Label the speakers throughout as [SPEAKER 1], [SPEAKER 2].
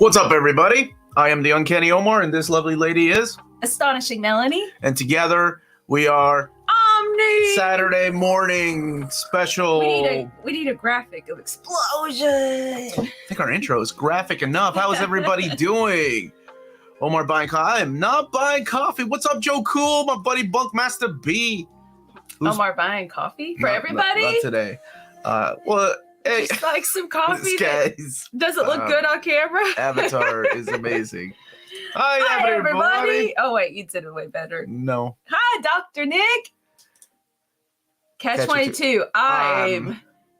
[SPEAKER 1] What's up, everybody? I am the Uncanny Omar, and this lovely lady is
[SPEAKER 2] Astonishing Melanie.
[SPEAKER 1] And together we are
[SPEAKER 2] Omni.
[SPEAKER 1] Saturday morning special.
[SPEAKER 2] We need a graphic of explosion.
[SPEAKER 1] I think our intro is graphic enough. How is everybody doing? Omar buying coffee. I am not buying coffee. What's up, Joe Cool? My buddy Bunkmaster B.
[SPEAKER 2] Omar buying coffee for everybody?
[SPEAKER 1] Not today. Well, hey.
[SPEAKER 2] Just like some coffee.
[SPEAKER 1] Does
[SPEAKER 2] it look good on camera?
[SPEAKER 1] Avatar is amazing.
[SPEAKER 2] Hi, everybody. Oh, wait, you did it way better.
[SPEAKER 1] No.
[SPEAKER 2] Hi, Dr. Nick. Catch 22.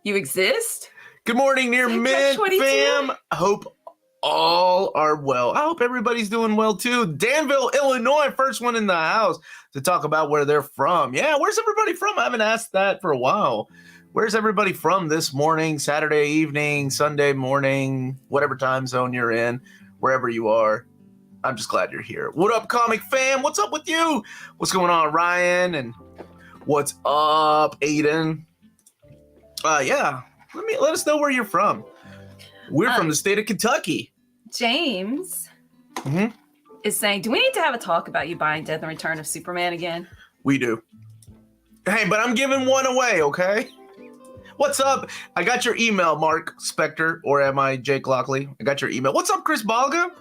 [SPEAKER 2] You exist?
[SPEAKER 1] Good morning, near mid fam. Hope all are well. I hope everybody's doing well too. Danville, Illinois, first one in the house to talk about where they're from. Yeah, where's everybody from? I haven't asked that for a while. Where's everybody from this morning, Saturday evening, Sunday morning, whatever time zone you're in, wherever you are? I'm just glad you're here. What up, comic fam? What's up with you? What's going on, Ryan? And what's up, Aiden? Yeah, let us know where you're from. We're from the state of Kentucky.
[SPEAKER 2] James is saying, do we need to have a talk about you buying Death and Return of Superman again?
[SPEAKER 1] We do. Hey, but I'm giving one away, okay? What's up? I got your email, Mark Spector, or am I Jake Lockley? I got your email. What's up, Chris Balga?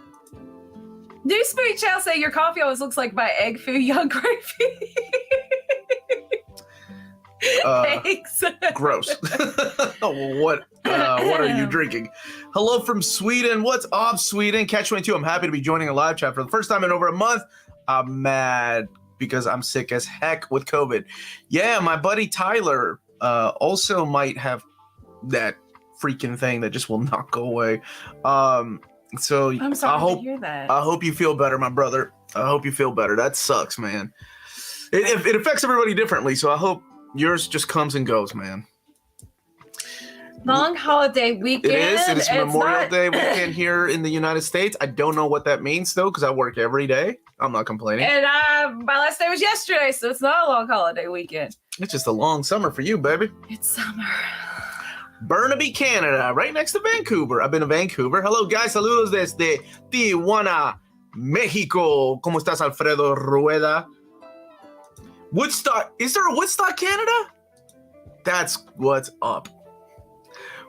[SPEAKER 2] Newspeak Chow say your coffee always looks like my egg foo young gravy. Thanks.
[SPEAKER 1] Gross. What are you drinking? Hello from Sweden. What's up, Sweden? Catch 22. I'm happy to be joining a live chat for the first time in over a month. I'm mad because I'm sick as heck with COVID. Yeah, my buddy Tyler also might have that freaking thing that just will not go away. So
[SPEAKER 2] I'm sorry to hear that.
[SPEAKER 1] I hope you feel better, my brother. I hope you feel better. That sucks, man. It affects everybody differently, so I hope yours just comes and goes, man.
[SPEAKER 2] Long holiday weekend.
[SPEAKER 1] It is. It is Memorial Day weekend here in the United States. I don't know what that means, though, because I work every day. I'm not complaining.
[SPEAKER 2] And my last day was yesterday, so it's not a long holiday weekend.
[SPEAKER 1] It's just a long summer for you, baby.
[SPEAKER 2] It's summer.
[SPEAKER 1] Burnaby, Canada, right next to Vancouver. I've been to Vancouver. Hello, guys. Saludos desde Tijuana, Mexico. ¿Cómo estás, Alfredo Rueda? Woodstock. Is there a Woodstock, Canada? That's what's up.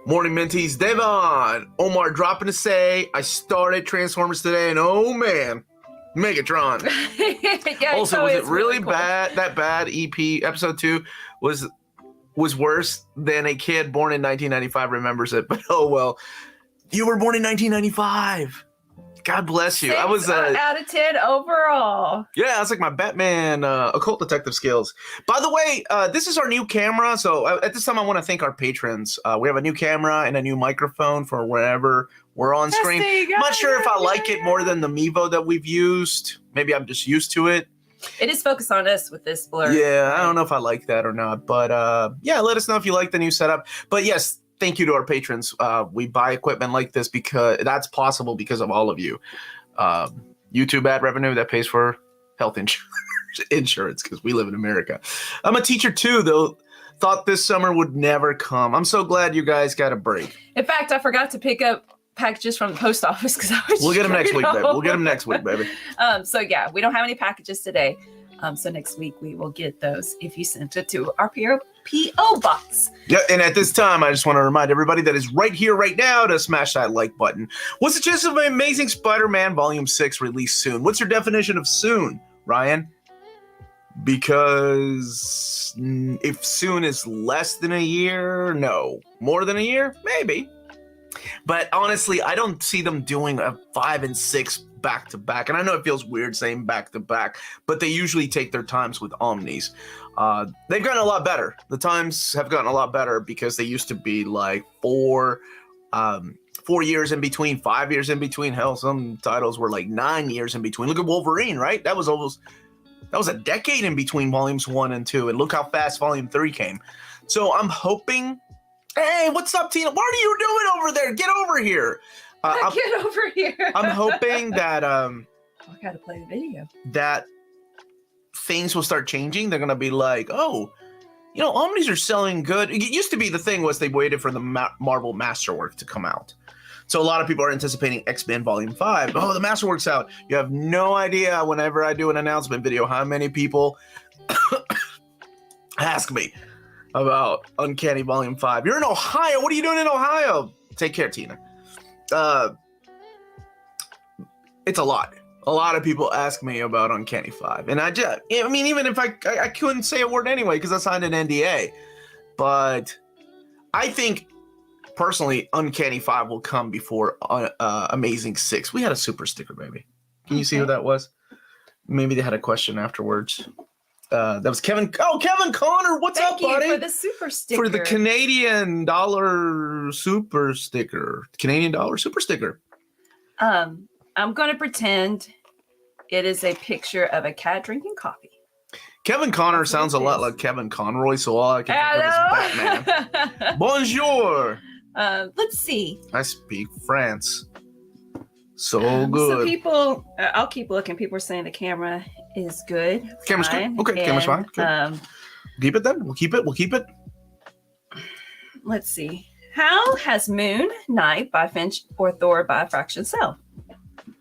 [SPEAKER 1] Morning, Minties. Devon. Omar dropping to say, I started Transformers today, and oh, man. Megatron.
[SPEAKER 2] Yeah,
[SPEAKER 1] also, was it really cool. That bad EP episode 2 was worse than a kid born in 1995 remembers it, but oh well. You were born in 1995. God bless you.
[SPEAKER 2] 6
[SPEAKER 1] I was
[SPEAKER 2] out of 10 overall.
[SPEAKER 1] Yeah, that's like my Batman occult detective skills. By the way, this is our new camera. So at this time, I want to thank our patrons. We have a new camera and a new microphone for wherever we're on screen. I'm not sure if I like it more than the Mevo that we've used. Maybe I'm just used to it.
[SPEAKER 2] It is focused on us with this blur.
[SPEAKER 1] Yeah, I don't know if I like that or not. But yeah, let us know if you like the new setup. But yes, thank you to our patrons. We buy equipment like this because that's possible because of all of you. YouTube ad revenue that pays for health insurance because we live in America. I'm a teacher too, though. Thought this summer would never come. I'm so glad you guys got a break.
[SPEAKER 2] In fact, I forgot to pick up packages from the post office because I was.
[SPEAKER 1] We'll get them next week, baby. We'll get them next week, baby.
[SPEAKER 2] So yeah, we don't have any packages today. So next week we will get those if you sent it to our P.O. box.
[SPEAKER 1] Yeah, and at this time, I just want to remind everybody that is right here, right now, to smash that like button. What's the chance of an Amazing Spider-Man Volume 6 release soon? What's your definition of soon, Ryan? Because if soon is less than a year, no. More than a year? Maybe. But honestly, I don't see them doing a 5 and 6 back-to-back. And I know it feels weird saying back-to-back, but they usually take their times with Omnis. They've gotten a lot better. The times have gotten a lot better because they used to be like 4 years in between, 5 years in between. Hell, some titles were like 9 years in between. Look at Wolverine, right? That was a decade in between volumes 1 and 2. And look how fast volume 3 came. So I'm hoping... Hey, what's up, Tina? What are you doing over there? Get over here.
[SPEAKER 2] Get over here.
[SPEAKER 1] I'm hoping that
[SPEAKER 2] I gotta play the video.
[SPEAKER 1] That things will start changing. They're gonna be like, oh, you know, Omnis are selling good. It used to be the thing was they waited for the Marvel Masterwork to come out. So a lot of people are anticipating X-Men Volume 5. Oh, the Masterworks out. You have no idea whenever I do an announcement video how many people ask me about Uncanny Volume 5. You're in Ohio. What are you doing in Ohio? Take care, Tina. It's a lot. A lot of people ask me about Uncanny 5. And I mean, even if I couldn't say a word anyway because I signed an NDA. But I think, personally, Uncanny 5 will come before Amazing 6. We had a super sticker, baby. Can you see who that was? Maybe they had a question afterwards. That was Kevin. Oh, Kevin Connor. What's up, buddy?
[SPEAKER 2] Thank you for the super sticker.
[SPEAKER 1] For the Canadian dollar super sticker. Canadian dollar super sticker.
[SPEAKER 2] I'm going to pretend it is a picture of a cat drinking coffee.
[SPEAKER 1] Kevin Connor sounds a lot like Kevin Conroy, so all I can think of is Batman. Bonjour.
[SPEAKER 2] Let's see.
[SPEAKER 1] I speak France. So good.
[SPEAKER 2] So people, I'll keep looking. People are saying the camera is good.
[SPEAKER 1] Camera's good. Okay, camera's fine. Good. Keep it then. We'll keep it.
[SPEAKER 2] Let's see. How has Moon Knight by Finch or Thor by Fraction sell?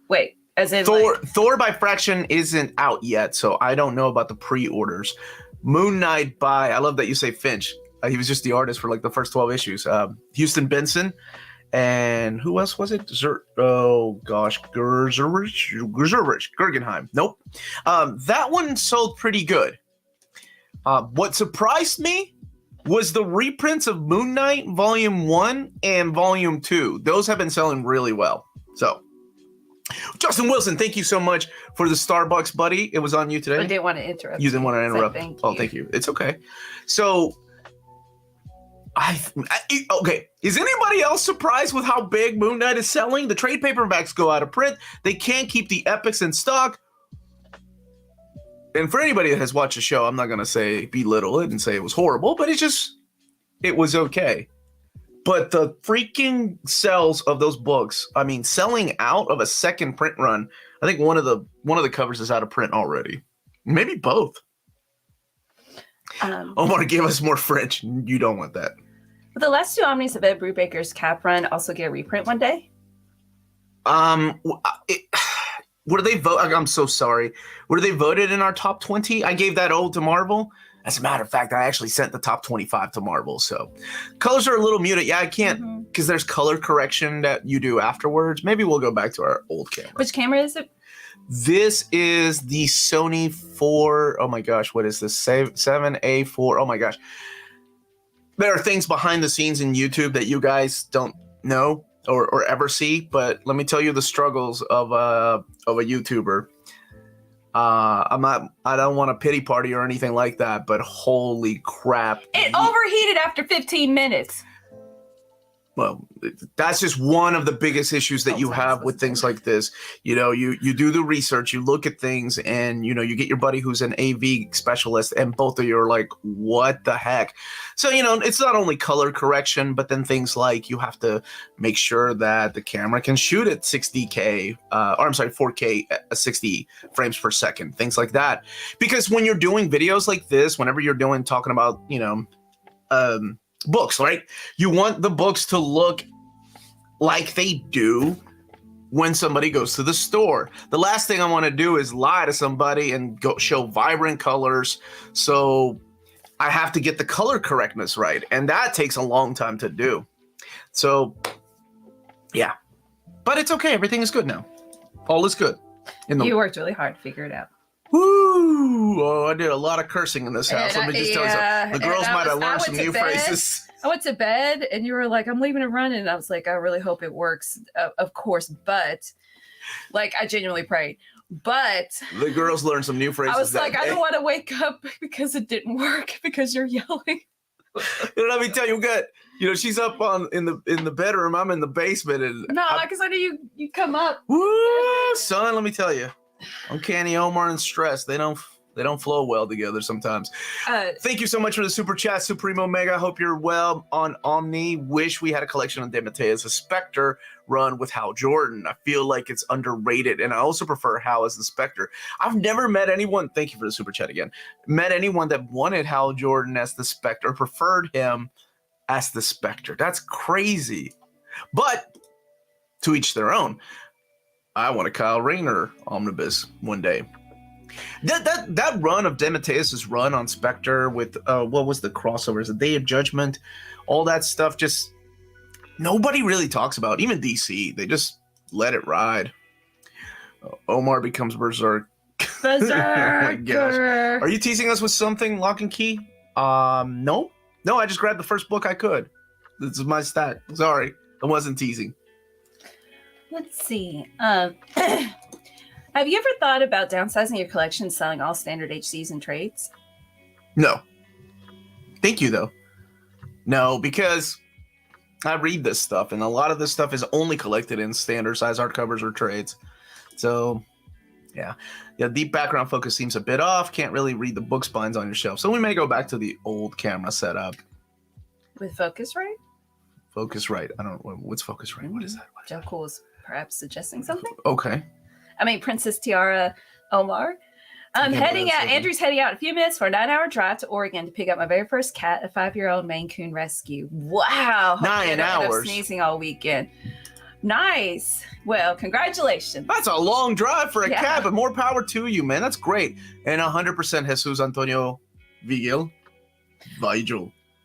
[SPEAKER 2] Wait, as in
[SPEAKER 1] Thor by Fraction isn't out yet, so I don't know about the pre-orders. Moon Knight by, I love that you say Finch. He was just the artist for like the first 12 issues. Houston Benson, and who else was it? Guggenheim. Nope. That one sold pretty good. What surprised me was the reprints of Moon Knight Volume 1 and Volume 2. Those have been selling really well. So, Justin Wilson, thank you so much for the Starbucks, buddy. It was on you today.
[SPEAKER 2] I didn't want to interrupt.
[SPEAKER 1] You didn't want to interrupt.
[SPEAKER 2] Thank
[SPEAKER 1] Oh,
[SPEAKER 2] you.
[SPEAKER 1] thank you. It's okay. So, okay. Is anybody else surprised with how big Moon Knight is selling? The trade paperbacks go out of print. They can't keep the epics in stock. And for anybody that has watched the show, I'm not going to say belittle it and say it was horrible, but it was okay. But the freaking sales of those books, I mean, selling out of a second print run, I think one of the covers is out of print already. Maybe both. Omar, give us more French. You don't want that.
[SPEAKER 2] But the last two Omnis of Ed Brubaker's Cap run also get a reprint one day?
[SPEAKER 1] What do they vote? I'm so sorry. Were they voted in our top 20? I gave that to Marvel. As a matter of fact, I actually sent the top 25 to Marvel. So colors are a little muted. Yeah, I can't because there's color correction that you do afterwards. Maybe we'll go back to our old camera.
[SPEAKER 2] Which camera is it?
[SPEAKER 1] This is the Sony 4. Oh my gosh, what is this? 7A4. Oh my gosh. There are things behind the scenes in YouTube that you guys don't know or ever see, but let me tell you the struggles of a YouTuber. I don't want a pity party or anything like that, but holy crap.
[SPEAKER 2] It overheated after 15 minutes.
[SPEAKER 1] Well, that's just one of the biggest issues that you have with things like this. You know, you do the research, you look at things, and, you know, you get your buddy who's an AV specialist, and both of you are like, what the heck? So, you know, it's not only color correction, but then things like you have to make sure that the camera can shoot at 4K, 60 frames per second, things like that. Because when you're doing videos like this, whenever you're talking about, you know, books, right? You want the books to look like they do when somebody goes to the store. The last thing I want to do is lie to somebody and go show vibrant colors. So I have to get the color correctness right. And that takes a long time to do. So yeah, but it's okay. Everything is good now. All is good.
[SPEAKER 2] You worked really hard to figure it out.
[SPEAKER 1] Woo! Oh, I did a lot of cursing in this house. Let me just tell you something. The girls might have learned some new phrases.
[SPEAKER 2] I went to bed and you were like, I'm leaving it running. And I was like, I really hope it works. Of course, but like I genuinely prayed. But
[SPEAKER 1] the girls learned some new phrases.
[SPEAKER 2] I was like, I don't want to wake up because it didn't work because you're yelling.
[SPEAKER 1] Let me tell you, she's up in the bedroom. I'm in the basement, and
[SPEAKER 2] because I knew you come up.
[SPEAKER 1] Woo, son, let me tell you. Uncanny Omar and Stress, they don't flow well together sometimes. Thank you so much for the super chat, Supremo Mega. Hope you're well on Omni. Wish we had a collection of DeMatteis, a Spectre run with Hal Jordan. I feel like it's underrated, and I also prefer Hal as the Spectre. I've never met anyone, thank you for the super chat again, met anyone that wanted Hal Jordan as the Spectre, preferred him as the Spectre. That's crazy. But to each their own. I want a Kyle Rayner omnibus one day. That run of DeMatteis's run on Spectre with what was the crossovers, the Day of Judgment, all that stuff, just nobody really talks about. Even DC, they just let it ride. Omar becomes Berserk.
[SPEAKER 2] Berserker.
[SPEAKER 1] Oh my gosh. Are you teasing us with something, Lock and Key? No, I just grabbed the first book I could. This is my stat. Sorry, I wasn't teasing.
[SPEAKER 2] Let's see. Have you ever thought about downsizing your collection, selling all standard HCs and trades?
[SPEAKER 1] No. Thank you, though. No, because I read this stuff, and a lot of this stuff is only collected in standard size hardcovers or trades. So, yeah, deep background focus seems a bit off. Can't really read the book spines on your shelf. So we may go back to the old camera setup.
[SPEAKER 2] With Focusrite?
[SPEAKER 1] Focusrite. I don't know. What's Focusrite? What is that?
[SPEAKER 2] Joe Cool's perhaps suggesting something?
[SPEAKER 1] Okay.
[SPEAKER 2] I mean, Princess Tiara Omar. Andrew's heading out in a few minutes for a 9-hour drive to Oregon to pick up my very first cat, a 5-year-old Maine Coon rescue. Wow.
[SPEAKER 1] 9 hours.
[SPEAKER 2] Sneezing all weekend. Nice. Well, congratulations.
[SPEAKER 1] That's a long drive for a cat, but more power to you, man. That's great. And 100% Jesus Antonio Vigil.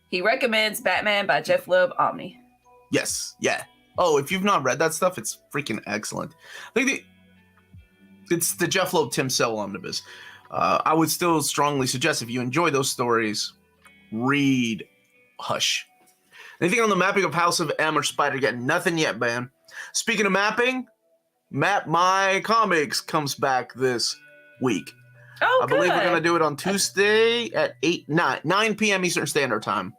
[SPEAKER 1] He
[SPEAKER 2] recommends Batman by Jeff Loeb Omni.
[SPEAKER 1] Yes. Yeah. Oh, if you've not read that stuff, it's freaking excellent. I think it's the Jeff Loeb Tim Sale omnibus. I would still strongly suggest, if you enjoy those stories, read Hush. Anything on the mapping of House of M or Spider yet? Nothing yet, man. Speaking of mapping, Map My Comics comes back this week.
[SPEAKER 2] Oh,
[SPEAKER 1] I believe we're going to do it on Tuesday at 9 p.m. Eastern Standard Time.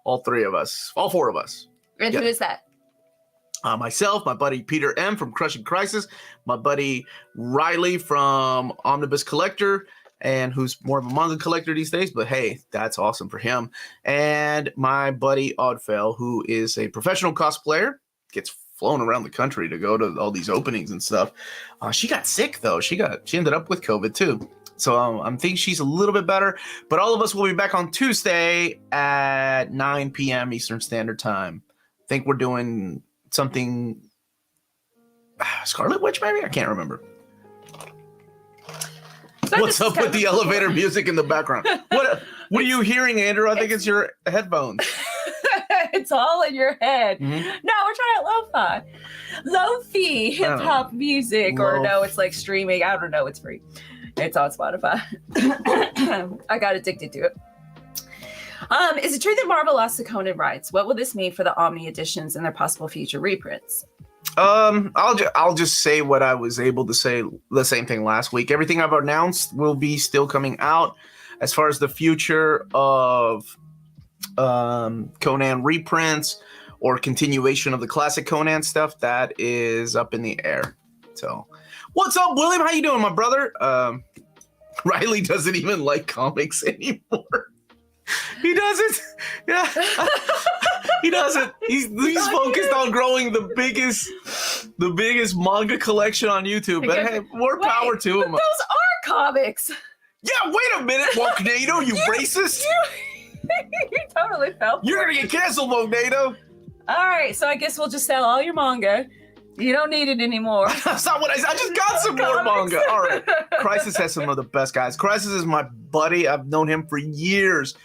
[SPEAKER 1] All 4 of us.
[SPEAKER 2] And who is that?
[SPEAKER 1] Myself, my buddy Peter M. from Crushing Crisis, my buddy Riley from Omnibus Collector, and who's more of a manga collector these days, but hey, that's awesome for him. And my buddy Oddfell, who is a professional cosplayer, gets flown around the country to go to all these openings and stuff. She got sick though. She ended up with COVID too. So I'm thinking she's a little bit better, but all of us will be back on Tuesday at 9 p.m. Eastern Standard Time. I think we're doing something Scarlet Witch, maybe? I can't remember. So what's up with the elevator music in the background? What are you hearing, Andrew? I think it's your headphones.
[SPEAKER 2] It's all in your head. Mm-hmm. No, we're trying lo-fi hip-hop music, or no, it's like streaming. I don't know. It's free. It's on Spotify. I got addicted to it. Is it true that Marvel lost the Conan rights? What will this mean for the Omni editions and their possible future reprints?
[SPEAKER 1] I'll just say what I was able to say, the same thing last week. Everything I've announced will be still coming out. As far as the future of Conan reprints or continuation of the classic Conan stuff, that is up in the air. So, what's up, William? How you doing, my brother? Riley doesn't even like comics anymore. He doesn't. Yeah, he doesn't. He's focused on growing the biggest manga collection on YouTube. But hey, more power to him.
[SPEAKER 2] Those are comics.
[SPEAKER 1] Yeah, wait a minute, Mognato, you racist.
[SPEAKER 2] You totally fell.
[SPEAKER 1] You're gonna get canceled, Mognato.
[SPEAKER 2] All right, so I guess we'll just sell all your manga. You don't need it anymore.
[SPEAKER 1] That's not what I said. I just got some more manga. All right. Crisis has some of the best guys. Crisis is my buddy. I've known him for years.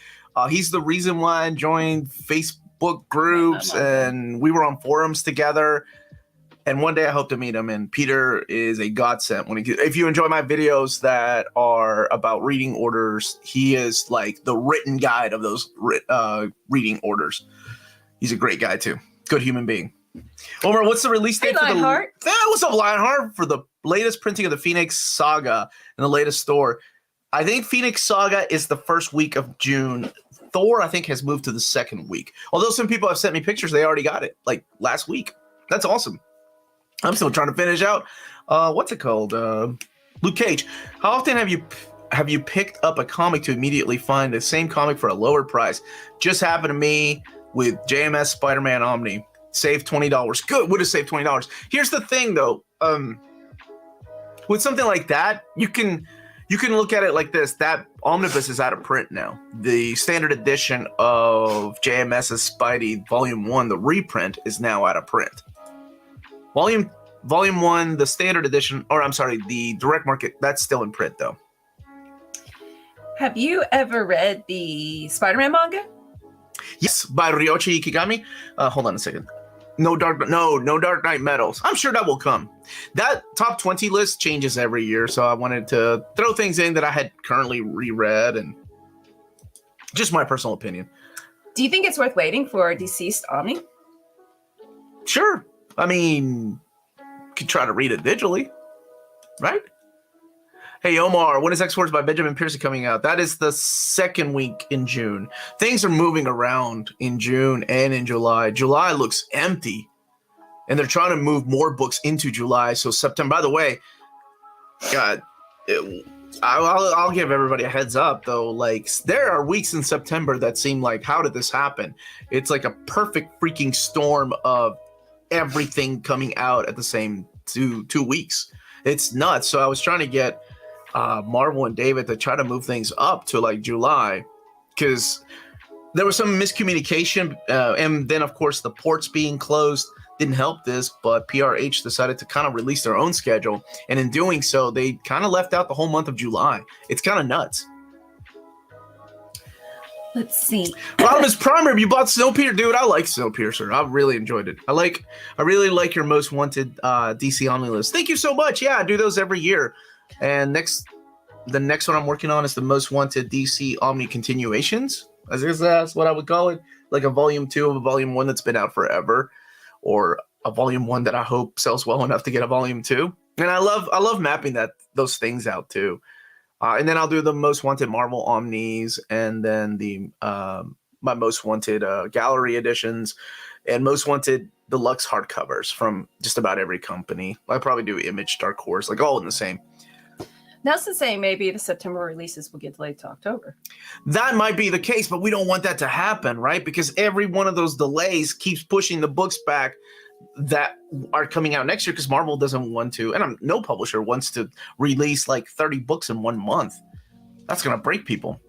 [SPEAKER 1] He's the reason why I joined Facebook groups, and we were on forums together. And one day I hope to meet him. And Peter is a godsend. If you enjoy my videos that are about reading orders, he is like the written guide of those reading orders. He's a great guy too. Good human being. Omar, what's the release date for
[SPEAKER 2] Lionheart?
[SPEAKER 1] What's up, Lionheart? For the latest printing of the Phoenix Saga in the latest store. I think Phoenix Saga is the first week of June. Thor, I think, has moved to the second week. Although some people have sent me pictures, they already got it like last week. That's awesome. I'm still trying to finish out. What's it called? Luke Cage. How often have you picked up a comic to immediately find the same comic for a lower price? Just happened to me with JMS Spider-Man Omni. Save $20. Good. Would have saved $20. Here's the thing, though. With something like that, you can look at it like this. That omnibus is out of print now. The standard edition of JMS's Spidey Volume 1, the reprint, is now out of print. Volume 1, the standard edition, or I'm sorry, the direct market, that's still in print though.
[SPEAKER 2] Have you ever read the Spider-Man manga?
[SPEAKER 1] Yes, by Ryoichi Ikigami. Hold on a second. No Dark Knight Metals. I'm sure that will come. That top 20 list changes every year, so I wanted to throw things in that I had currently reread and just my personal opinion.
[SPEAKER 2] Do you think it's worth waiting for Deceased Omni?
[SPEAKER 1] Sure. I mean, you could try to read it digitally, right? Hey, Omar, when is X-Force by Benjamin Pearson coming out? That is the second week in June. Things are moving around in June and in July. July looks empty, and they're trying to move more books into July. So September, by the way, God, I'll give everybody a heads up, though. Like, there are weeks in September that seem like, how did this happen? It's like a perfect freaking storm of everything coming out at the same two weeks. It's nuts. So I was trying to get Marvel and David to try to move things up to like July, because there was some miscommunication, and then of course the ports being closed didn't help this, but PRH decided to kind of release their own schedule, and in doing so they kind of left out the whole month of July. It's kind of nuts.
[SPEAKER 2] Let's see.
[SPEAKER 1] Rodimus Primer, you bought Snowpiercer, dude. I like Snowpiercer. I really enjoyed it. I really like your most wanted DC Omni list. Thank you so much. Yeah, I do those every year. And the next one I'm working on is the most wanted DC Omni continuations. I guess that's what I would call it, like a volume 2 of a volume 1 that's been out forever, or a volume 1 that I hope sells well enough to get a volume 2. And I love mapping those things out too. And then I'll do the most wanted Marvel Omnis, and then the my most wanted gallery editions, and most wanted deluxe hardcovers from just about every company. I'll probably do Image, Dark Horse, like all in the same.
[SPEAKER 2] Nelson saying maybe the September releases will get delayed to October.
[SPEAKER 1] That might be the case, but we don't want that to happen, right? Because every one of those delays keeps pushing the books back that are coming out next year, because Marvel doesn't want to, and no publisher wants to release like 30 books in 1 month. That's going to break people.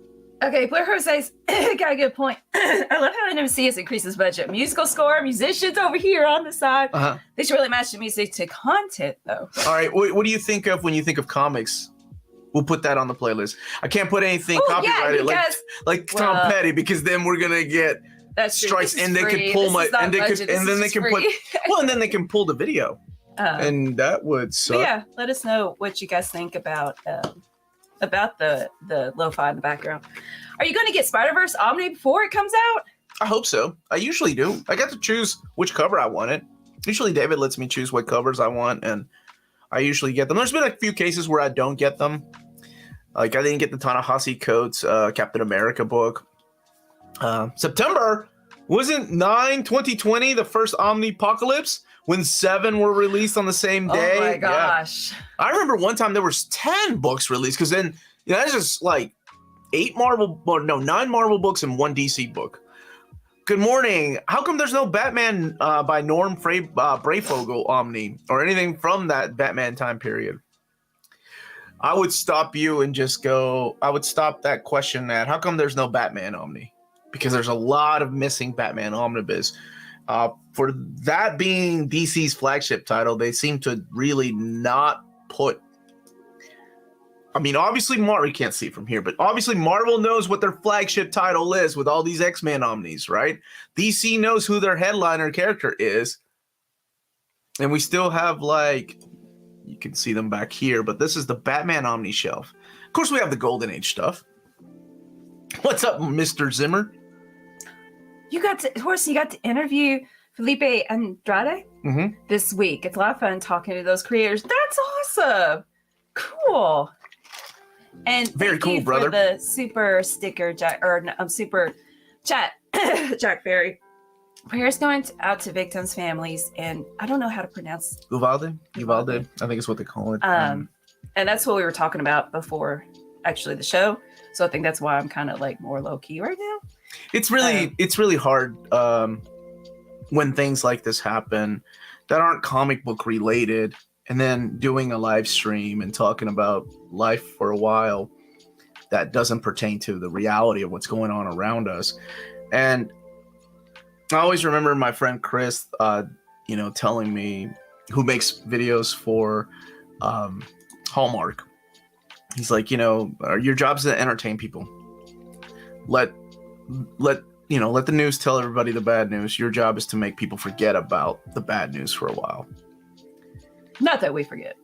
[SPEAKER 2] Okay, Blair Jose's got a good point. I love how NMC has increased its budget. Musical score, musicians over here on the side. They should really match the music to content, though. All
[SPEAKER 1] right, what do you think of when you think of comics? We'll put that on the playlist. I can't put anything copyrighted like Tom Petty, because then we're gonna get strikes, and they could pull and then they can pull the video, and that would suck.
[SPEAKER 2] Yeah, let us know what you guys think about the lo-fi in the background. Are you going to get Spider-Verse Omni before it comes out?
[SPEAKER 1] I hope so. I usually do. I got to choose which cover I wanted. Usually David lets me choose what covers I want, and I usually get them. There's been a few cases where I don't get them. Like, I didn't get the Ta-Nehisi Coates Captain America book. September, wasn't 9/2020 the first Omnipocalypse, when 7 were released on the same day?
[SPEAKER 2] Oh my gosh.
[SPEAKER 1] Yeah. I remember one time there was 10 books released, because then that's just like 9 Marvel books and 1 DC book. Good morning. How come there's no Batman by Norm Brayfogle Omni, or anything from that Batman time period? I would stop you and just go, I would stop that question at, how come there's no Batman Omni? Because there's a lot of missing Batman Omnibus. For that being DC's flagship title, they seem to really not put... I mean, obviously, you can't see it from here, but obviously Marvel knows what their flagship title is with all these X-Men Omnis, right? DC knows who their headliner character is. And we still have, like, you can see them back here, but this is the Batman Omni shelf. Of course, we have the Golden Age stuff. What's up, Mr. Zimmer?
[SPEAKER 2] You got to interview Felipe Andrade this week. It's a lot of fun talking to those creators. That's awesome. Cool. And
[SPEAKER 1] very cool, brother.
[SPEAKER 2] For the super sticker, super chat, Jack Berry. Prayers going out to victims' families, and I don't know how to pronounce
[SPEAKER 1] Uvalde. I think it's what they call it.
[SPEAKER 2] And that's what we were talking about before, actually, the show. So I think that's why I'm kind of like more low key right now.
[SPEAKER 1] It's really hard when things like this happen that aren't comic book related, and then doing a live stream and talking about life for a while that doesn't pertain to the reality of what's going on around us. And I always remember my friend Chris, telling me, who makes videos for Hallmark. He's like, your job is to entertain people. Let the news tell everybody the bad news. Your job is to make people forget about the bad news for a while.
[SPEAKER 2] Not that we forget.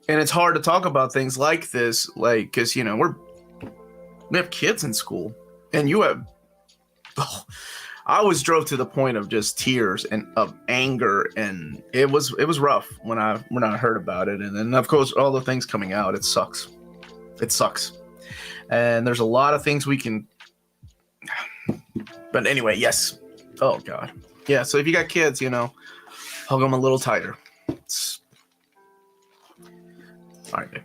[SPEAKER 1] And it's hard to talk about things like this, like, because, we have kids in school, and you have, I always drove to the point of just tears and of anger, and it was rough when I heard about it. And then, of course, all the things coming out, it sucks. It sucks. And there's a lot of things we can, but anyway, yes. Oh, God. Yeah, so if you got kids, hug them a little tighter. All right, babe.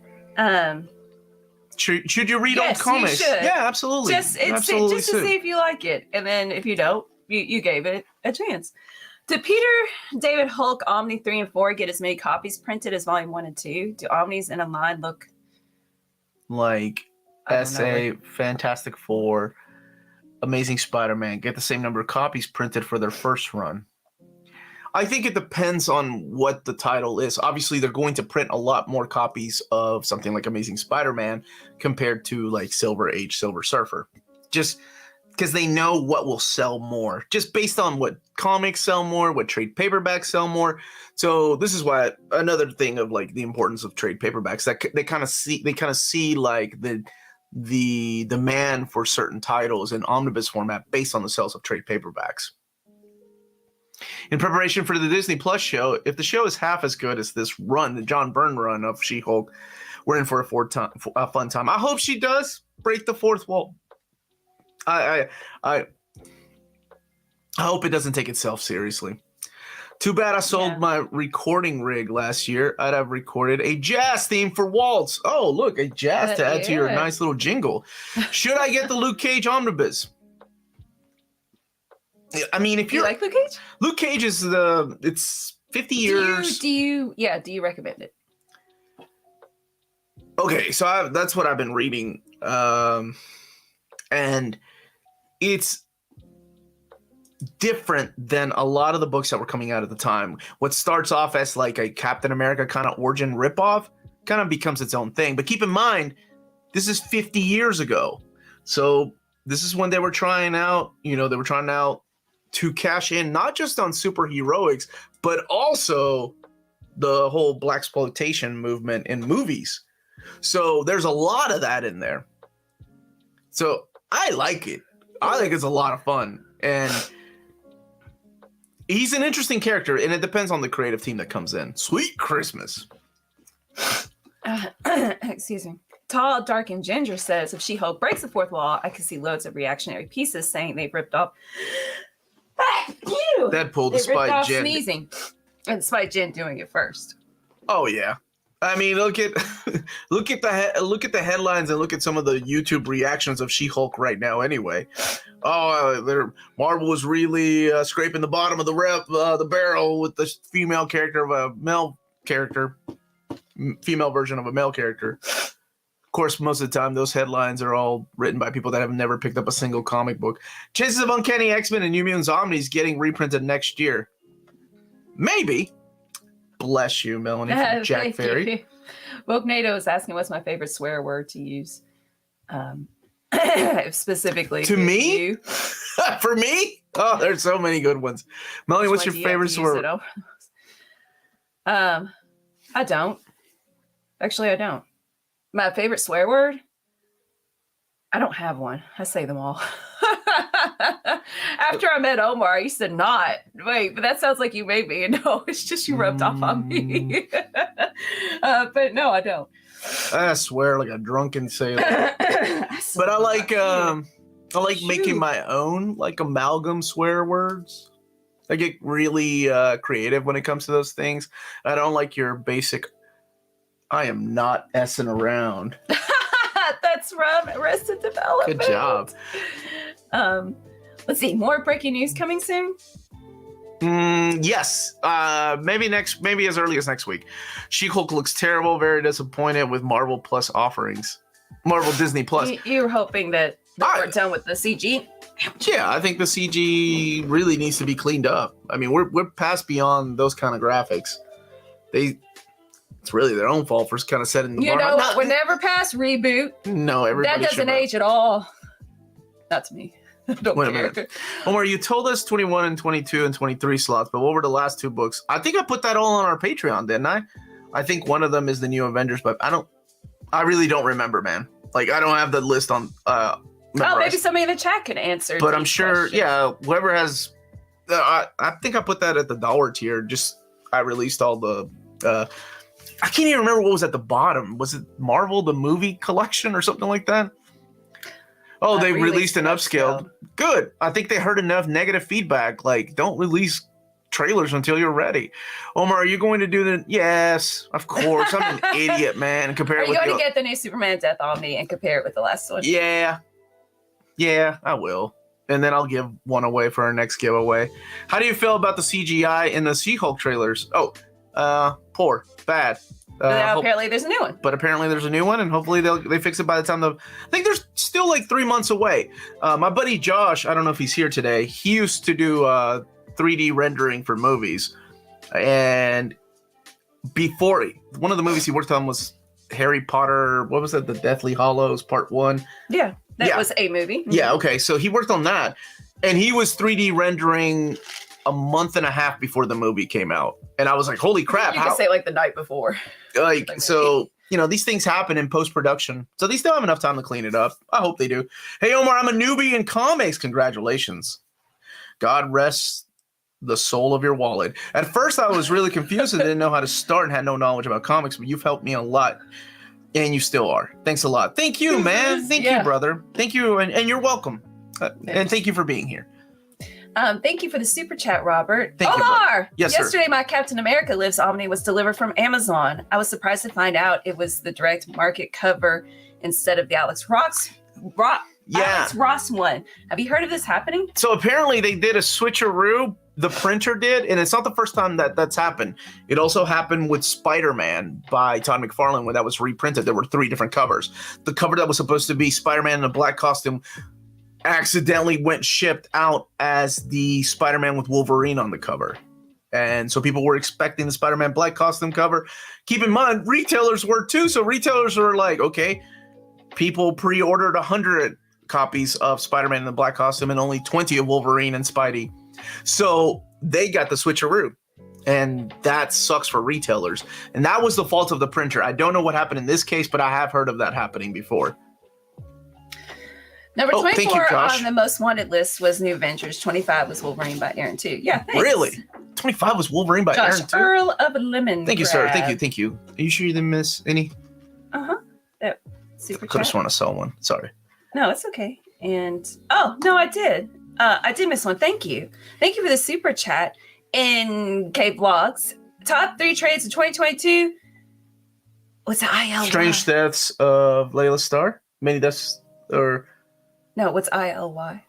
[SPEAKER 1] Should you read old comics?
[SPEAKER 2] You should.
[SPEAKER 1] Yeah, absolutely.
[SPEAKER 2] Just to see if you like it, and then if you don't, you gave it a chance. Did Peter David Hulk Omni 3 and 4 get as many copies printed as Volume 1 and 2? Do Omnis in a line look
[SPEAKER 1] like SA, Fantastic Four, Amazing Spider-Man get the same number of copies printed for their first run? I think it depends on what the title is. Obviously, they're going to print a lot more copies of something like Amazing Spider-Man compared to like Silver Age, Silver Surfer. Just because they know what will sell more. Just based on what comics sell more, what trade paperbacks sell more. So this is why another thing of like the importance of trade paperbacks, that they kind of see like the demand for certain titles in omnibus format based on the sales of trade paperbacks. In preparation for the Disney Plus show, if the show is half as good as this run, the John Byrne run of She-Hulk, we're in for a fun time. I hope she does break the fourth wall. I hope it doesn't take itself seriously. Too bad I sold my recording rig last year. I'd have recorded a jazz theme for Waltz. Oh, look, a jazz to add to your nice little jingle. Should I get the Luke Cage omnibus? I mean, if you
[SPEAKER 2] like Luke Cage?
[SPEAKER 1] Luke Cage is it's 50 years.
[SPEAKER 2] Do you recommend it?
[SPEAKER 1] Okay, so that's what I've been reading. And it's different than a lot of the books that were coming out at the time. What starts off as like a Captain America kind of origin ripoff kind of becomes its own thing. But keep in mind, this is 50 years ago. So this is when they were trying out, to cash in not just on superheroics, but also the whole blaxploitation movement in movies. So there's a lot of that in there. So I like it. I think it's a lot of fun. And he's an interesting character, and it depends on the creative team that comes in. Sweet Christmas.
[SPEAKER 2] Excuse me. Tall, Dark, and Ginger says, if She-Hulk breaks the fourth wall, I can see loads of reactionary pieces saying they've ripped off
[SPEAKER 1] Deadpool, despite Jen
[SPEAKER 2] sneezing, and despite Jen doing it first.
[SPEAKER 1] Oh yeah, I mean, look at the headlines and look at some of the YouTube reactions of She-Hulk right now. Anyway, Marvel was really scraping the bottom of the barrel with the female character of a male character, female version of a male character. Of course, most of the time, those headlines are all written by people that have never picked up a single comic book. Chances of Uncanny X-Men and New Mutants Omnis getting reprinted next year. Maybe. Bless you, Melanie, from Jack Ferry.
[SPEAKER 2] Woke NATO is asking what's my favorite swear word to use. Specifically.
[SPEAKER 1] To me? You. For me? Oh, there's so many good ones. Melanie, what's your favorite swear word?
[SPEAKER 2] I don't. Actually, I don't. My favorite swear word? I don't have one. I say them all. After I met Omar, I used to not. Wait, but that sounds like you made me. No, it's just you rubbed off on me. But no, I don't.
[SPEAKER 1] I swear like a drunken sailor. But I like making my own like amalgam swear words. I get really creative when it comes to those things. I don't like your basic I am not S-ing around.
[SPEAKER 2] That's from Arrested Development.
[SPEAKER 1] Good job.
[SPEAKER 2] Let's see. More breaking news coming soon?
[SPEAKER 1] Yes. Maybe as early as next week. She-Hulk looks terrible. Very disappointed with Marvel Plus offerings. Marvel Disney Plus.
[SPEAKER 2] You were hoping that we're done with the CG?
[SPEAKER 1] Yeah, I think the CG really needs to be cleaned up. I mean, we're past beyond those kind of graphics. it's really their own fault for kind of setting the
[SPEAKER 2] You
[SPEAKER 1] bar.
[SPEAKER 2] know what? We're never past reboot.
[SPEAKER 1] No, everybody
[SPEAKER 2] That doesn't age at all. That's me. Don't
[SPEAKER 1] Wait a
[SPEAKER 2] care.
[SPEAKER 1] minute. Omar, you told us 21 and 22 and 23 slots, but what were the last 2 books? I think I put that all on our Patreon, didn't I? I think one of them is the New Avengers, but I really don't remember, man. Like, I don't have the list on memorized.
[SPEAKER 2] Oh, maybe somebody in the chat can answer.
[SPEAKER 1] But I'm sure, yeah, whoever has, I think I put that at the dollar tier. I released all the, I can't even remember what was at the bottom. Was it Marvel, the movie collection or something like that? Oh, they released an upscaled. Good. I think they heard enough negative feedback. Like, don't release trailers until you're ready. Omar, are you going to do the? Yes, of course. I'm an idiot, man. Compare
[SPEAKER 2] Are
[SPEAKER 1] it
[SPEAKER 2] you
[SPEAKER 1] with
[SPEAKER 2] going to get the new Superman Death Omni and compare it with the last one?
[SPEAKER 1] Yeah, I will. And then I'll give one away for our next giveaway. How do you feel about the CGI in the She-Hulk trailers? Oh, poor, bad.
[SPEAKER 2] Apparently there's a new one.
[SPEAKER 1] But apparently there's a new one, and hopefully they fix it by the time I think there's still like 3 months away. My buddy Josh, I don't know if he's here today. He used to do 3D rendering for movies, and before one of the movies he worked on was Harry Potter. What was that? The Deathly Hallows Part 1.
[SPEAKER 2] Yeah, that was a movie.
[SPEAKER 1] Yeah, okay. So he worked on that, and he was 3D rendering a month and a half before the movie came out. And I was like, holy crap.
[SPEAKER 2] You can say like the night before.
[SPEAKER 1] Like, so, these things happen in post-production. So they still have enough time to clean it up. I hope they do. Hey, Omar, I'm a newbie in comics. Congratulations. God rest the soul of your wallet. At first, I was really confused and didn't know how to start and had no knowledge about comics, but you've helped me a lot. And you still are. Thanks a lot. Thank you, man. Thank you, brother. Thank you. And you're welcome. And thank you for being here.
[SPEAKER 2] Thank you for the super chat, Robert.
[SPEAKER 1] Thank
[SPEAKER 2] Omar!
[SPEAKER 1] You, yes,
[SPEAKER 2] yesterday, my Captain America Lives Omni was delivered from Amazon. I was surprised to find out it was the direct market cover instead of the Alex Ross one. Have you heard of this happening?
[SPEAKER 1] So apparently they did a switcheroo. The printer did, and it's not the first time that's happened. It also happened with Spider-Man by Todd McFarlane when that was reprinted. There were 3 different covers. The cover that was supposed to be Spider-Man in a black costume accidentally went shipped out as the Spider-Man with Wolverine on the cover. And so people were expecting the Spider-Man black costume cover. Keep in mind, retailers were too. So retailers were like, okay, people pre-ordered 100 copies of Spider-Man in the black costume and only 20 of Wolverine and Spidey. So they got the switcheroo. And that sucks for retailers. And that was the fault of the printer. I don't know what happened in this case, but I have heard of that happening before.
[SPEAKER 2] Number 24 on the most wanted list was New Avengers. 25 was Wolverine by Aaron 2. Yeah, thanks.
[SPEAKER 1] Really? 25 was Wolverine by Aaron 2?
[SPEAKER 2] Earl of Lemon.
[SPEAKER 1] Thank you, sir. Thank you. Are you sure you didn't miss any?
[SPEAKER 2] That super
[SPEAKER 1] Could have sworn I saw one. Sorry.
[SPEAKER 2] No, it's okay. And no, I did. I did miss one. Thank you. Thank you for the super chat in K Vlogs. Top 3 trades of 2022. What's the ILY?
[SPEAKER 1] Strange Deaths of Layla Starr. Many deaths or.
[SPEAKER 2] No, what's ILY?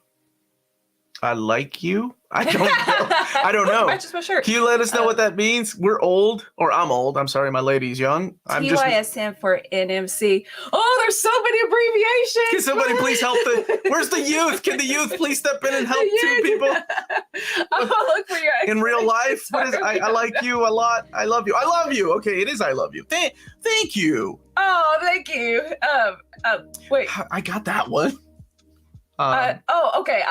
[SPEAKER 1] I like you. I don't know. I don't know.
[SPEAKER 2] Matches my shirt.
[SPEAKER 1] Can you let us know what that means? We're old, or I'm old. I'm sorry, my lady's young. I'm
[SPEAKER 2] TYS stand for NMC. Oh, there's so many abbreviations.
[SPEAKER 1] Can somebody please help where's the youth? Can the youth please step in and help 2 people?
[SPEAKER 2] I'm gonna look for your
[SPEAKER 1] in real life. What is I like you a lot. I love you. I love you. Okay, it is I love you. Thank you.
[SPEAKER 2] Oh, thank you. Wait.
[SPEAKER 1] I got that one.
[SPEAKER 2] Okay.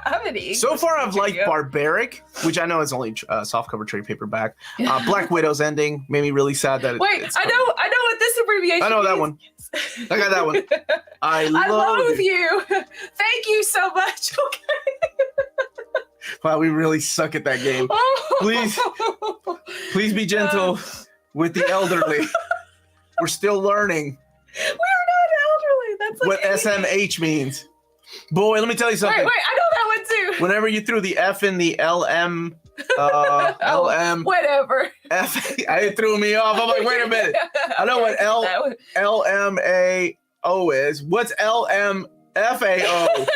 [SPEAKER 2] I'm an E.
[SPEAKER 1] So far, I've liked Barbaric, which I know is only softcover trade paperback. Black Widow's ending made me really sad that.
[SPEAKER 2] Wait, I know what this abbreviation.
[SPEAKER 1] I know that one. I got that one. I love you.
[SPEAKER 2] Thank you so much. Okay.
[SPEAKER 1] Wow, we really suck at that game. Please be gentle with the elderly. We're still learning.
[SPEAKER 2] We're not elderly. That's like
[SPEAKER 1] what SMH means. Boy, let me tell you something.
[SPEAKER 2] Wait, I know that one too.
[SPEAKER 1] Whenever you threw the F in the LM,
[SPEAKER 2] whatever.
[SPEAKER 1] F, it threw me off. I'm like, wait a minute. I know what LMAO is. What's LMFAO?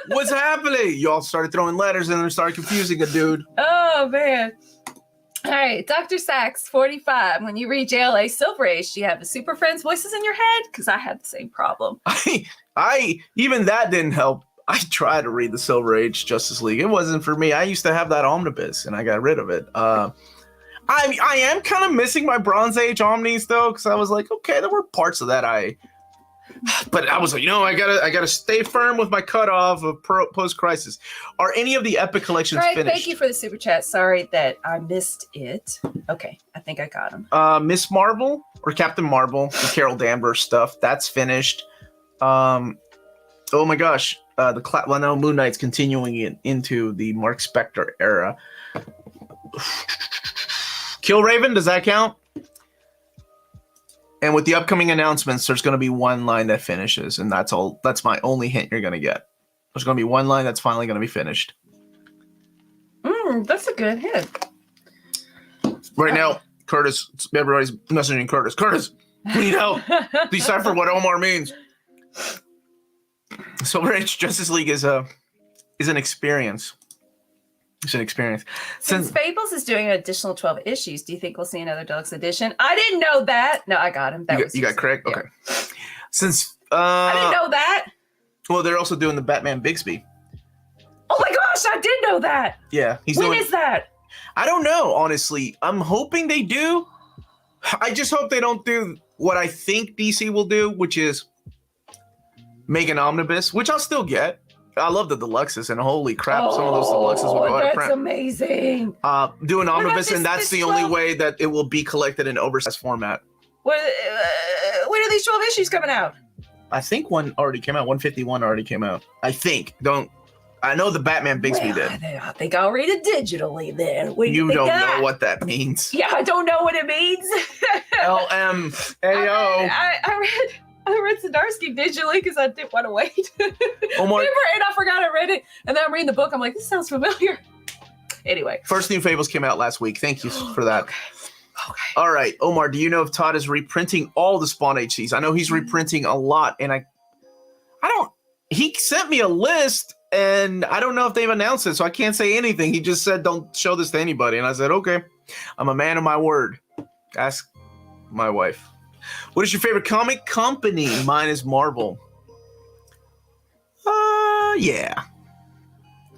[SPEAKER 1] What's happening? Y'all started throwing letters and then started confusing a dude.
[SPEAKER 2] Oh, man. All right, Dr. Sachs, 45. When you read JLA Silver Age, do you have the Super Friends voices in your head? Because I had the same problem.
[SPEAKER 1] I even that didn't help. I tried to read the Silver Age Justice League. It wasn't for me. I used to have that omnibus, and I got rid of it. I am kind of missing my Bronze Age Omnis though, because I was like, okay, there were parts of that but I was like, I gotta stay firm with my cutoff of post-crisis. Are any of the Epic collections finished?
[SPEAKER 2] Thank you for the super chat. Sorry that I missed it. Okay, I think I got him.
[SPEAKER 1] Miss Marvel or Captain Marvel, the Carol Danvers stuff, that's finished. Oh my gosh, Moon Knight's continuing into the Mark Spector era. Kill Raven, does that count? And with the upcoming announcements, there's going to be one line that finishes, and that's all. That's my only hint you're going to get. There's going to be one line that's finally going to be finished.
[SPEAKER 2] That's a good hint.
[SPEAKER 1] Right now, Curtis, everybody's messaging Curtis. Curtis, we need help. Decipher what Omar means. Silver Age Justice League is an experience. It's an experience.
[SPEAKER 2] Since Fables is doing an additional 12 issues, do you think we'll see another deluxe edition? I didn't know that. No, I got him.
[SPEAKER 1] You got Craig? Yeah. Okay. Since
[SPEAKER 2] I didn't know that.
[SPEAKER 1] Well, they're also doing the Batman Bixby.
[SPEAKER 2] Oh my gosh, I did know that.
[SPEAKER 1] Yeah.
[SPEAKER 2] When is that?
[SPEAKER 1] I don't know, honestly. I'm hoping they do. I just hope they don't do what I think DC will do, which is make an omnibus, which I'll still get. I love the deluxes, and holy crap, some of those deluxes will go out of print.
[SPEAKER 2] That's amazing.
[SPEAKER 1] Do an omnibus, and that's the only way that it will be collected in oversized format.
[SPEAKER 2] When are these 12 issues coming out?
[SPEAKER 1] I think one already came out. 151 already came out. I think. I know the Batman Bixby did.
[SPEAKER 2] I think I'll read it digitally then.
[SPEAKER 1] You don't know what that means.
[SPEAKER 2] Yeah, I don't know what it means.
[SPEAKER 1] LMAO.
[SPEAKER 2] I read Zdarsky digitally because I didn't want to wait.
[SPEAKER 1] Omar,
[SPEAKER 2] and I forgot I read it. And then I'm reading the book. I'm like, this sounds familiar. Anyway.
[SPEAKER 1] First new Fables came out last week. Thank you for that.
[SPEAKER 2] Okay.
[SPEAKER 1] All right. Omar, do you know if Todd is reprinting all the Spawn HCs? I know he's reprinting a lot. And he sent me a list and I don't know if they've announced it. So I can't say anything. He just said, don't show this to anybody. And I said, okay, I'm a man of my word. Ask my wife. What is your favorite comic company? Mine is Marvel. Yeah.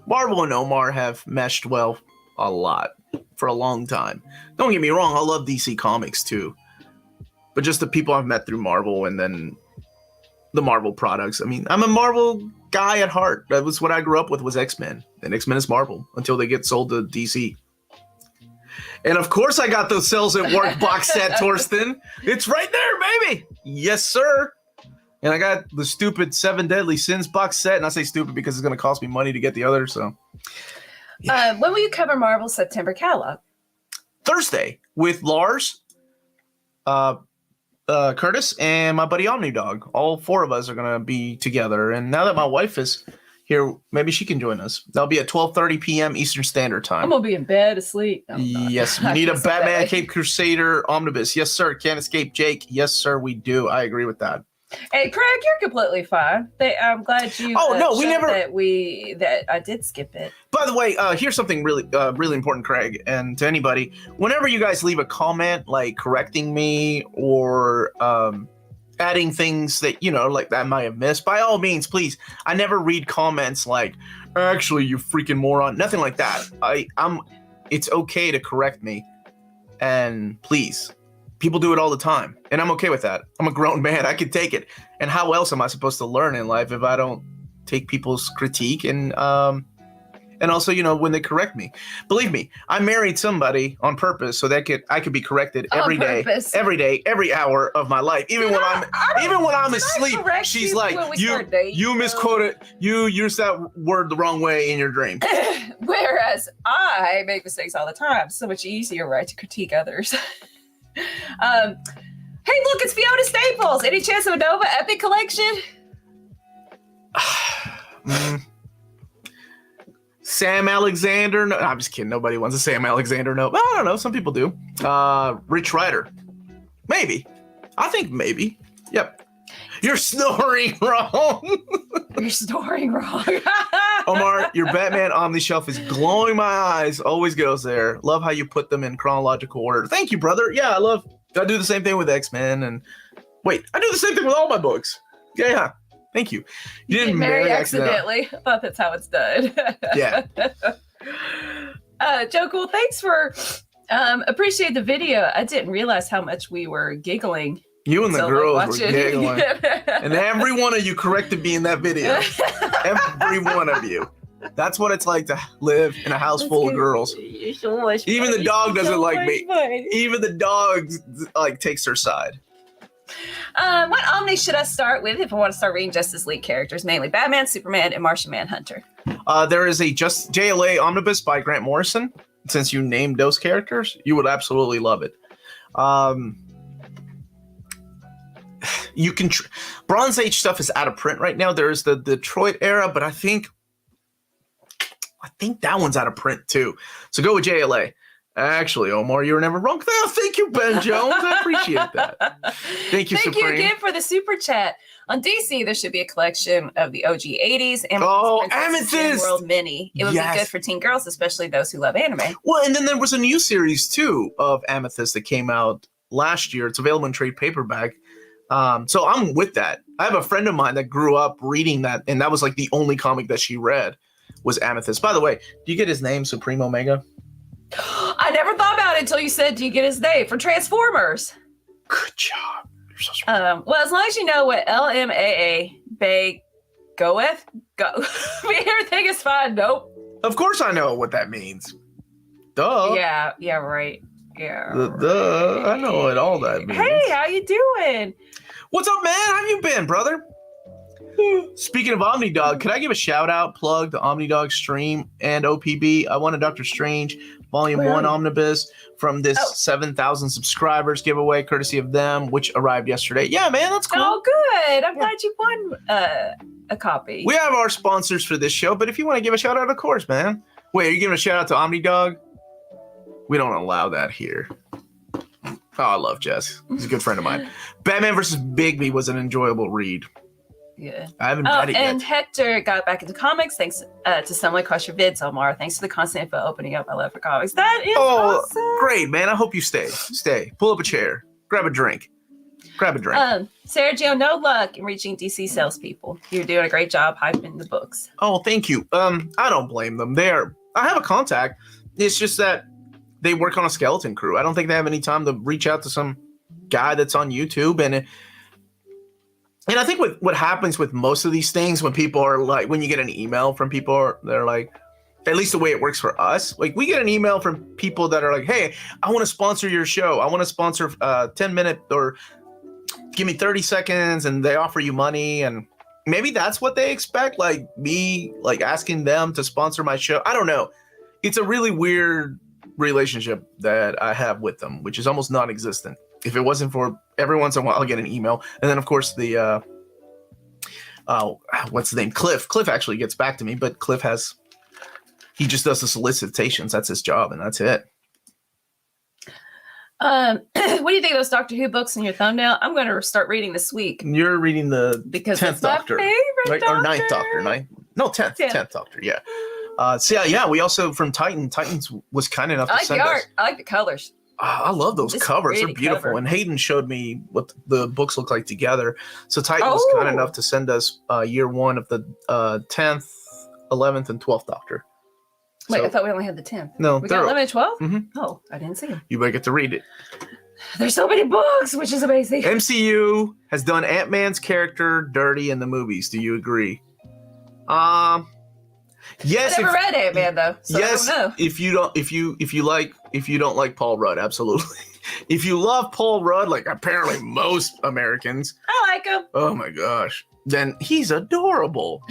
[SPEAKER 1] Marvel and Omar have meshed well a lot for a long time. Don't get me wrong, I love DC Comics too. But just the people I've met through Marvel and then the Marvel products. I mean, I'm a Marvel guy at heart. That was what I grew up with, was X-Men. And X-Men is Marvel until they get sold to DC. And of course I got those Cells at Work box set, Torsten. It's right there, baby. Yes, sir. And I got the stupid 7 Deadly Sins box set. And I say stupid because it's going to cost me money to get the other. So,
[SPEAKER 2] yeah. When will you cover Marvel's September catalog?
[SPEAKER 1] Thursday with Lars, Curtis, and my buddy Omnidog. All 4 of us are going to be together. And now that my wife is here, maybe she can join us. That'll be at 12:30 p.m. Eastern Standard Time.
[SPEAKER 2] I'm going to be in bed asleep. No,
[SPEAKER 1] yes, we need a Batman Cape Crusader omnibus. Yes, sir. Can't escape Jake. Yes, sir, we do. I agree with that.
[SPEAKER 2] Hey, Craig, you're completely fine. I'm glad you.
[SPEAKER 1] We never.
[SPEAKER 2] That I did skip it.
[SPEAKER 1] By the way, here's something really important, Craig, and to anybody. Whenever you guys leave a comment, like correcting me or adding things that like that I might have missed, by all means, please. I never read comments like, "Actually, you freaking moron." Nothing like that. It's okay to correct me, and please. People do it all the time, and I'm okay with that. I'm a grown man. I can take it. And how else am I supposed to learn in life if I don't take people's critique and also, when they correct me? Believe me, I married somebody on purpose so that I could be corrected every day, every hour of my life. Even when I'm asleep, she's like, you misquoted, you used that word the wrong way in your dream.
[SPEAKER 2] Whereas I make mistakes all the time. So much easier, right, to critique others. Hey, look, it's Fiona Staples. Any chance of a Nova Epic collection?
[SPEAKER 1] Sam Alexander. No, I'm just kidding. Nobody wants a Sam Alexander. No, I don't know. Some people do. Rich Rider. Maybe. I think maybe. Yep. You're snoring wrong.
[SPEAKER 2] You're snoring wrong.
[SPEAKER 1] Omar, your Batman Omni shelf is glowing my eyes. Always goes there. Love how you put them in chronological order. Thank you, brother. Yeah, I do the same thing with X-Men. And wait, I do the same thing with all my books. Yeah. Thank you. You didn't marry
[SPEAKER 2] accidentally. I thought that's how it's done.
[SPEAKER 1] Yeah.
[SPEAKER 2] Joe Cool, thanks for Appreciate the video. I didn't realize how much we were giggling.
[SPEAKER 1] You and the girls were
[SPEAKER 2] watching.
[SPEAKER 1] giggling. And every one of you corrected me in that video. Every one of you. That's what it's like to live in a house full of girls.
[SPEAKER 2] You're so much
[SPEAKER 1] Even
[SPEAKER 2] fun.
[SPEAKER 1] the dog doesn't
[SPEAKER 2] So
[SPEAKER 1] like
[SPEAKER 2] much
[SPEAKER 1] me.
[SPEAKER 2] fun.
[SPEAKER 1] Even the dog like takes her side.
[SPEAKER 2] What Omni should I start with if I want to start reading Justice League characters? Mainly Batman, Superman, and Martian Manhunter.
[SPEAKER 1] There is a JLA Omnibus by Grant Morrison. Since you named those characters, you would absolutely love it. You can Bronze Age stuff is out of print right now. There's the Detroit era, but I think that one's out of print too. So go with JLA. Actually, Omar, you were never wrong. Oh, thank you, Ben Jones. I appreciate that. Thank you,
[SPEAKER 2] Thank
[SPEAKER 1] Supreme.
[SPEAKER 2] you again for the super chat. On DC, there should be a collection of the OG 80s
[SPEAKER 1] Amethyst
[SPEAKER 2] World Mini. It would be good for teen girls, especially those who love anime.
[SPEAKER 1] Well, and then there was a new series too of Amethyst that came out last year. It's available in trade paperback. So I'm with that. I have a friend of mine that grew up reading that, and that was like the only comic that she read was Amethyst. By the way, do you get his name, Supreme Omega?
[SPEAKER 2] I never thought about it until you said, do you get his name? For Transformers.
[SPEAKER 1] Good job. You're so smart.
[SPEAKER 2] Well, as long as you know what LMAA Bay goeth, go. Everything is fine. Nope.
[SPEAKER 1] Of course I know what that means. Duh.
[SPEAKER 2] Yeah, right. Yeah.
[SPEAKER 1] Duh. I know what all that means.
[SPEAKER 2] Hey, how you doing?
[SPEAKER 1] What's up, man? How you been, brother? Speaking of OmniDog, could I give a shout out, plug the OmniDog stream and OPB? I won a Doctor Strange Volume 1 Omnibus from this 7,000 subscribers giveaway, courtesy of them, which arrived yesterday. Yeah, man, that's cool.
[SPEAKER 2] Oh, good. I'm glad you won a copy.
[SPEAKER 1] We have our sponsors for this show, but if you want to give a shout out, of course, man. Wait, are you giving a shout out to OmniDog? We don't allow that here. Oh, I love Jess. He's a good friend of mine. Batman vs. Bigby was an enjoyable read.
[SPEAKER 2] Yeah.
[SPEAKER 1] I haven't read it yet.
[SPEAKER 2] And Hector got back into comics thanks to someone across your vids, Omar. Thanks for the constant info opening up my love for comics. That is awesome.
[SPEAKER 1] Great, man. I hope you stay. Stay. Pull up a chair. Grab a drink.
[SPEAKER 2] Sergio, no luck in reaching DC salespeople. You're doing a great job hyping the books.
[SPEAKER 1] Oh, thank you. I don't blame them. I have a contact. It's just that they work on a skeleton crew. I don't think they have any time to reach out to some guy that's on YouTube. And I think what happens with most of these things when people are like, when you get an email from people, they're like, at least the way it works for us, like we get an email from people that are like, hey, I want to sponsor your show. I want to sponsor 10 minutes or give me 30 seconds, and they offer you money. And maybe that's what they expect, like me, like asking them to sponsor my show. I don't know. It's a really weird relationship that I have with them, which is almost non-existent. If it wasn't for every once in a while, I'll get an email. And then, of course, the, what's the name? Cliff actually gets back to me, but he just does the solicitations. That's his job, and that's it.
[SPEAKER 2] What do you think of those Doctor Who books in your thumbnail? I'm going to start reading this week.
[SPEAKER 1] You're reading the 10th Doctor.
[SPEAKER 2] My favorite Doctor.
[SPEAKER 1] Or 9th Doctor. 10th Doctor, yeah. We also, from Titans was kind enough to send us.
[SPEAKER 2] I like the art. I like the colors.
[SPEAKER 1] I love those covers. They're beautiful.
[SPEAKER 2] Cover.
[SPEAKER 1] And Hayden showed me what the books look like together. So Titan was kind enough to send us year 1 of the 10th, 11th, and 12th Doctor.
[SPEAKER 2] Wait, I thought we only had the 10th.
[SPEAKER 1] No,
[SPEAKER 2] we got 11 and 12?
[SPEAKER 1] Mm-hmm.
[SPEAKER 2] Oh, I didn't see them.
[SPEAKER 1] You might get to read it.
[SPEAKER 2] There's so many books, which is amazing.
[SPEAKER 1] MCU has done Ant-Man's character dirty in the movies. Do you agree? Yes.
[SPEAKER 2] I never read Ant-Man though, so
[SPEAKER 1] yes, I don't know. If you don't like Paul Rudd, absolutely. If you love Paul Rudd, like apparently most Americans,
[SPEAKER 2] I like him.
[SPEAKER 1] Oh my gosh, then he's adorable.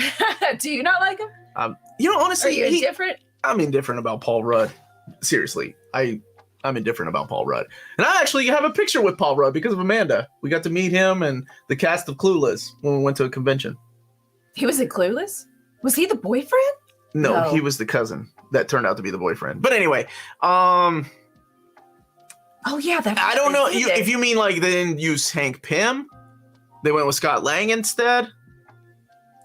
[SPEAKER 2] Do you not like him?
[SPEAKER 1] Honestly,
[SPEAKER 2] are you indifferent?
[SPEAKER 1] I'm indifferent about Paul Rudd. Seriously, I'm indifferent about Paul Rudd, and I actually have a picture with Paul Rudd because of Amanda. We got to meet him and the cast of Clueless when we went to a convention.
[SPEAKER 2] He was in Clueless? Was he the boyfriend?
[SPEAKER 1] No, he was the cousin that turned out to be the boyfriend. But anyway,
[SPEAKER 2] oh yeah,
[SPEAKER 1] I don't know if you mean like they didn't use Hank Pym, they went with Scott Lang instead.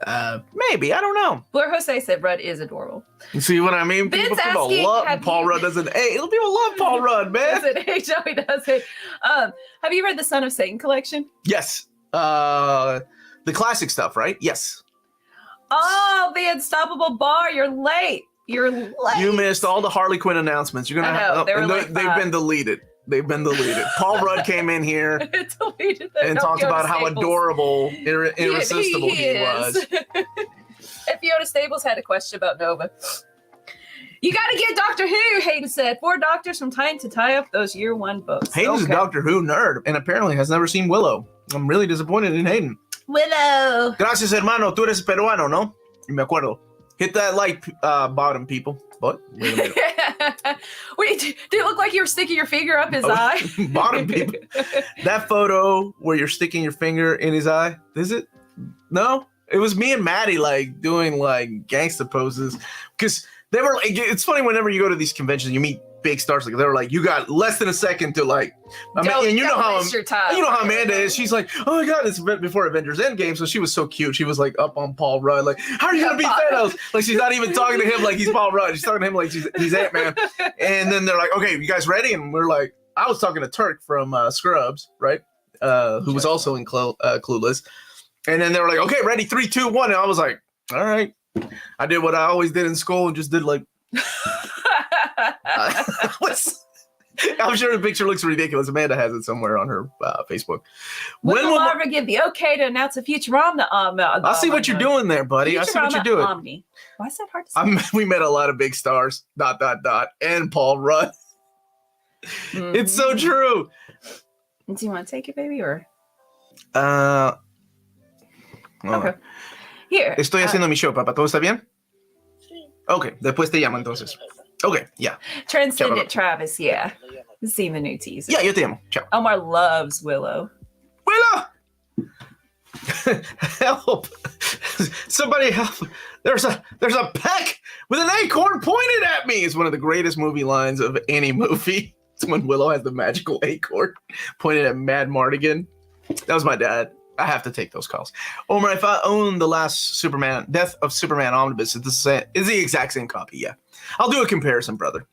[SPEAKER 1] Maybe, I don't know.
[SPEAKER 2] Blair Jose said Rudd is adorable.
[SPEAKER 1] You see what I mean?
[SPEAKER 2] Ben's
[SPEAKER 1] people love Paul Rudd doesn't. Hey, people love Paul Rudd, man.
[SPEAKER 2] Joey doesn't. Have you read the Son of Satan collection?
[SPEAKER 1] Yes. The classic stuff, right? Yes.
[SPEAKER 2] Oh, the Unstoppable Bar, you're late. You're late.
[SPEAKER 1] You missed all the Harley Quinn announcements. You're gonna have, they've been deleted. They've been deleted. Paul Rudd came in here and talked about how adorable, irresistible he was.
[SPEAKER 2] If Fiona Staples had a question about Nova. You got to get Doctor Who, Hayden said. 4 doctors from time to tie up those year 1 books.
[SPEAKER 1] Hayden's a Doctor Who nerd and apparently has never seen Willow. I'm really disappointed in Hayden.
[SPEAKER 2] Willow.
[SPEAKER 1] Gracias, hermano. Tú eres peruano, ¿no? Me acuerdo. Hit that like bottom, people. What? Wait a minute.
[SPEAKER 2] Wait, did it look like you were sticking your finger up his eye?
[SPEAKER 1] Bottom, people. That photo where you're sticking your finger in his eye, is it? No? It was me and Maddie like doing like gangsta poses because they were like, it's funny whenever you go to these conventions, you meet big stars. Like they were like, you got less than a second to like, and you know how Amanda is. She's like, oh my god, it's before Avengers Endgame, so she was so cute. She was like up on Paul Rudd, like, how are you gonna beat Thanos? Like she's not even talking to him like he's Paul Rudd. She's talking to him like he's Ant-Man. And then they're like, okay, you guys ready? And we're like, I was talking to Turk from Scrubs, right? Who was also in Clueless. And then they were like, okay, ready, 3, 2, 1. And I was like, all right. I did what I always did in school and just did like. I'm sure the picture looks ridiculous. Amanda has it somewhere on her Facebook.
[SPEAKER 2] When will Marva give the okay to announce a Futurama?
[SPEAKER 1] I'll see what you're doing there, buddy. I see what you're doing.
[SPEAKER 2] Omni. Why is that hard to say?
[SPEAKER 1] We met a lot of big stars. ... And Paul Rudd. Mm-hmm. It's so true.
[SPEAKER 2] Do you want to take it, baby, or?
[SPEAKER 1] Okay.
[SPEAKER 2] Here.
[SPEAKER 1] Estoy haciendo mi show, papá. ¿Todo está bien? Sí. Ok, después te llamo entonces. Ok, yeah.
[SPEAKER 2] Transcendent Travis, yeah. Seen the new teaser.
[SPEAKER 1] Yeah, yo te llamo. Ciao.
[SPEAKER 2] Omar loves Willow.
[SPEAKER 1] Willow! Help! Somebody help! There's a peck with an acorn pointed at me. It's one of the greatest movie lines of any movie. It's when Willow has the magical acorn pointed at Mad Mardigan. That was my dad. I have to take those calls. Omar, if I own the last Superman, Death of Superman Omnibus, is the exact same copy, yeah. I'll do a comparison, brother.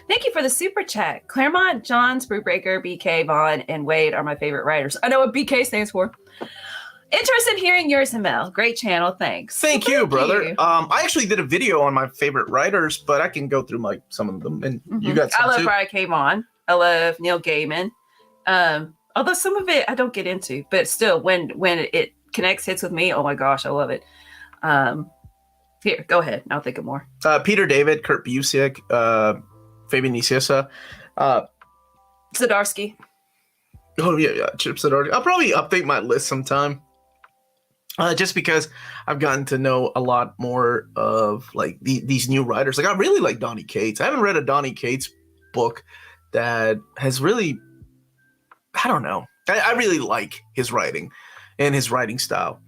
[SPEAKER 2] Thank you for the super chat. Claremont, Johns, Brubaker, BK, Vaughn, and Wade are my favorite writers. I know what BK stands for. Interested in hearing yours, Mel. Great channel, thanks.
[SPEAKER 1] Thank you, brother. I actually did a video on my favorite writers, but I can go through like some of them, and you got some
[SPEAKER 2] I love
[SPEAKER 1] too.
[SPEAKER 2] Brian K. Vaughan. I love Neil Gaiman. Although some of it I don't get into, but still, when it connects, hits with me, oh my gosh, I love it. Here, go ahead. I'll think of more.
[SPEAKER 1] Peter David, Kurt Busiek, Fabian Nicieza,
[SPEAKER 2] Zdarsky.
[SPEAKER 1] Oh yeah, Chip Zdarsky. I'll probably update my list sometime. Just because I've gotten to know a lot more of like these new writers. Like I really like Donny Cates. I haven't read a Donny Cates book that has really. I don't know. I really like his writing and his writing style.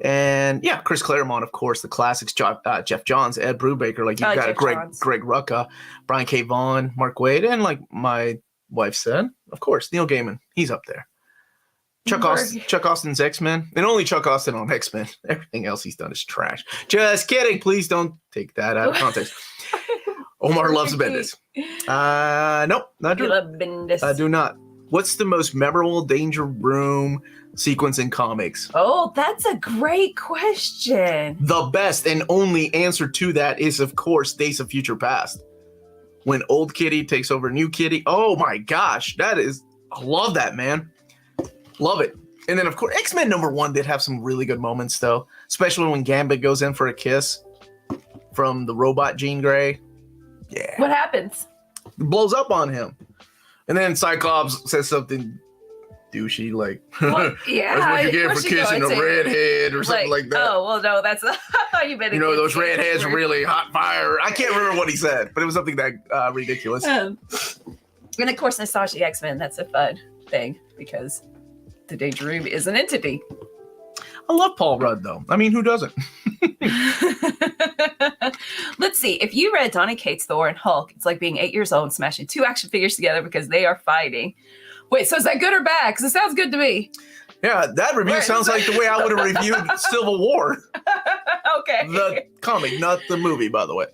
[SPEAKER 1] And yeah, Chris Claremont, of course, the classics, Jeff Johns, Ed Brubaker, like you've got Greg Rucka, Brian K. Vaughan, Mark Waid, and like my wife said, of course, Neil Gaiman. He's up there. Chuck Austin's X-Men, and only Chuck Austin on X-Men. Everything else he's done is trash. Just kidding. Please don't take that out of context. Omar loves Bendis. Nope, not true.
[SPEAKER 2] You love Bendis.
[SPEAKER 1] I do not. What's the most memorable Danger Room sequence in comics?
[SPEAKER 2] Oh, that's a great question.
[SPEAKER 1] The best and only answer to that is, of course, Days of Future Past. When old Kitty takes over new Kitty. Oh my gosh, I love that, man. Love it. And then, of course, X-Men #1 did have some really good moments, though. Especially when Gambit goes in for a kiss from the robot Jean Grey. Yeah.
[SPEAKER 2] What happens?
[SPEAKER 1] It blows up on him. And then Cyclops says something douchey, like,
[SPEAKER 2] yeah,
[SPEAKER 1] that's what you get for kissing a redhead or something like that.
[SPEAKER 2] Oh, well, no, that's how you better.
[SPEAKER 1] You know, those redheads are really hot fire. I can't remember what he said, but it was something that ridiculous.
[SPEAKER 2] And of course, Nostalgia X-Men, that's a fun thing because the Danger Room is an entity.
[SPEAKER 1] I love Paul Rudd, though. I mean, who doesn't?
[SPEAKER 2] Let's see. If you read Donny Cates' Thor and Hulk, it's like being 8 years old and smashing 2 action figures together because they are fighting. Wait, so is that good or bad? Because it sounds good to me.
[SPEAKER 1] Yeah, that review sounds like the way I would have reviewed Civil War.
[SPEAKER 2] Okay.
[SPEAKER 1] The comic, not the movie, by the way.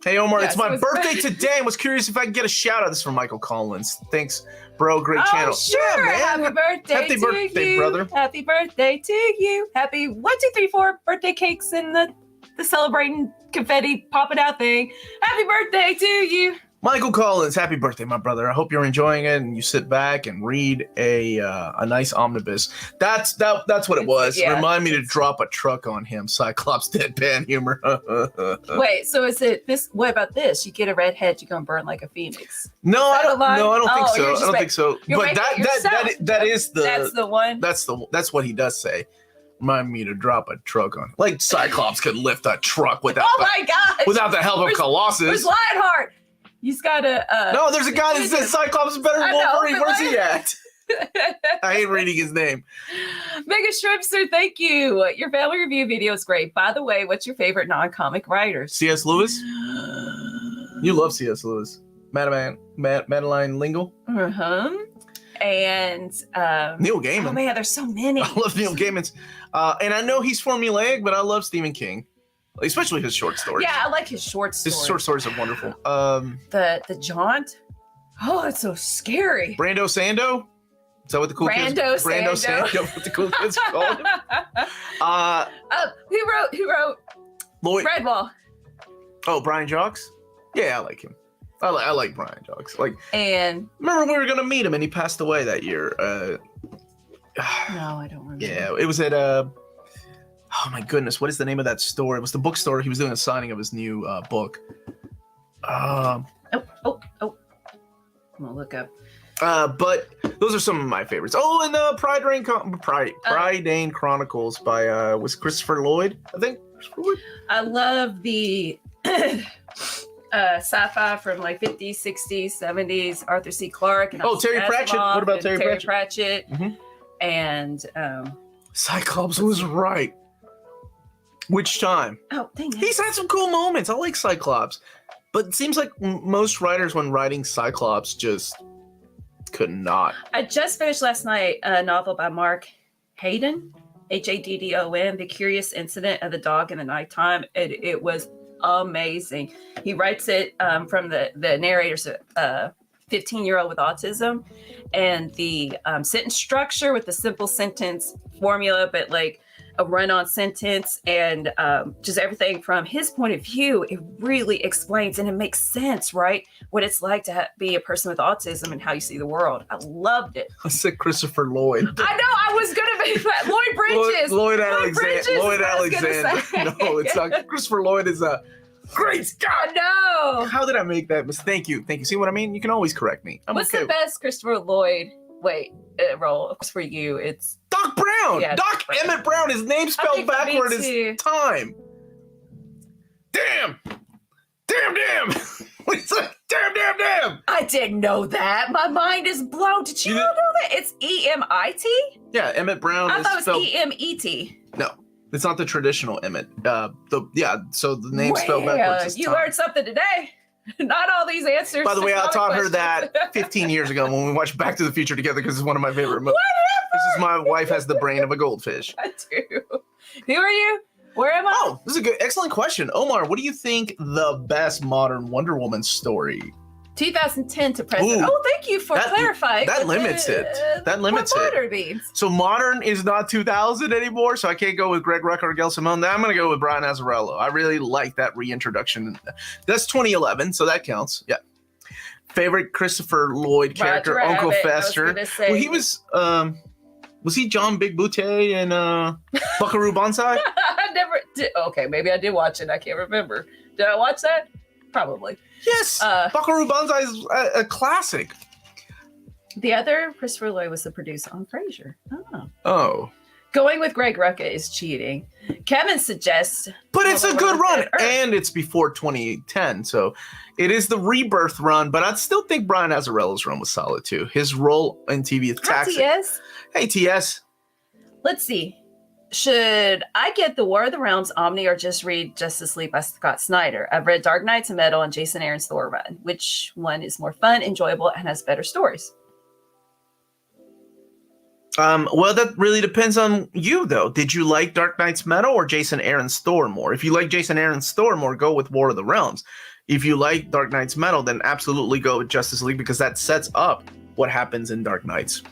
[SPEAKER 1] Hey, Omar, it's my birthday today. I was curious if I can get a shout out. This is from Michael Collins. Thanks, bro. Great channel.
[SPEAKER 2] Sure.
[SPEAKER 1] Yeah, man.
[SPEAKER 2] Happy birthday to you.
[SPEAKER 1] Brother.
[SPEAKER 2] Happy birthday to you. Happy 1, 2, 3, 4 birthday cakes in the the celebrating confetti popping out thing. Happy birthday to you.
[SPEAKER 1] Michael Collins, happy birthday, my brother. I hope you're enjoying it and you sit back and read a nice omnibus. That's what it was.
[SPEAKER 2] Yeah.
[SPEAKER 1] Remind me to drop a truck on him. Cyclops deadpan humor.
[SPEAKER 2] Wait, so is it this? What about this? You get a red head, you gonna burn like a phoenix.
[SPEAKER 1] No, I don't think so. I don't think so.
[SPEAKER 2] But
[SPEAKER 1] that is the
[SPEAKER 2] that's the one.
[SPEAKER 1] That's what he does say. Remind me to drop a truck on. Like Cyclops could lift a truck without
[SPEAKER 2] my gosh,
[SPEAKER 1] without the help of Colossus.
[SPEAKER 2] Where's Lionheart? He's got a.
[SPEAKER 1] No, there's a guy that says Cyclops is better than Wolverine. Where's he at? I hate reading his name.
[SPEAKER 2] Mega Shrimpster, thank you. Your family review video is great. By the way, what's your favorite non-comic writers?
[SPEAKER 1] C.S. Lewis? You love C.S. Lewis. Madeline L'Engle?
[SPEAKER 2] Uh-huh. And
[SPEAKER 1] Neil Gaiman.
[SPEAKER 2] Oh man, there's so many.
[SPEAKER 1] I love Neil Gaiman's. And I know he's formulaic, but I love Stephen King. Especially his short stories.
[SPEAKER 2] Yeah, I like his short stories.
[SPEAKER 1] His short stories are wonderful.
[SPEAKER 2] The Jaunt. Oh, it's so scary.
[SPEAKER 1] Brando Sando? Is that what the cool kids? Brando Sando. What the cool kids called him?
[SPEAKER 2] Who wrote
[SPEAKER 1] Lloyd
[SPEAKER 2] Redwall?
[SPEAKER 1] Oh, Brian Jocks? Yeah, I like him. I like Brian Jocks.
[SPEAKER 2] And
[SPEAKER 1] remember we were gonna meet him and he passed away that year.
[SPEAKER 2] No, I don't remember.
[SPEAKER 1] Yeah, it was at oh my goodness, what is the name of that store? It was the bookstore. He was doing a signing of his new book.
[SPEAKER 2] Oh. I'm gonna look up.
[SPEAKER 1] But those are some of my favorites. Oh, and Pride Dane Chronicles by was Christopher Lloyd, I think.
[SPEAKER 2] I love the sci-fi from like 50s, 60s, 70s, Arthur C. Clarke. And
[SPEAKER 1] Terry Pratchett. What about Terry
[SPEAKER 2] Pratchett?
[SPEAKER 1] Mm-hmm.
[SPEAKER 2] And
[SPEAKER 1] Cyclops was right. Which time?
[SPEAKER 2] Oh, dang it.
[SPEAKER 1] He's had some cool moments. I like Cyclops. But it seems like most writers, when writing Cyclops, just could not.
[SPEAKER 2] I just finished last night a novel by Mark Haddon, Haddon, The Curious Incident of the Dog in the Nighttime. It was amazing. He writes it from the narrator's 15-year-old with autism, and the sentence structure with the simple sentence formula, but like a run-on sentence, and just everything from his point of view, it really explains and it makes sense, right? What it's like to be a person with autism and how you see the world. I loved it.
[SPEAKER 1] I said Christopher Lloyd.
[SPEAKER 2] I know, I was gonna be Lloyd Bridges.
[SPEAKER 1] Lloyd Alexander. No, it's not. Christopher Lloyd is a great Scott.
[SPEAKER 2] No.
[SPEAKER 1] How did I make that mistake? Thank you. See what I mean? You can always correct me.
[SPEAKER 2] What's the best Christopher Lloyd? Role. Of course, for you, it's
[SPEAKER 1] Doc Brown.
[SPEAKER 2] Yeah,
[SPEAKER 1] Doc Emmett Brown. His name spelled backward is time. Damn. It's like damn.
[SPEAKER 2] I didn't know that. My mind is blown. Did you know that? It's E-M-I-T?
[SPEAKER 1] Yeah, Emmett Brown.
[SPEAKER 2] I thought it was E-M-E-T.
[SPEAKER 1] No, it's not the traditional Emmett. So the name spelled backwards is
[SPEAKER 2] you
[SPEAKER 1] time.
[SPEAKER 2] learned something today. Not all these answers.
[SPEAKER 1] By the way, I taught her that 15 years ago when we watched Back to the Future together because it's one of my favorite movies. This is my wife has the brain of a goldfish.
[SPEAKER 2] I do. Who are you? Where am I?
[SPEAKER 1] Oh, this is excellent question. Omar, what do you think the best modern Wonder Woman story?
[SPEAKER 2] 2010 to present.
[SPEAKER 1] Ooh,
[SPEAKER 2] oh, thank you for clarifying.
[SPEAKER 1] That limits it.
[SPEAKER 2] What modern means.
[SPEAKER 1] So modern is not 2000 anymore, so I can't go with Greg Rucka or Gail Simone. I'm going to go with Brian Azzarello. I really like that reintroduction. That's 2011, so that counts. Yeah. Favorite Christopher Lloyd character, Uncle Fester. Well, he was he John Big Booty in Buckaroo Banzai?
[SPEAKER 2] I never did. Okay, maybe I did watch it. I can't remember. Did I watch that? Probably.
[SPEAKER 1] Yes. Buckaroo Banzai is a classic.
[SPEAKER 2] The other Christopher Lloyd was the producer on Frasier.
[SPEAKER 1] Oh.
[SPEAKER 2] Going with Greg Rucka is cheating. Kevin suggests...
[SPEAKER 1] But it's a good run, and it's before 2010, so it is the rebirth run, but I'd still think Brian Azzarello's run was solid, too. His role in TV is taxing.
[SPEAKER 2] Hi, TS.
[SPEAKER 1] Hey, TS.
[SPEAKER 2] Let's see. Should I get the War of the Realms Omni or just read Justice League by Scott Snyder? I've read Dark Knights and Metal and Jason Aaron's Thor run. Which one is more fun, enjoyable, and has better stories?
[SPEAKER 1] Well, that really depends on you, though. Did you like Dark Knight's Metal or Jason Aaron's Thor more? If you like Jason Aaron's Thor more, go with War of the Realms. If you like Dark Knight's Metal, then absolutely go with Justice League because that sets up what happens in Dark Knights.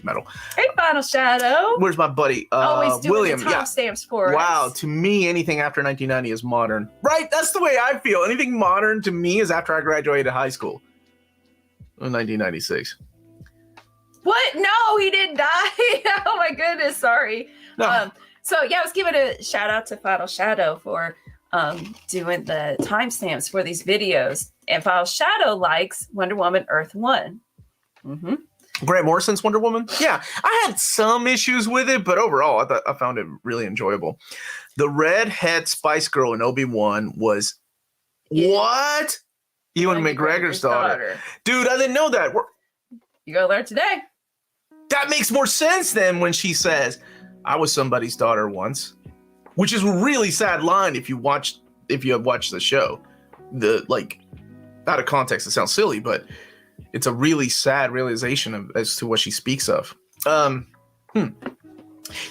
[SPEAKER 1] metal.
[SPEAKER 2] Hey, Final Shadow.
[SPEAKER 1] Where's my buddy?
[SPEAKER 2] Always doing
[SPEAKER 1] William.
[SPEAKER 2] the timestamps for us.
[SPEAKER 1] Wow, to me, anything after 1990 is modern. Right? That's the way I feel. Anything modern to me is after I graduated high school. In 1996.
[SPEAKER 2] What? No, he didn't die. Oh my goodness, sorry.
[SPEAKER 1] No.
[SPEAKER 2] So yeah, let's give it a shout out to Final Shadow for doing the timestamps for these videos. And Final Shadow likes Wonder Woman Earth 1. Mm-hmm.
[SPEAKER 1] Grant Morrison's Wonder Woman? Yeah. I had some issues with it, but overall, I found it really enjoyable. The redhead Spice Girl in Obi-Wan was... What? Ewan McGregor's daughter. Dude, I didn't know that.
[SPEAKER 2] You gotta learn today.
[SPEAKER 1] That makes more sense than when she says, I was somebody's daughter once. Which is a really sad line if you have watched the show. Out of context, it sounds silly, but it's a really sad realization as to what she speaks of.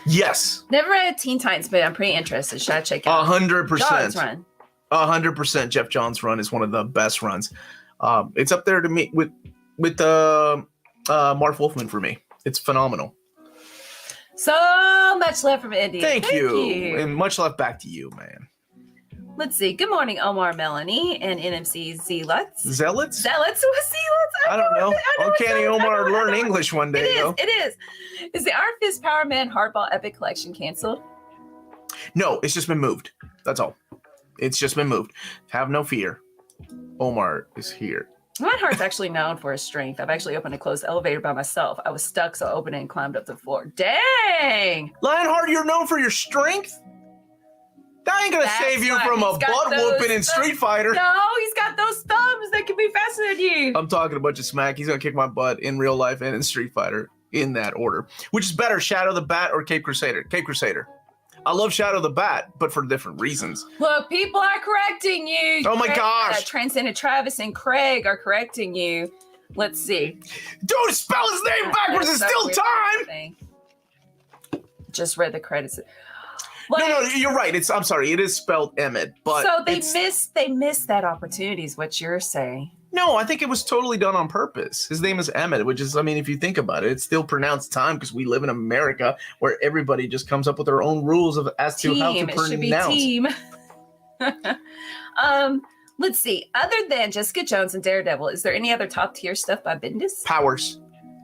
[SPEAKER 1] Yes.
[SPEAKER 2] Never read Teen Titans, but I'm pretty interested. Should I check out
[SPEAKER 1] 100%.
[SPEAKER 2] John's run?
[SPEAKER 1] 100%. Jeff Johns' run is one of the best runs. It's up there to me with Marv Wolfman for me. It's phenomenal.
[SPEAKER 2] So much love from India.
[SPEAKER 1] Thank you. And much love back to you, man.
[SPEAKER 2] Let's see. Good morning, Omar, Melanie, and NMC Zealots.
[SPEAKER 1] Zealots?
[SPEAKER 2] Zealots? What Zealots?
[SPEAKER 1] I don't know. Uncanny Omar learn English one day, though.
[SPEAKER 2] It is. Is the Iron Fist Power Man Hardball Epic Collection canceled?
[SPEAKER 1] No, it's just been moved. That's all. It's just been moved. Have no fear. Omar is here.
[SPEAKER 2] Lionheart's actually known for his strength. I've actually opened and closed the elevator by myself. I was stuck, so I opened it and climbed up the floor. Dang!
[SPEAKER 1] Lionheart, you're known for your strength? That ain't gonna save you from a butt whooping in Street Fighter.
[SPEAKER 2] No, he's got those thumbs that can be faster than you.
[SPEAKER 1] I'm talking a bunch of smack. He's gonna kick my butt in real life and in Street Fighter in that order. Which is better, Shadow the Bat or Cape Crusader? Cape Crusader. I love Shadow the Bat, but for different reasons.
[SPEAKER 2] Look, people are correcting you.
[SPEAKER 1] Oh my gosh.
[SPEAKER 2] Transcendent Travis and Craig are correcting you. Let's see.
[SPEAKER 1] Don't spell his name backwards. It's still time.
[SPEAKER 2] Just read the credits.
[SPEAKER 1] No, you're right. I'm sorry. It is spelled Emmett, but
[SPEAKER 2] so they missed that opportunity is what you're saying.
[SPEAKER 1] No, I think it was totally done on purpose. His name is Emmett, which is, I mean, if you think about it, it's still pronounced time because we live in America where everybody just comes up with their own rules as to how to pronounce. It should be team.
[SPEAKER 2] Let's see. Other than Jessica Jones and Daredevil, is there any other top tier stuff by Bendis?
[SPEAKER 1] Powers.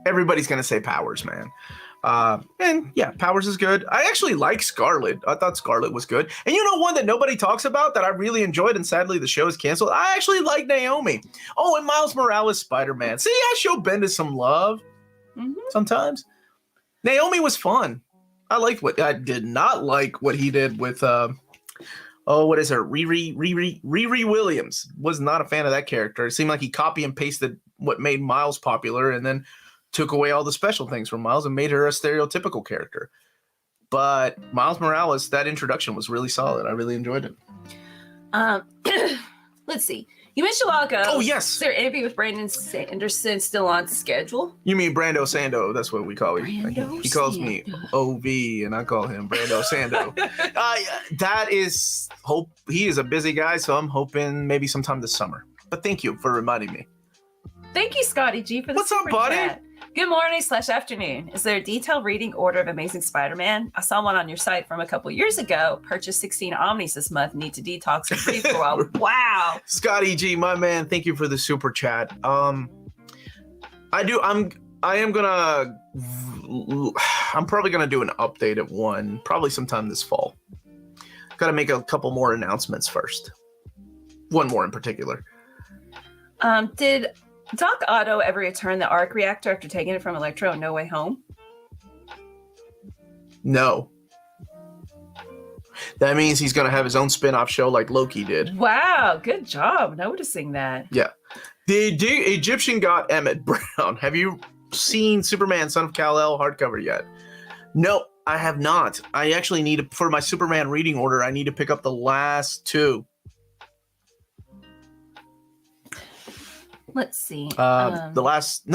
[SPEAKER 1] Everybody's gonna say Powers, man. And yeah, Powers is good. I actually like Scarlet. I thought Scarlet was good. And you know one that nobody talks about that I really enjoyed, and sadly the show is canceled? I actually like Naomi. Oh, and Miles Morales Spider-Man. See, I show Bendis some love sometimes. Naomi was fun. I did not like what he did with what is her? Riri Williams. Was not a fan of that character. It seemed like he copy and pasted what made Miles popular and then took away all the special things from Miles and made her a stereotypical character. But Miles Morales, that introduction was really solid. I really enjoyed it.
[SPEAKER 2] Let's see. You mentioned a while ago.
[SPEAKER 1] Oh, yes.
[SPEAKER 2] Is there an interview with Brandon Sanderson still on schedule?
[SPEAKER 1] You mean Brando Sando. That's what we call him. He calls me OV, and I call him Brando Sando. That is hope. He is a busy guy, so I'm hoping maybe sometime this summer. But thank you for reminding me.
[SPEAKER 2] Thank you, Scotty G, for the
[SPEAKER 1] What's up, buddy?
[SPEAKER 2] Chat. Good morning/afternoon. Is there a detailed reading order of Amazing Spider-Man? I saw one on your site from a couple years ago. Purchased 16 Omnis this month. Need to detox for free for a while. Wow.
[SPEAKER 1] Scotty G, my man, thank you for the super chat. I'm probably gonna do an updated one, probably sometime this fall. Gotta make a couple more announcements first. One more in particular.
[SPEAKER 2] Did Doc Otto ever return the arc reactor after taking it from Electro in No Way Home?
[SPEAKER 1] No. That means he's going to have his own spin-off show like Loki did.
[SPEAKER 2] Wow, good job noticing that.
[SPEAKER 1] Yeah. The Egyptian god Emmett Brown. Have you seen Superman Son of Kal-El hardcover yet? No, I have not. I actually need to, for my Superman reading order, I need to pick up the last two.
[SPEAKER 2] Let's see.
[SPEAKER 1] The last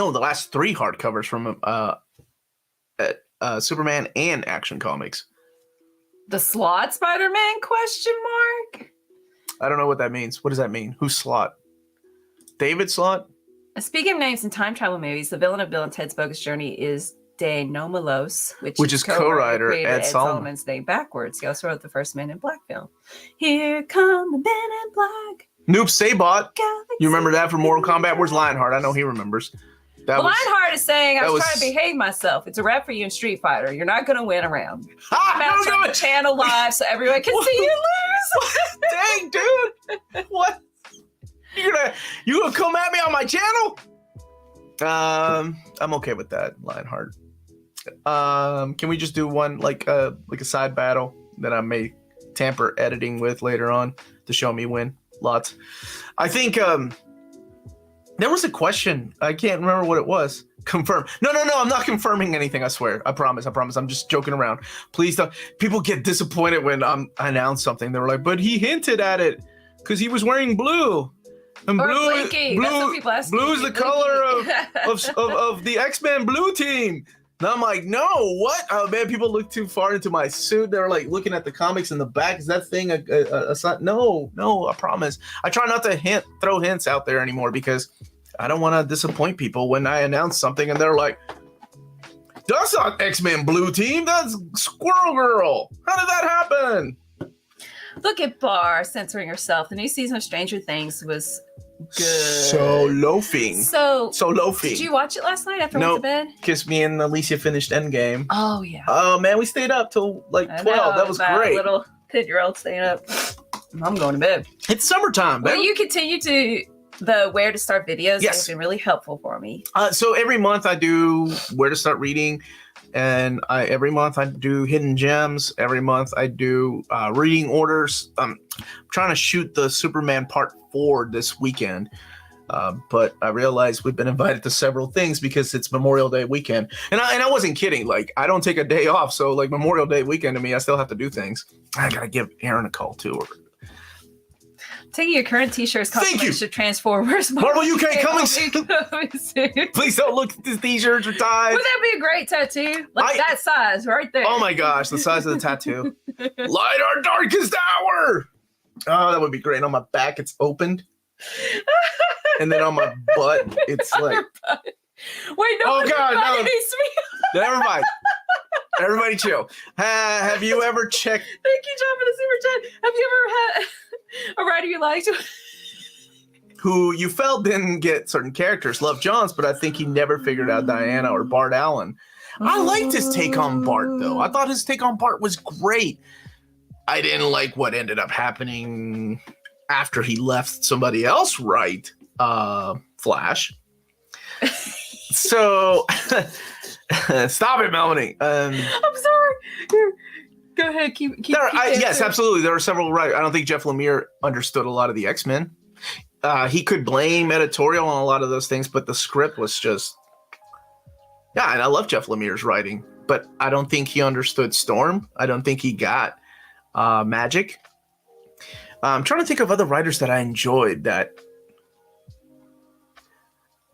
[SPEAKER 1] three hardcovers from Superman and Action Comics.
[SPEAKER 2] The Slot Spider-Man ?
[SPEAKER 1] I don't know what that means. What does that mean? Who's Slot? David Slot?
[SPEAKER 2] Speaking of names in time travel movies, the villain of Bill and Ted's Bogus Journey is De Nomalos,
[SPEAKER 1] which is co-writer Ed Solomon.
[SPEAKER 2] Solomon's name backwards. He also wrote the first Men in Black film. Here come the Men in Black.
[SPEAKER 1] Noob Sabot. You remember that from Mortal Kombat? Where's Lionheart? I know he remembers.
[SPEAKER 2] Lionheart is saying, I was trying to behave myself. It's a rap for you in Street Fighter. You're not going to win a round. Match on the channel live so everyone can see you lose.
[SPEAKER 1] Dang, dude. What? You gonna come at me on my channel? I'm okay with that, Lionheart. Can we just do one like a side battle that I may tamper editing with later on to show me win? Lots. I think there was a question. I can't remember what it was. Confirm. No, I'm not confirming anything, I swear. I promise. I'm just joking around. Please don't. People get disappointed when I announce something. They were like, but he hinted at it because he was wearing blue. And blue is the color of the X-Men blue team. And I'm like, no, what? Oh man, people look too far into my suit. They're like looking at the comics in the back. Is that thing a sign? No, I promise. I try not to throw hints out there anymore because I don't want to disappoint people when I announce something and they're like, that's not X-Men blue team. That's Squirrel Girl. How did that happen?
[SPEAKER 2] Look at Barr censoring herself. The new season of Stranger Things was good.
[SPEAKER 1] So loafing.
[SPEAKER 2] So
[SPEAKER 1] loafing.
[SPEAKER 2] Did you watch it last night after I went to bed?
[SPEAKER 1] Kiss Me and Alicia finished Endgame.
[SPEAKER 2] Oh, yeah.
[SPEAKER 1] Oh, man, we stayed up till like 12. That was great.
[SPEAKER 2] Little 10-year-old staying up. I'm going to bed.
[SPEAKER 1] It's summertime, baby.
[SPEAKER 2] Will you continue to the where to start videos?
[SPEAKER 1] Yes.
[SPEAKER 2] It's been really helpful for me.
[SPEAKER 1] So every month I do where to start reading. And every month I do hidden gems. Every month I do reading orders. I'm trying to shoot the Superman Part 4 this weekend. But I realized we've been invited to several things because it's Memorial Day weekend. And I wasn't kidding. Like, I don't take a day off. So, like, Memorial Day weekend to me, I still have to do things. I got to give Aaron a call, too.
[SPEAKER 2] Taking your current t-shirts confirmation Transformers
[SPEAKER 1] Marvel UK coming
[SPEAKER 2] soon.
[SPEAKER 1] Please don't look at these t-shirts or ties.
[SPEAKER 2] Would that be a great tattoo? Like that size right there.
[SPEAKER 1] Oh my gosh, the size of the tattoo. Light our darkest hour. Oh, that would be great. On my back, it's opened. And then on my butt, it's like...
[SPEAKER 2] Wait, no.
[SPEAKER 1] Oh God, no. Never mind. Everybody chill. Have you ever checked...
[SPEAKER 2] Thank you, John, for the super chat. Have you ever had a writer you liked
[SPEAKER 1] who you felt didn't get certain characters? Love Johns, but I think he never figured out Diana or Bart Allen. I liked his take on Bart, though. I thought his take on Bart was great. I didn't like what ended up happening after he left somebody else write Flash. So stop it, Melanie.
[SPEAKER 2] I'm sorry. Go ahead. Keep
[SPEAKER 1] yes, absolutely. There are several writers. I don't think Jeff Lemire understood a lot of the X-Men. He could blame editorial on a lot of those things, but the script was just... Yeah, and I love Jeff Lemire's writing, but I don't think he understood Storm. I don't think he got Magic. I'm trying to think of other writers that I enjoyed that...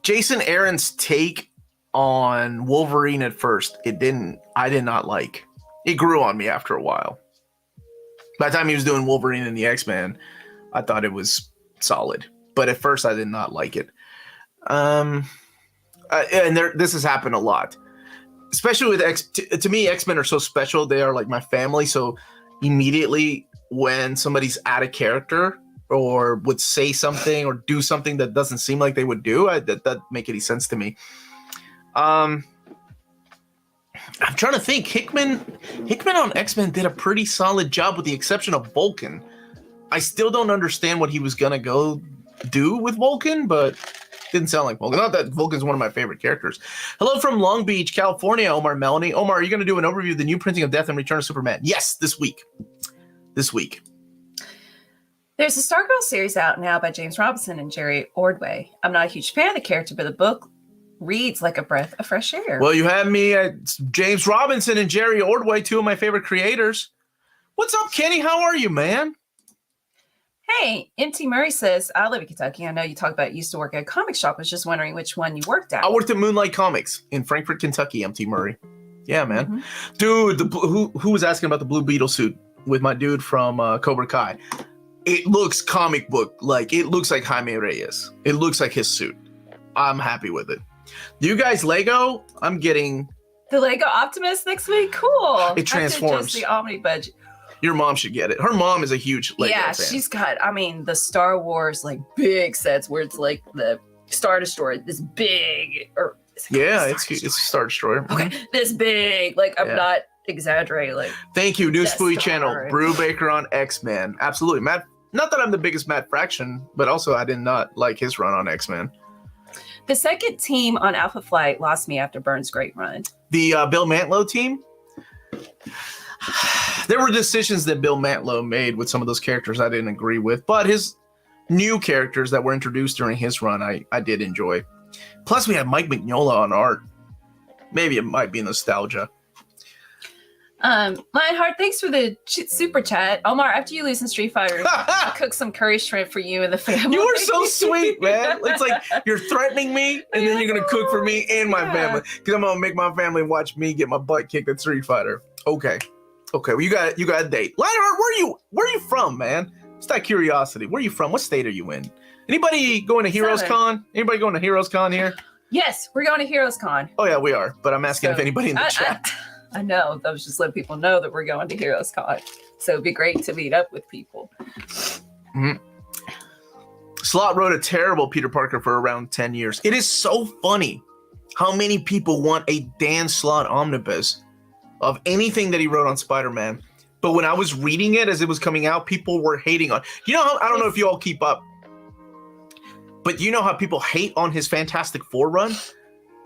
[SPEAKER 1] Jason Aaron's take on Wolverine at first, I did not like. It grew on me after a while. By the time he was doing Wolverine and the X-Men, I thought it was solid. But at first, I did not like it. This has happened a lot. Especially with to me, X-Men are so special. They are like my family. So immediately when somebody's out of character or would say something or do something that doesn't seem like they would do, that doesn't make any sense to me. I'm trying to think. Hickman on X-Men did a pretty solid job with the exception of Vulcan. I still don't understand what he was going to go do with Vulcan, but didn't sound like Vulcan. Not that Vulcan's one of my favorite characters. Hello from Long Beach, California, Omar Melanie. Omar, are you going to do an overview of the new printing of Death and Return of Superman? Yes, this week.
[SPEAKER 2] There's a Stargirl series out now by James Robinson and Jerry Ordway. I'm not a huge fan of the character, but the book reads like a breath of fresh air.
[SPEAKER 1] Well, you have me at James Robinson and Jerry Ordway, two of my favorite creators. What's up, Kenny? How are you, man?
[SPEAKER 2] Hey, MT Murray says, I live in Kentucky. I know you talk about used to work at a comic shop. I was just wondering which one you worked at.
[SPEAKER 1] I worked at Moonlight Comics in Frankfort, Kentucky, MT Murray. Yeah, man. Mm-hmm. Dude, who was asking about the Blue Beetle suit with my dude from Cobra Kai? It looks comic book. Like, it looks like Jaime Reyes. It looks like his suit. I'm happy with it. Do you guys Lego? I'm getting
[SPEAKER 2] The Lego Optimus next week? Cool.
[SPEAKER 1] It transforms.
[SPEAKER 2] Just the Omnibus.
[SPEAKER 1] Your mom should get it. Her mom is a huge Lego fan.
[SPEAKER 2] She's got, the Star Wars, like, big sets where it's like the Star Destroyer, this big, or
[SPEAKER 1] it's a Star Destroyer.
[SPEAKER 2] Okay, this big, like, I'm not exaggerating. Like,
[SPEAKER 1] thank you, New Spooey Channel. Brew Baker on X-Men. Absolutely. Matt, not that I'm the biggest Matt Fraction, but also I did not like his run on X-Men.
[SPEAKER 2] The second team on Alpha Flight lost me after Burns' great run.
[SPEAKER 1] The Bill Mantlo team? There were decisions that Bill Mantlo made with some of those characters I didn't agree with, but his new characters that were introduced during his run, I did enjoy. Plus, we had Mike Mignola on art. Maybe it might be nostalgia.
[SPEAKER 2] Lionheart, thanks for the super chat. Omar, after you lose in Street Fighter, I'll cook some curry shrimp for you and the family.
[SPEAKER 1] You are so sweet, man. It's like you're threatening me, and then you're going to cook for me and my family. Because I'm going to make my family watch me get my butt kicked at Street Fighter. Okay, well, you got a date. Lionheart, where are you from, man? Just out of curiosity, where are you from? What state are you in? Anybody going to Heroes Con? Anybody going to Heroes Con here?
[SPEAKER 2] Yes, we're going to Heroes Con.
[SPEAKER 1] Oh, yeah, we are. But I'm asking if anybody in the chat.
[SPEAKER 2] I know. I was just letting people know that we're going to Heroes Con. So it'd be great to meet up with people.
[SPEAKER 1] Mm-hmm. Slot wrote a terrible Peter Parker for around 10 years. It is so funny how many people want a Dan Slott omnibus of anything that he wrote on Spider-Man. But when I was reading it as it was coming out, people were hating on. You know how, I don't know if you all keep up, but you know how people hate on his Fantastic Four run?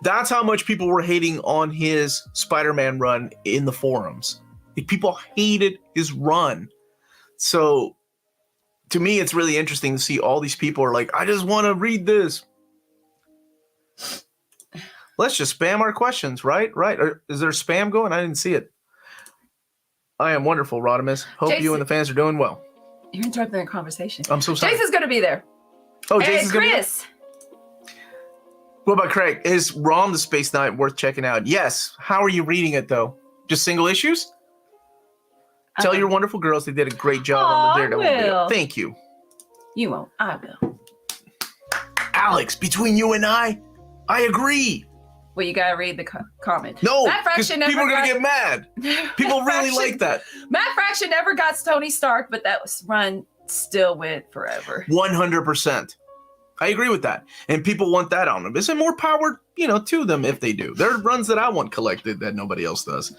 [SPEAKER 1] That's how much people were hating on his Spider-Man run in the forums. People hated his run. So to me, it's really interesting to see all these people are like, I just want to read this. Let's just spam our questions, right? Is there spam going? I didn't see it. I am wonderful, Rodimus. Hope Jason, you and the fans are doing well.
[SPEAKER 2] You're interrupting the conversation.
[SPEAKER 1] I'm so sorry.
[SPEAKER 2] Jason's going to be there.
[SPEAKER 1] Oh, Jason's going to be there?
[SPEAKER 2] Chris.
[SPEAKER 1] What about Craig? Is Rom the Space Knight worth checking out? Yes. How are you reading it, though? Just single issues? Tell your wonderful girls they did a great job on the Daredevil video. Thank you.
[SPEAKER 2] You won't. I will.
[SPEAKER 1] Alex, between you and I agree.
[SPEAKER 2] Well, you got to read the comment.
[SPEAKER 1] No, because people are going to get mad. People really like that.
[SPEAKER 2] Matt Fraction never got Tony Stark, but that run still went forever.
[SPEAKER 1] 100%. I agree with that. And people want that omnibus, and more power, to them if they do. There are runs that I want collected that nobody else does.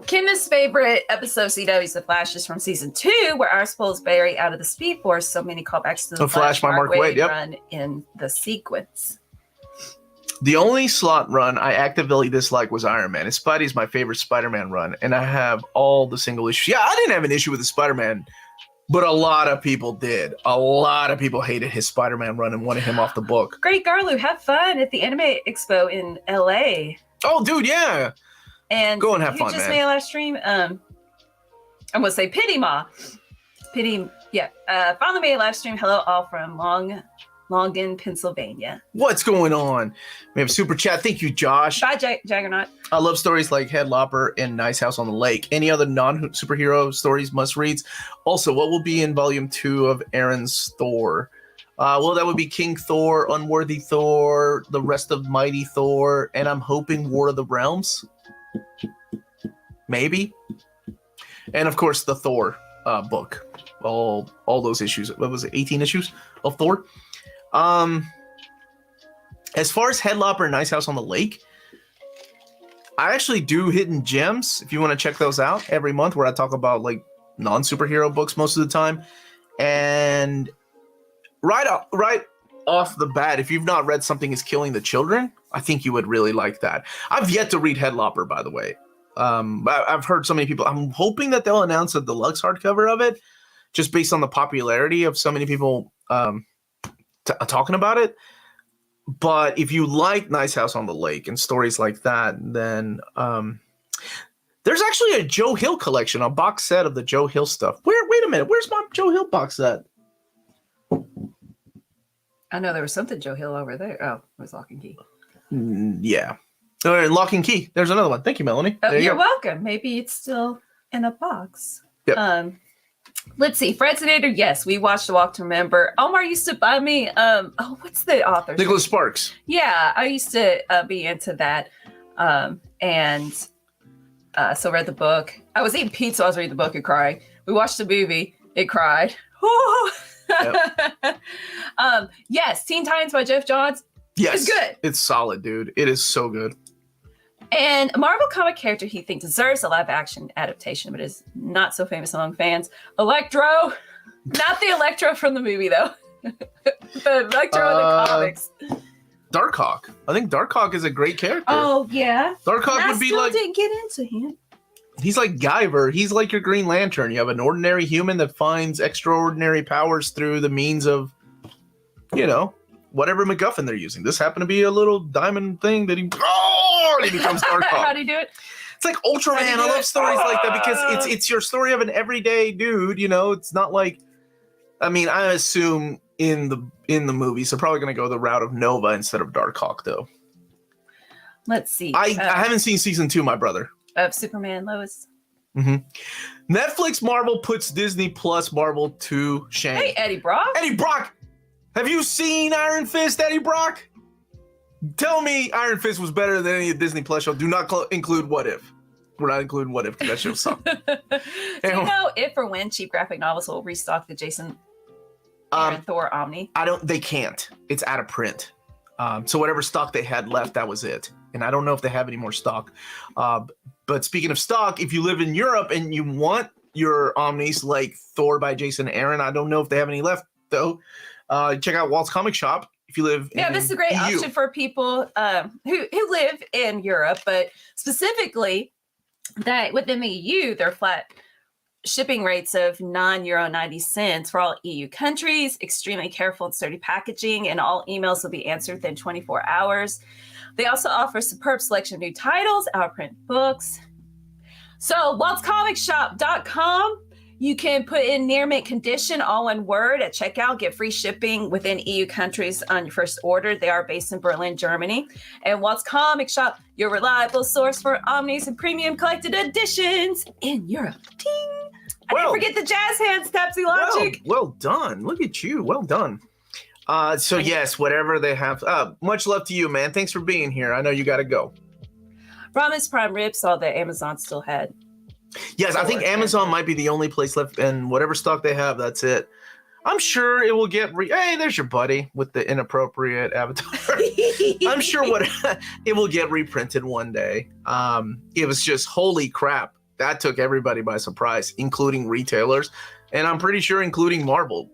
[SPEAKER 2] Kim's favorite episode of CW is The Flash is from season 2, where Iris pulls Barry out of the Speed Force. So many callbacks to the Flash by Mark Waid run in the sequence.
[SPEAKER 1] The only Slot run I actively dislike was Iron Man. Spidey's my favorite Spider-Man run, and I have all the single issues. Yeah, I didn't have an issue with the Spider-Man, but a lot of people did. A lot of people hated his Spider-Man run and wanted him off the book.
[SPEAKER 2] Great Garlu, have fun at the Anime Expo in LA.
[SPEAKER 1] Oh, dude, yeah.
[SPEAKER 2] And
[SPEAKER 1] go and have fun,
[SPEAKER 2] man. You just
[SPEAKER 1] made
[SPEAKER 2] a live stream. I'm going to say Pity Ma. Finally made a live stream. Hello, all from Longden, Pennsylvania.
[SPEAKER 1] What's going on? We have super chat. Thank you, Josh.
[SPEAKER 2] Bye, Jaggernaut.
[SPEAKER 1] I love stories like Headlopper and Nice House on the Lake. Any other non-superhero stories must reads? Also, what will be in volume 2 of Aaron's Thor? Well, that would be King Thor, Unworthy Thor, the rest of Mighty Thor, and I'm hoping War of the Realms. Maybe. And of course, the Thor book. All those issues. What was it? 18 issues of Thor. As far as Headlopper and Nice House on the Lake, I actually do Hidden Gems, if you want to check those out, every month, where I talk about like non-superhero books most of the time. And right off the bat, if you've not read Something is Killing the Children, I think you would really like that. I've yet to read Headlopper, by the way. I've heard so many people. I'm hoping that they'll announce a deluxe hardcover of it, just based on the popularity of so many people talking about it. But if you like Nice House on the Lake and stories like that, then there's actually a Joe Hill collection, a box set of the Joe Hill stuff. Wait a minute, where's my Joe Hill box set?
[SPEAKER 2] I know there was something Joe Hill over there. Oh, it was Lock and Key.
[SPEAKER 1] Yeah. Lock and Key. There's another one. Thank you, Melanie.
[SPEAKER 2] Oh, you're welcome. Maybe it's still in a box.
[SPEAKER 1] Yep.
[SPEAKER 2] Let's see. Fredinator, yes, we watched A Walk to Remember. Omar used to buy me, what's the author?
[SPEAKER 1] Nicholas Sparks.
[SPEAKER 2] Yeah, I used to be into that. And so read the book. I was eating pizza, I was reading the book and crying. We watched the movie, it cried. Yep. Yes, Teen Titans by Jeff Johns.
[SPEAKER 1] Yes.
[SPEAKER 2] It's good.
[SPEAKER 1] It's solid, dude. It is so good.
[SPEAKER 2] And a Marvel comic character he thinks deserves a live action adaptation, but is not so famous among fans. Electro. Not the Electro from the movie, though. The Electro in the comics.
[SPEAKER 1] Darkhawk. I think Darkhawk is a great character.
[SPEAKER 2] Oh, yeah.
[SPEAKER 1] Darkhawk would be like...
[SPEAKER 2] I didn't get into him.
[SPEAKER 1] He's like Guyver. He's like your Green Lantern. You have an ordinary human that finds extraordinary powers through the means of, you know, whatever MacGuffin they're using. This happened to be a little diamond thing that he becomes Darkhawk.
[SPEAKER 2] How do you do it?
[SPEAKER 1] It's like Ultraman. I love stories like that because it's your story of an everyday dude. You know, it's not like. I mean, I assume in the movie, so probably going to go the route of Nova instead of Darkhawk, though.
[SPEAKER 2] Let's see.
[SPEAKER 1] I haven't seen season 2, my brother.
[SPEAKER 2] Of Superman, Lois.
[SPEAKER 1] Mm-hmm. Netflix Marvel puts Disney Plus Marvel to shame.
[SPEAKER 2] Hey, Eddie Brock.
[SPEAKER 1] Eddie Brock. Have you seen Iron Fist, Eddie Brock? Tell me Iron Fist was better than any Disney Plus show. Do not include What If. We're not including What If because that show sucked.
[SPEAKER 2] Do you know if or when cheap graphic novels will restock the Jason Aaron Thor Omni?
[SPEAKER 1] They can't. It's out of print. So whatever stock they had left, that was it. And I don't know if they have any more stock. But speaking of stock, if you live in Europe and you want your Omnis like Thor by Jason Aaron, I don't know if they have any left though. Check out Walt's Comic Shop if you live in
[SPEAKER 2] this is a great
[SPEAKER 1] EU.
[SPEAKER 2] option for people who live in Europe, but specifically that within the EU, they're flat shipping rates of €9.90 for all EU countries, extremely careful and sturdy packaging, and all emails will be answered within 24 hours. They also offer a superb selection of new titles, out-of-print books. So, waltzcomicshop.com. You can put in near mint condition, all one word at checkout. Get free shipping within EU countries on your first order. They are based in Berlin, Germany. And Walt's Comic Shop, your reliable source for omnis and premium collected editions in Europe. Ding! I didn't forget the jazz hands, Tapsy Logic.
[SPEAKER 1] Well done. Look at you. Well done. So yes, whatever they have. Much love to you, man. Thanks for being here. I know you got to go.
[SPEAKER 2] Promise Prime Rib saw that Amazon still had.
[SPEAKER 1] Yes, I think Amazon might be the only place left, and whatever stock they have, that's it. I'm sure it will get. Hey, there's your buddy with the inappropriate avatar. I'm sure it will get reprinted one day. It was just holy crap. That took everybody by surprise, including retailers, and I'm pretty sure including Marvel,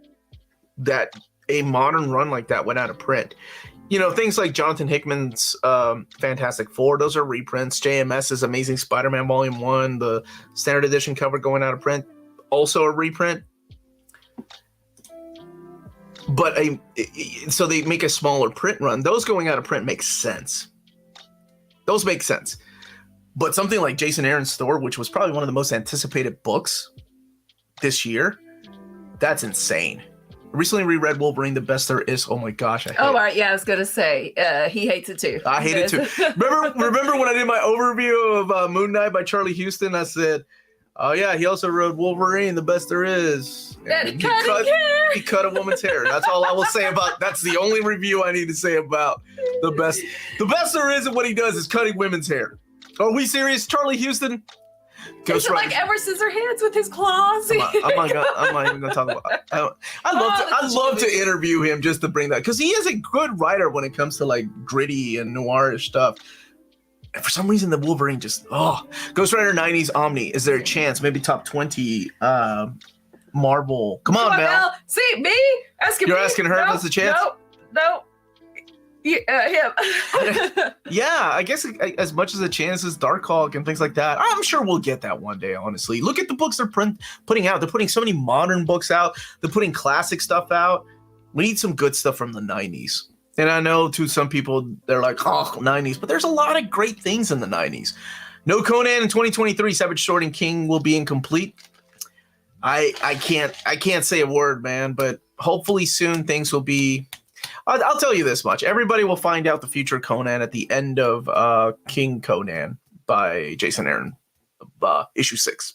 [SPEAKER 1] that a modern run like that went out of print. You know, things like Jonathan Hickman's Fantastic Four, those are reprints. JMS's Amazing Spider-Man Volume 1, the standard edition cover going out of print, also a reprint. But so they make a smaller print run. Those going out of print make sense. Those make sense. But something like Jason Aaron's Thor, which was probably one of the most anticipated books this year, that's insane. I recently reread Wolverine, the best there is. Oh my gosh, I hate it.
[SPEAKER 2] Right, yeah, I was gonna say he hates it too.
[SPEAKER 1] I hate it too. Remember when I did my overview of Moon Knight by Charlie Houston? I said, "Oh yeah, he also wrote Wolverine, the best there is."
[SPEAKER 2] And
[SPEAKER 1] he cut a woman's hair. That's all I will say about. That's the only review I need to say about the best. The best there is, and what he does is cutting women's hair. Are we serious, Charlie Houston?
[SPEAKER 2] He's like Edward Scissorhands with his claws.
[SPEAKER 1] I'm not even gonna talk about. I'd love to interview him just to bring that, because he is a good writer when it comes to like gritty and noirish stuff. And for some reason, the Wolverine just Ghost Rider 90s Omni. Is there a chance? Maybe top 20 Marvel. Come on, Mel.
[SPEAKER 2] See me asking.
[SPEAKER 1] You're asking her if there's a chance.
[SPEAKER 2] No. Yeah, him.
[SPEAKER 1] Yeah, I guess as much as a chance as Darkhawk and things like that, I'm sure we'll get that one day, honestly. Look at the books they're putting out. They're putting so many modern books out. They're putting classic stuff out. We need some good stuff from the 90s. And I know to some people, they're like, 90s. But there's a lot of great things in the 90s. No Conan in 2023. Savage Sword and King will be incomplete. I can't say a word, man. But hopefully soon things will be... I'll tell you this much. Everybody will find out the future Conan at the end of King Conan by Jason Aaron, issue 6.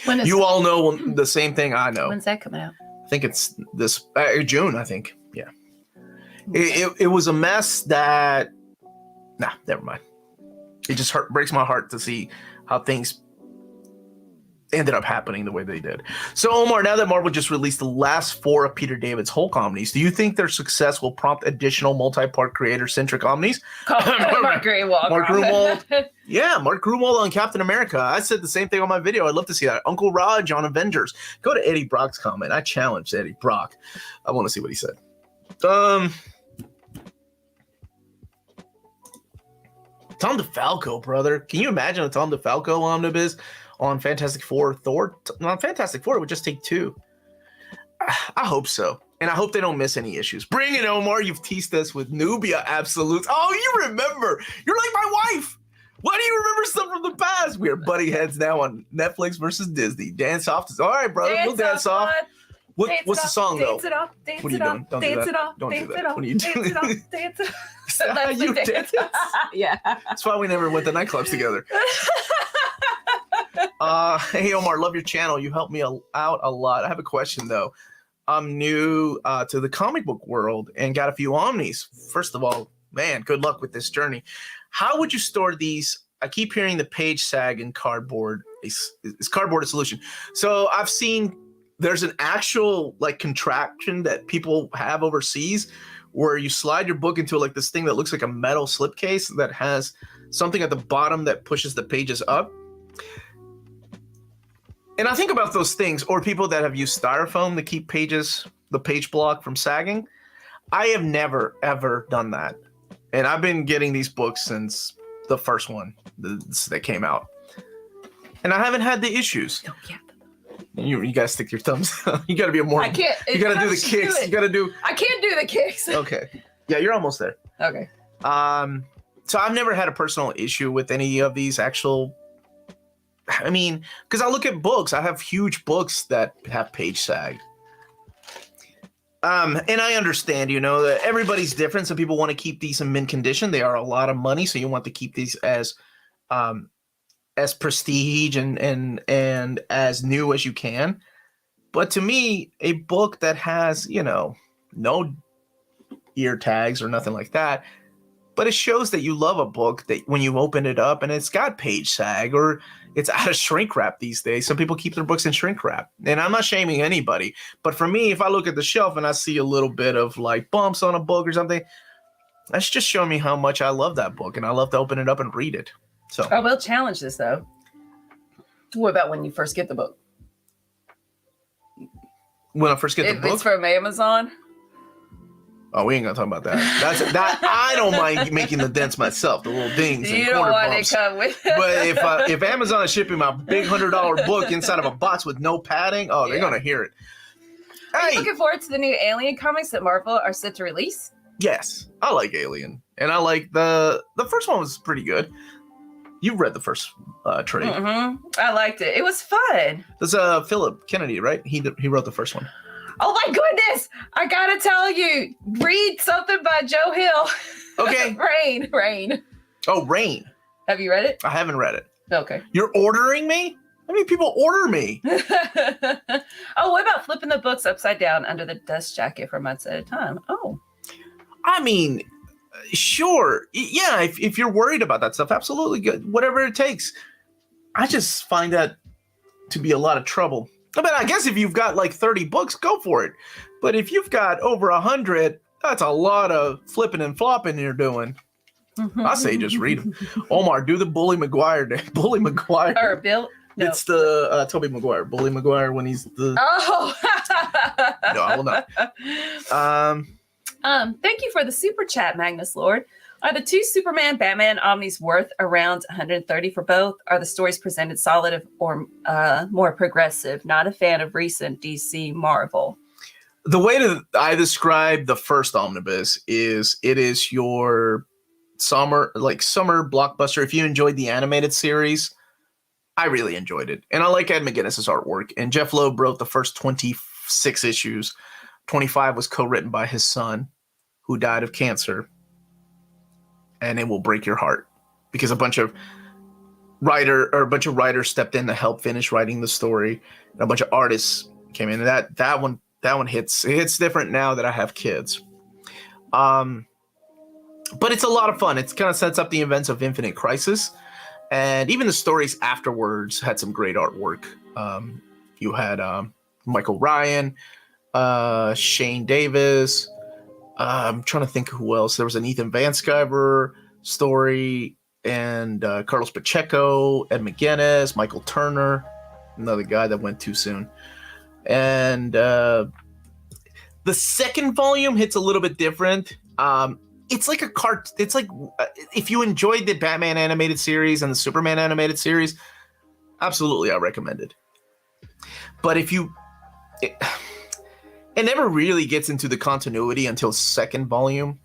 [SPEAKER 2] When is
[SPEAKER 1] You all know the same thing I know.
[SPEAKER 2] When's that coming out?
[SPEAKER 1] I think it's this June, I think. Yeah. It was a mess that, nah, never mind. It just breaks my heart to see how things ended up happening the way they did. So, Omar, now that Marvel just released the last 4 of Peter David's Hulk omnis, do you think their success will prompt additional multi-part creator-centric omnis?
[SPEAKER 2] Mark Greenwald.
[SPEAKER 1] Mark Greenwald. Yeah, Mark Greenwald on Captain America. I said the same thing on my video. I'd love to see that. Uncle Raj on Avengers. Go to Eddie Brock's comment. I challenged Eddie Brock. I want to see what he said. Tom DeFalco, brother. Can you imagine a Tom DeFalco omnibus on Fantastic Four Thor? On Fantastic Four, it would just take 2. I hope so. And I hope they don't miss any issues. Bring it, Omar. You've teased us with Nubia Absolutes. Oh, you remember. You're like my wife. Why do you remember stuff from the past? We are butting heads now on Netflix versus Disney. Dance off. All right, brother. We'll dance off. What's the song, though?
[SPEAKER 2] Dance it off. Dance
[SPEAKER 1] what are you doing? Don't do that. Don't do that. What are you doing?
[SPEAKER 2] Dance it off.
[SPEAKER 1] Is that how you dance?
[SPEAKER 2] Yeah.
[SPEAKER 1] That's why we never went to nightclubs together. Hey, Omar, love your channel. You helped me out a lot. I have a question, though. I'm new to the comic book world and got a few omnis. First of all, man, good luck with this journey. How would you store these? I keep hearing the page sag in cardboard. Is cardboard a solution? So I've seen there's an actual like contraption that people have overseas where you slide your book into like this thing that looks like a metal slipcase that has something at the bottom that pushes the pages up. And I think about those things, or people that have used styrofoam to keep the page block from sagging. I have never, ever done that. And I've been getting these books since the first one that came out. And I haven't had the issues.
[SPEAKER 2] Oh, yeah.
[SPEAKER 1] You gotta stick your thumbs. You gotta be a more.
[SPEAKER 2] I can't.
[SPEAKER 1] You gotta do the kicks. You gotta do.
[SPEAKER 2] I can't do the kicks.
[SPEAKER 1] Okay. Yeah, you're almost there.
[SPEAKER 2] Okay.
[SPEAKER 1] So I've never had a personal issue with any of these actual. I mean, because I look at books, I have huge books that have page sag. And I understand, that everybody's different. Some people want to keep these in mint condition. They are a lot of money, so you want to keep these as prestige and as new as you can. But to me, a book that has, no ear tags or nothing like that, but it shows that you love a book that when you open it up and it's got page sag or it's out of shrink wrap these days. Some people keep their books in shrink wrap, and I'm not shaming anybody. But for me, if I look at the shelf and I see a little bit of like bumps on a book or something, that's just showing me how much I love that book and I love to open it up and read it. So
[SPEAKER 2] I will challenge this though. What about when you first get the book?
[SPEAKER 1] When I first get the book?
[SPEAKER 2] It's from Amazon.
[SPEAKER 1] Oh, we ain't gonna talk about that. That I don't mind making the dents myself, the little dings.
[SPEAKER 2] You
[SPEAKER 1] and
[SPEAKER 2] don't
[SPEAKER 1] corner
[SPEAKER 2] want
[SPEAKER 1] bumps.
[SPEAKER 2] to come with.
[SPEAKER 1] But if Amazon is shipping my big $100 book inside of a box with no padding, they're gonna hear it.
[SPEAKER 2] Are you looking forward to the new Alien comics that Marvel are set to release?
[SPEAKER 1] Yes, I like Alien, and I like the first one was pretty good. You read the first trade.
[SPEAKER 2] Mm-hmm. I liked it. It was fun.
[SPEAKER 1] That's Philip Kennedy, right? He wrote the first one.
[SPEAKER 2] Oh my goodness! I gotta tell you, read something by Joe Hill.
[SPEAKER 1] Okay.
[SPEAKER 2] Rain.
[SPEAKER 1] Oh, Rain.
[SPEAKER 2] Have you read it?
[SPEAKER 1] I haven't read it.
[SPEAKER 2] Okay.
[SPEAKER 1] You're ordering me? How many people order me?
[SPEAKER 2] Oh, what about flipping the books upside down under the dust jacket for months at a time? Oh.
[SPEAKER 1] I mean, sure. Yeah, if you're worried about that stuff, absolutely good. Whatever it takes. I just find that to be a lot of trouble. I mean, I guess if you've got like 30 books, go for it. But if you've got over 100, that's a lot of flipping and flopping you're doing. I say just read them. Omar, do the Bully Maguire. Bully Maguire.
[SPEAKER 2] Or Bill. No.
[SPEAKER 1] It's the Tobey Maguire. Bully Maguire when he's the...
[SPEAKER 2] Oh.
[SPEAKER 1] No, I will not.
[SPEAKER 2] Thank you for the super chat, Magnus Lord. Are the 2 Superman Batman omnis worth around 130 for both? Are the stories presented solid or more progressive? Not a fan of recent DC Marvel.
[SPEAKER 1] The way that I describe the first omnibus is it is your summer blockbuster. If you enjoyed the animated series, I really enjoyed it. And I like Ed McGuinness's artwork. And Jeff Loeb wrote the first 26 issues. 25 was co-written by his son, who died of cancer. And it will break your heart because a bunch of a bunch of writers stepped in to help finish writing the story. And a bunch of artists came in. And that one hits different now that I have kids. But it's a lot of fun. It kind of sets up the events of Infinite Crisis. And even the stories afterwards had some great artwork. You had Michael Ryan, Shane Davis. I'm trying to think who else. There was an Ethan Van Sciver story, and Carlos Pacheco, Ed McGuinness, Michael Turner, another guy that went too soon. And the second volume hits a little bit different. It's like it's like if you enjoyed the Batman animated series and the Superman animated series, absolutely I recommend it. But if you it never really gets into the continuity until second volume,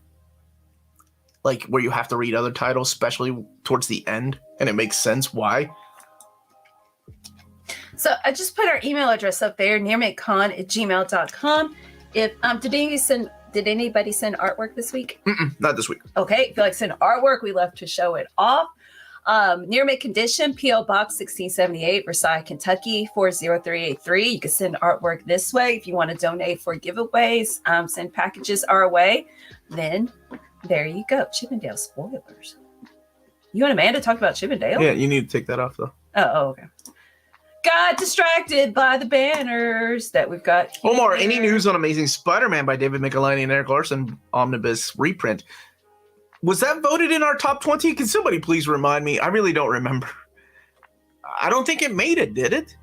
[SPEAKER 1] like where you have to read other titles, especially towards the end, and it makes sense why.
[SPEAKER 2] So I just put our email address up there, nearmakecon@gmail.com. If did anybody send artwork this week?
[SPEAKER 1] Not this week.
[SPEAKER 2] Okay, if you like to send artwork, we love to show it off. Near Make Condition, P.O. Box 1678, Versailles, Kentucky 40383. You can send artwork this way. If you want to donate for giveaways, send packages our way. Then there you go. Chippendale spoilers. You and Amanda talked about Chippendale?
[SPEAKER 1] Yeah, you need to take that off though.
[SPEAKER 2] Oh, okay. Got distracted by the banners that we've got here.
[SPEAKER 1] Omar, any news on Amazing Spider-Man by David Michelinie and Eric Larson omnibus reprint? Was that voted in our top 20? Can somebody please remind me? I really don't remember. I don't think it made it, did it?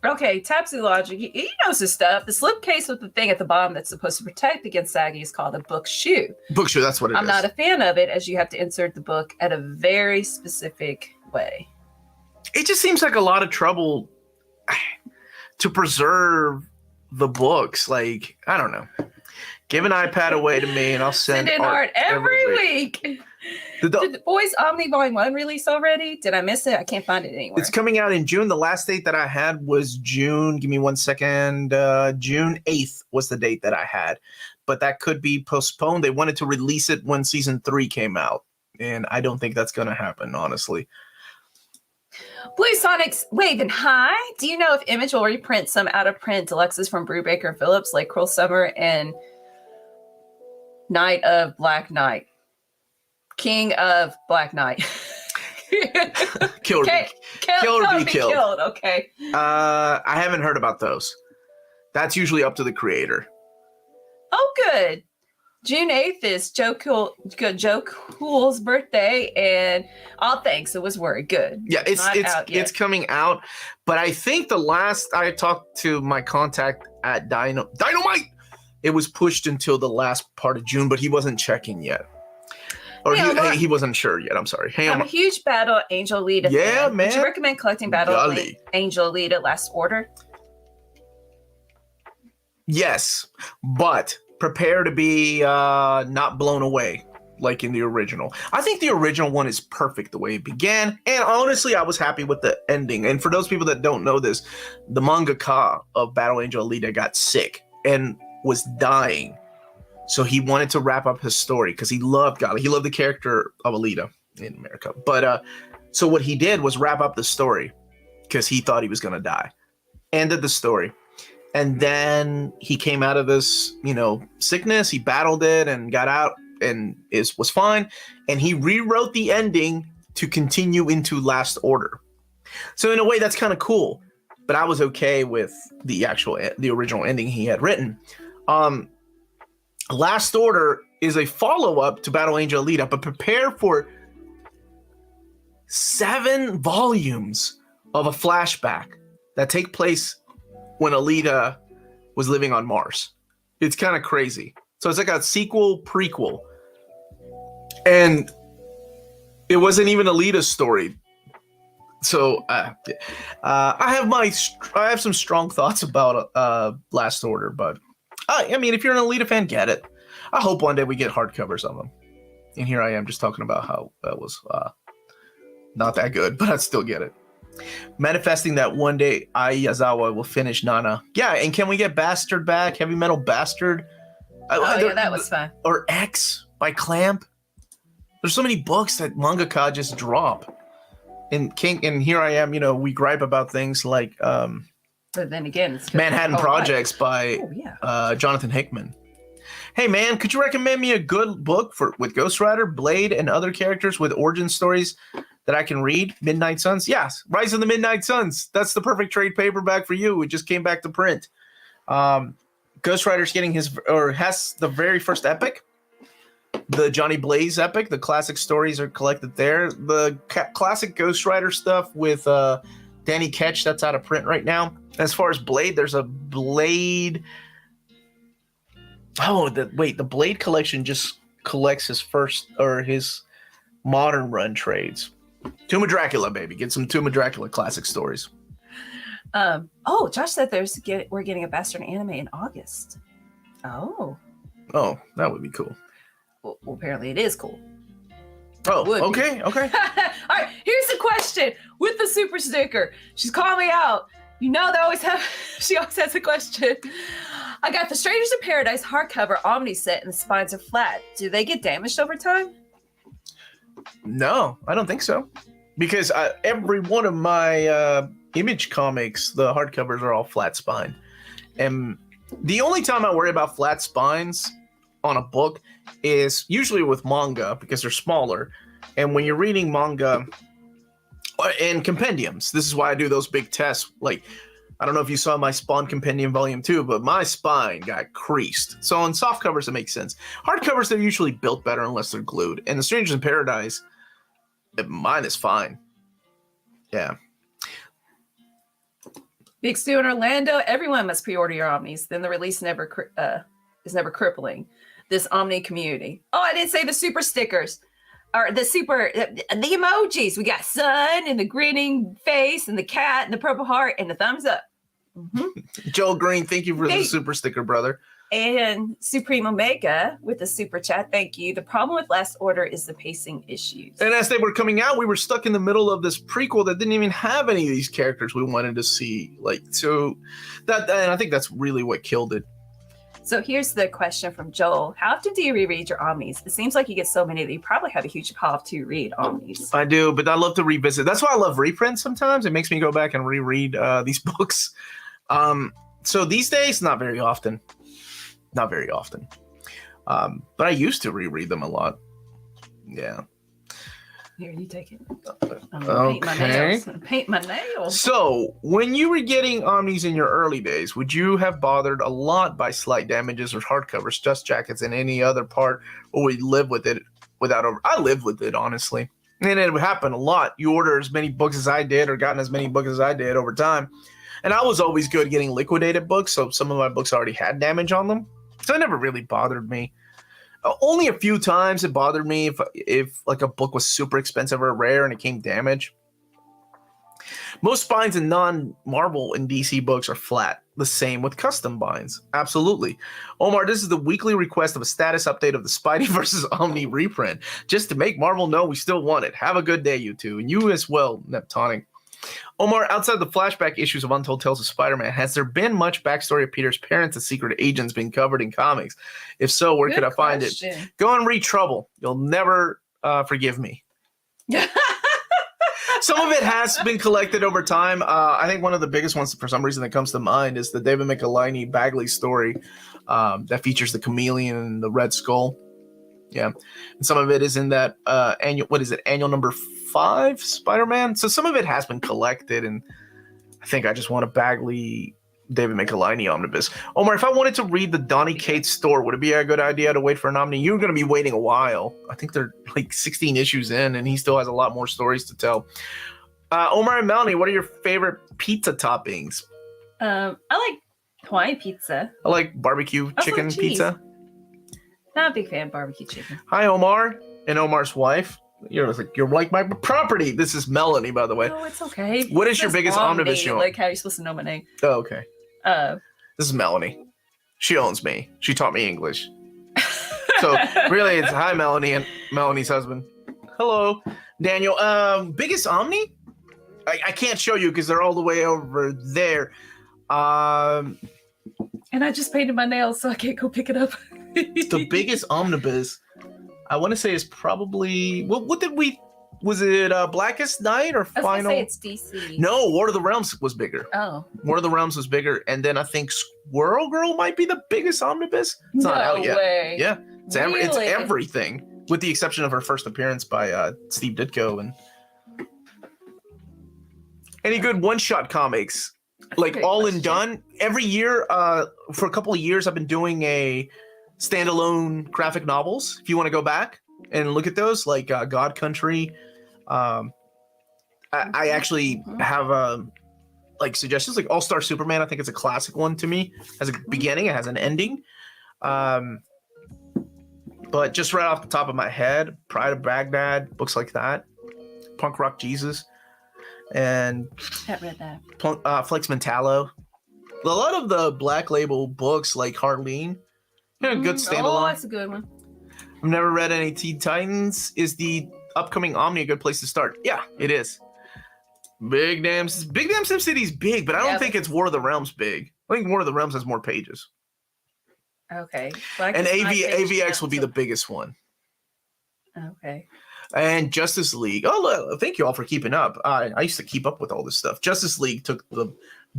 [SPEAKER 2] Okay, Tapsy Logic, he knows his stuff. The slipcase with the thing at the bottom that's supposed to protect against sagging is called a book shoe.
[SPEAKER 1] Book shoe, that's what it is.
[SPEAKER 2] I'm not a fan of it, as you have to insert the book at a very specific way.
[SPEAKER 1] It just seems like a lot of trouble to preserve the books. Like, I don't know. Give an iPad away to me and I'll send
[SPEAKER 2] in art every week. Did the Boys Omni Volume 1 release already? Did I miss it? I can't find it anywhere.
[SPEAKER 1] It's coming out in June. The last date that I had was June. Give me 1 second. June 8th was the date that I had. But that could be postponed. They wanted to release it when season 3 came out. And I don't think that's going to happen, honestly.
[SPEAKER 2] Blue Sonic's waving hi. Do you know if Image will reprint some out-of-print deluxes from Brubaker and Phillips, like Cruel Summer and Knight of Black Knight? King of Black Knight.
[SPEAKER 1] Kill or be killed.
[SPEAKER 2] Okay.
[SPEAKER 1] I haven't heard about those. That's usually up to the creator.
[SPEAKER 2] Oh, good. June 8th is Joe Cool's birthday, and all thanks. It was very good.
[SPEAKER 1] Yeah, it's coming out, but I think the last I talked to my contact at Dynamite, it was pushed until the last part of June, but he wasn't checking yet. Or he wasn't sure yet. I'm sorry. Hey,
[SPEAKER 2] I'm a huge Battle Angel Alita fan.
[SPEAKER 1] Man.
[SPEAKER 2] Would you recommend collecting Battle Angel Alita Last Order?
[SPEAKER 1] Yes, but prepare to be not blown away like in the original. I think the original one is perfect the way it began, and honestly, I was happy with the ending. And for those people that don't know this, the mangaka of Battle Angel Alita got sick and was dying. So he wanted to wrap up his story because he loved God. He loved the character of Alita in America. But so what he did was wrap up the story because he thought he was going to die. Ended the story. And then he came out of this, sickness. He battled it and got out and was fine. And he rewrote the ending to continue into Last Order. So in a way, that's kind of cool. But I was okay with the original ending he had written. Last Order is a follow-up to Battle Angel Alita, but prepare for 7 volumes of a flashback that take place when Alita was living on Mars. It's kind of crazy. So it's like a sequel prequel. And it wasn't even Alita's story. So I have some strong thoughts about Last Order, but I mean, if you're an Alita fan, get it. I hope one day we get hardcovers of them. And here I am just talking about how that was not that good, but I'd still get it. Manifesting that one day Ai Yazawa will finish Nana. Yeah, and can we get Bastard back? Heavy Metal Bastard?
[SPEAKER 2] Yeah, that was fun.
[SPEAKER 1] Or X by Clamp? There's so many books that mangaka just drop. and here I am, we gripe about things like
[SPEAKER 2] But then again, it's
[SPEAKER 1] Manhattan Projects by Jonathan Hickman. Hey man, could you recommend me a good book with Ghost Rider, Blade, and other characters with origin stories that I can read? Midnight Suns? Yes, Rise of the Midnight Suns. That's the perfect trade paperback for you. It just came back to print. Ghost Rider's has the very first epic. The Johnny Blaze epic. The classic stories are collected there. The classic Ghost Rider stuff with Danny Ketch, that's out of print right now. As far as Blade, there's a Blade... the Blade collection just collects his modern run trades. Tomb of Dracula, baby. Get some Tomb of Dracula classic stories.
[SPEAKER 2] Josh said we're getting a Bastard anime in August. Oh,
[SPEAKER 1] that would be cool.
[SPEAKER 2] Well, apparently it is cool.
[SPEAKER 1] Oh, okay.
[SPEAKER 2] All right, here's the question with the super sticker. She's calling me out. She always has a question. I got the Strangers in Paradise hardcover Omni set and the spines are flat. Do they get damaged over time?
[SPEAKER 1] No, I don't think so. Because every one of my Image comics, the hardcovers are all flat spine. And the only time I worry about flat spines on a book is usually with manga because they're smaller. And when you're reading manga and compendiums, this is why I do those big tests. Like, I don't know if you saw my Spawn Compendium Volume 2, but my spine got creased. So on soft covers, it makes sense. Hardcovers, they're usually built better unless they're glued. And the Strangers in Paradise, mine is fine. Yeah.
[SPEAKER 2] Big Stu in Orlando, everyone must pre-order your Omnis. Then the release is never crippling. This Omni community. Oh, I didn't say the super stickers. Or the emojis. We got sun and the grinning face and the cat and the purple heart and the thumbs up. Mm-hmm.
[SPEAKER 1] Joel Green, thank you for the super sticker, brother.
[SPEAKER 2] And Supreme Omega with the super chat. Thank you. The problem with Last Order is the pacing issues.
[SPEAKER 1] And as they were coming out, we were stuck in the middle of this prequel that didn't even have any of these characters we wanted to see. And I think that's really what killed it.
[SPEAKER 2] So here's the question from Joel. How often do you reread your Omnis? It seems like you get so many that you probably have a huge pile to read Omnis.
[SPEAKER 1] I do, but I love to revisit. That's why I love reprints sometimes. It makes me go back and reread these books. So these days, not very often. Not very often. But I used to reread them a lot. Yeah.
[SPEAKER 2] Here, you take it.
[SPEAKER 1] Okay.
[SPEAKER 2] Paint my nails.
[SPEAKER 1] So, when you were getting Omnis in your early days, would you have bothered a lot by slight damages or hardcovers, dust jackets, and any other part, or would you live with it I lived with it, honestly. And it would happen a lot. You order as many books as I did, or gotten as many books as I did over time. And I was always good getting liquidated books, so some of my books already had damage on them. So it never really bothered me. Only a few times it bothered me if like a book was super expensive or rare and it came damaged. Most spines in non-Marvel and DC books are flat. The same with custom binds. Absolutely. Omar, this is the weekly request of a status update of the Spidey versus Omni reprint. Just to make Marvel know we still want it. Have a good day, you two. And you as well, Neptonic. Omar, outside the flashback issues of Untold Tales of Spider-Man, has there been much backstory of Peter's parents and secret agents being covered in comics? If so, where could I find it? Go and read Trouble. You'll never forgive me. Some of it has been collected over time. I think one of the biggest ones, for some reason, that comes to mind is the David Michelinie Bagley story that features the chameleon and the Red Skull. Yeah, and some of it is in that annual number 5 Spider-Man. So some of it has been collected, and I think I just want a Bagley David Michelinie omnibus. Omar, if I wanted to read the Donny Cates store, would it be a good idea to wait for an Omni? You're going to be waiting a while. I think they're like 16 issues in, and he still has a lot more stories to tell. Omar and Melanie, what are your favorite pizza toppings?
[SPEAKER 2] I like Hawaiian pizza.
[SPEAKER 1] I like barbecue chicken pizza.
[SPEAKER 2] Not a big fan of barbecue chicken.
[SPEAKER 1] Hi, Omar and Omar's wife. You're like my property. This is Melanie, by the way.
[SPEAKER 2] Oh, it's okay.
[SPEAKER 1] What is your biggest omnibus you own?
[SPEAKER 2] Like, how are you supposed to know my name?
[SPEAKER 1] Oh, okay. This is Melanie. She owns me. She taught me English. So really, it's hi, Melanie, and Melanie's husband. Hello, Daniel. Biggest Omni? I can't show you because they're all the way over there.
[SPEAKER 2] And I just painted my nails, so I can't go pick it up.
[SPEAKER 1] The biggest omnibus, I want to say, is probably what did we Was it Blackest Night or
[SPEAKER 2] I was gonna
[SPEAKER 1] Final?
[SPEAKER 2] say it's DC.
[SPEAKER 1] No, War of the Realms was bigger.
[SPEAKER 2] Oh.
[SPEAKER 1] War of the Realms was bigger, and then I think Squirrel Girl might be the biggest omnibus. It's not out yet.
[SPEAKER 2] Way.
[SPEAKER 1] Yeah, it's
[SPEAKER 2] Really?
[SPEAKER 1] everything, with the exception of her first appearance by Steve Ditko. And any good one-shot comics, like all and done. Every year, for a couple of years, I've been doing a standalone graphic novels. If you want to go back and look at those, like God Country. I actually have like suggestions, like All-Star Superman. I think it's a classic one to me. It has a beginning, it has an ending. But just right off the top of my head, Pride of Baghdad, books like that, Punk Rock Jesus, and
[SPEAKER 2] I've read that.
[SPEAKER 1] Flex Mentallo. A lot of the Black Label books, like Harleen, good standalone.
[SPEAKER 2] Oh, that's a good one.
[SPEAKER 1] I've never read any Teen Titans. Is the upcoming Omni a good place to start? Yeah, it is. Big Damn Sim City's big, but I don't think it's War of the Realms big. I think War of the Realms has more pages.
[SPEAKER 2] Okay.
[SPEAKER 1] And AVX will be the biggest one.
[SPEAKER 2] Okay.
[SPEAKER 1] And Justice League. Oh, look, thank you all for keeping up. I used to keep up with all this stuff. Justice League took the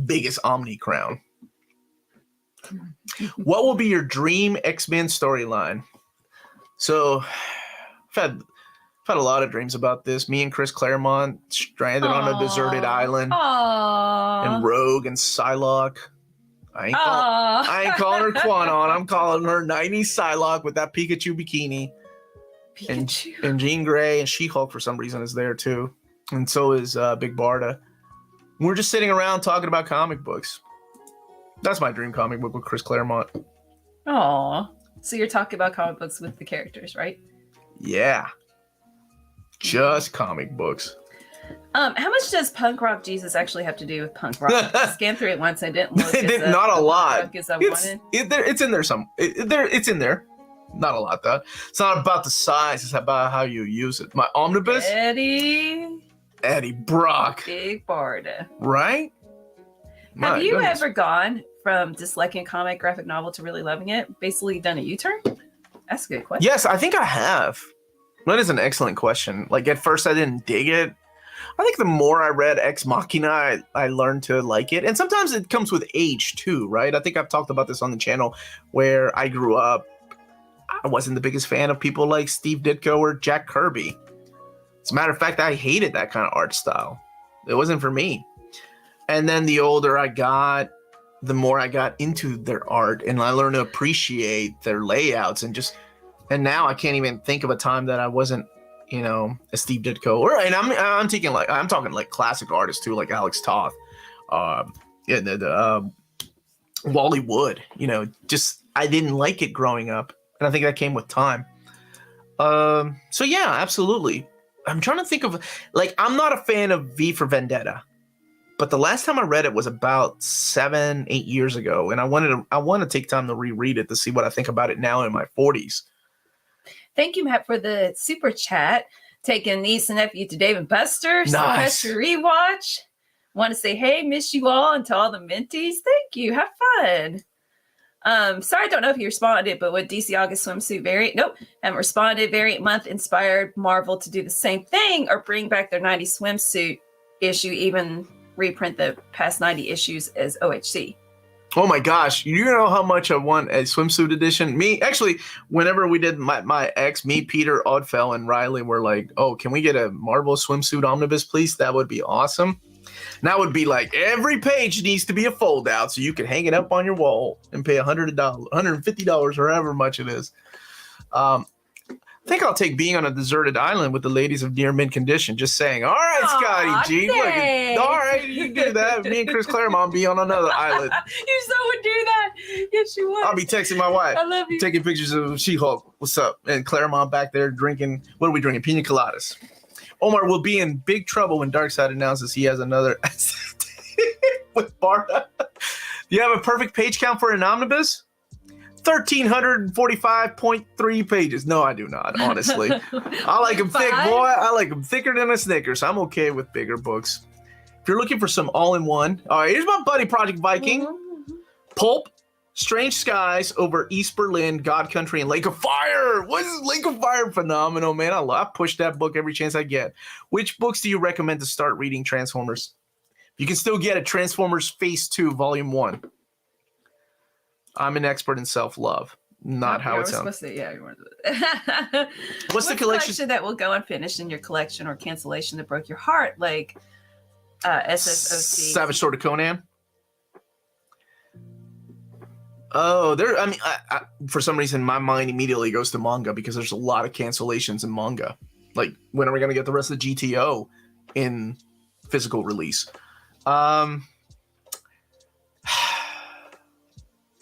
[SPEAKER 1] biggest Omni crown. What will be your dream X-Men storyline? So, I've had a lot of dreams about this. Me and Chris Claremont stranded on a deserted island. And Rogue and Psylocke. I ain't calling her Quanon. I'm calling her 90s Psylocke with that Pikachu bikini. And Jean Grey and She-Hulk for some reason is there too. And so is Big Barda. We're just sitting around talking about comic books. That's my dream comic book with Chris Claremont.
[SPEAKER 2] Aw. So you're talking about comic books with the characters, right?
[SPEAKER 1] Yeah. Just comic books.
[SPEAKER 2] How much does Punk Rock Jesus actually have to do with punk rock? I scanned through it once. I didn't look.
[SPEAKER 1] Not a lot.
[SPEAKER 2] It's
[SPEAKER 1] in there. It's in there. Not a lot though. It's not about the size. It's about how you use it. My omnibus. Eddie Brock.
[SPEAKER 2] Big Barda.
[SPEAKER 1] Right.
[SPEAKER 2] Have you ever gone from disliking comic graphic novel to really loving it? Basically done a U-turn? That's a good question.
[SPEAKER 1] Yes, I think I have. That is an excellent question. Like at first I didn't dig it. I think the more I read Ex Machina, I learned to like it. And sometimes it comes with age too, right? I think I've talked about this on the channel where I grew up. I wasn't the biggest fan of people like Steve Ditko or Jack Kirby. As a matter of fact, I hated that kind of art style. It wasn't for me. And then the older I got, the more I got into their art and I learned to appreciate their layouts and now I can't even think of a time that I wasn't, a Steve Ditko and I'm talking like classic artists too, like Alex Toth, Wally Wood, I didn't like it growing up. And I think that came with time. So yeah, absolutely. I'm trying to think of I'm not a fan of V for Vendetta. But the last time I read it was about 7-8 years ago, and I want to take time to reread it to see what I think about it now in my 40s.
[SPEAKER 2] Thank you, Matt, for the super chat. Taking niece and nephew to Dave and Buster. So much to rewatch. Want to say, hey, miss you all, and to all the Minties. Thank you. Have fun. Sorry, I don't know if you responded, but would DC August swimsuit variant? Nope, haven't responded. Variant month inspired Marvel to do the same thing or bring back their 90s swimsuit issue, even reprint the past 90 issues as OHC.
[SPEAKER 1] Oh my gosh, you know how much I want a swimsuit edition? Whenever we did my ex, me, Peter, Oddfell, and Riley were like, oh, can we get a Marvel swimsuit omnibus, please? That would be awesome. And that would be like every page needs to be a fold out so you can hang it up on your wall and pay $100, $150, or however much it is. I think I'll take being on a deserted island with the ladies of near mint condition. Just saying. All right, Scotty G. All right, you do that. Me and Chris Claremont be on another island.
[SPEAKER 2] You so would do that. Yes, you would.
[SPEAKER 1] I'll be texting my wife.
[SPEAKER 2] I love you.
[SPEAKER 1] Taking pictures of She-Hulk. What's up? And Claremont back there drinking. What are we drinking? Pina coladas. Omar will be in big trouble when Darkseid announces he has another with Barda. Do you have a perfect page count for an omnibus? 1,345.3 pages. No, I do not, honestly. I like them thick, boy. I like them thicker than a Snickers. I'm okay with bigger books. If you're looking for some all-in-one, all right, here's my buddy Project Viking. Pulp, Strange Skies over East Berlin, God Country, and Lake of Fire. What is Lake of Fire? Phenomenal, man. I push that book every chance I get. Which books do you recommend to start reading Transformers? You can still get it. Transformers Phase 2, Volume 1. I'm an expert in self-love. Not how it sounds. What's the collection
[SPEAKER 2] that will go unfinished in your collection or cancellation that broke your heart? Like SSOT.
[SPEAKER 1] Savage Sword of Conan. Oh, I for some reason, my mind immediately goes to manga because there's a lot of cancellations in manga. Like, when are we going to get the rest of GTO in physical release? A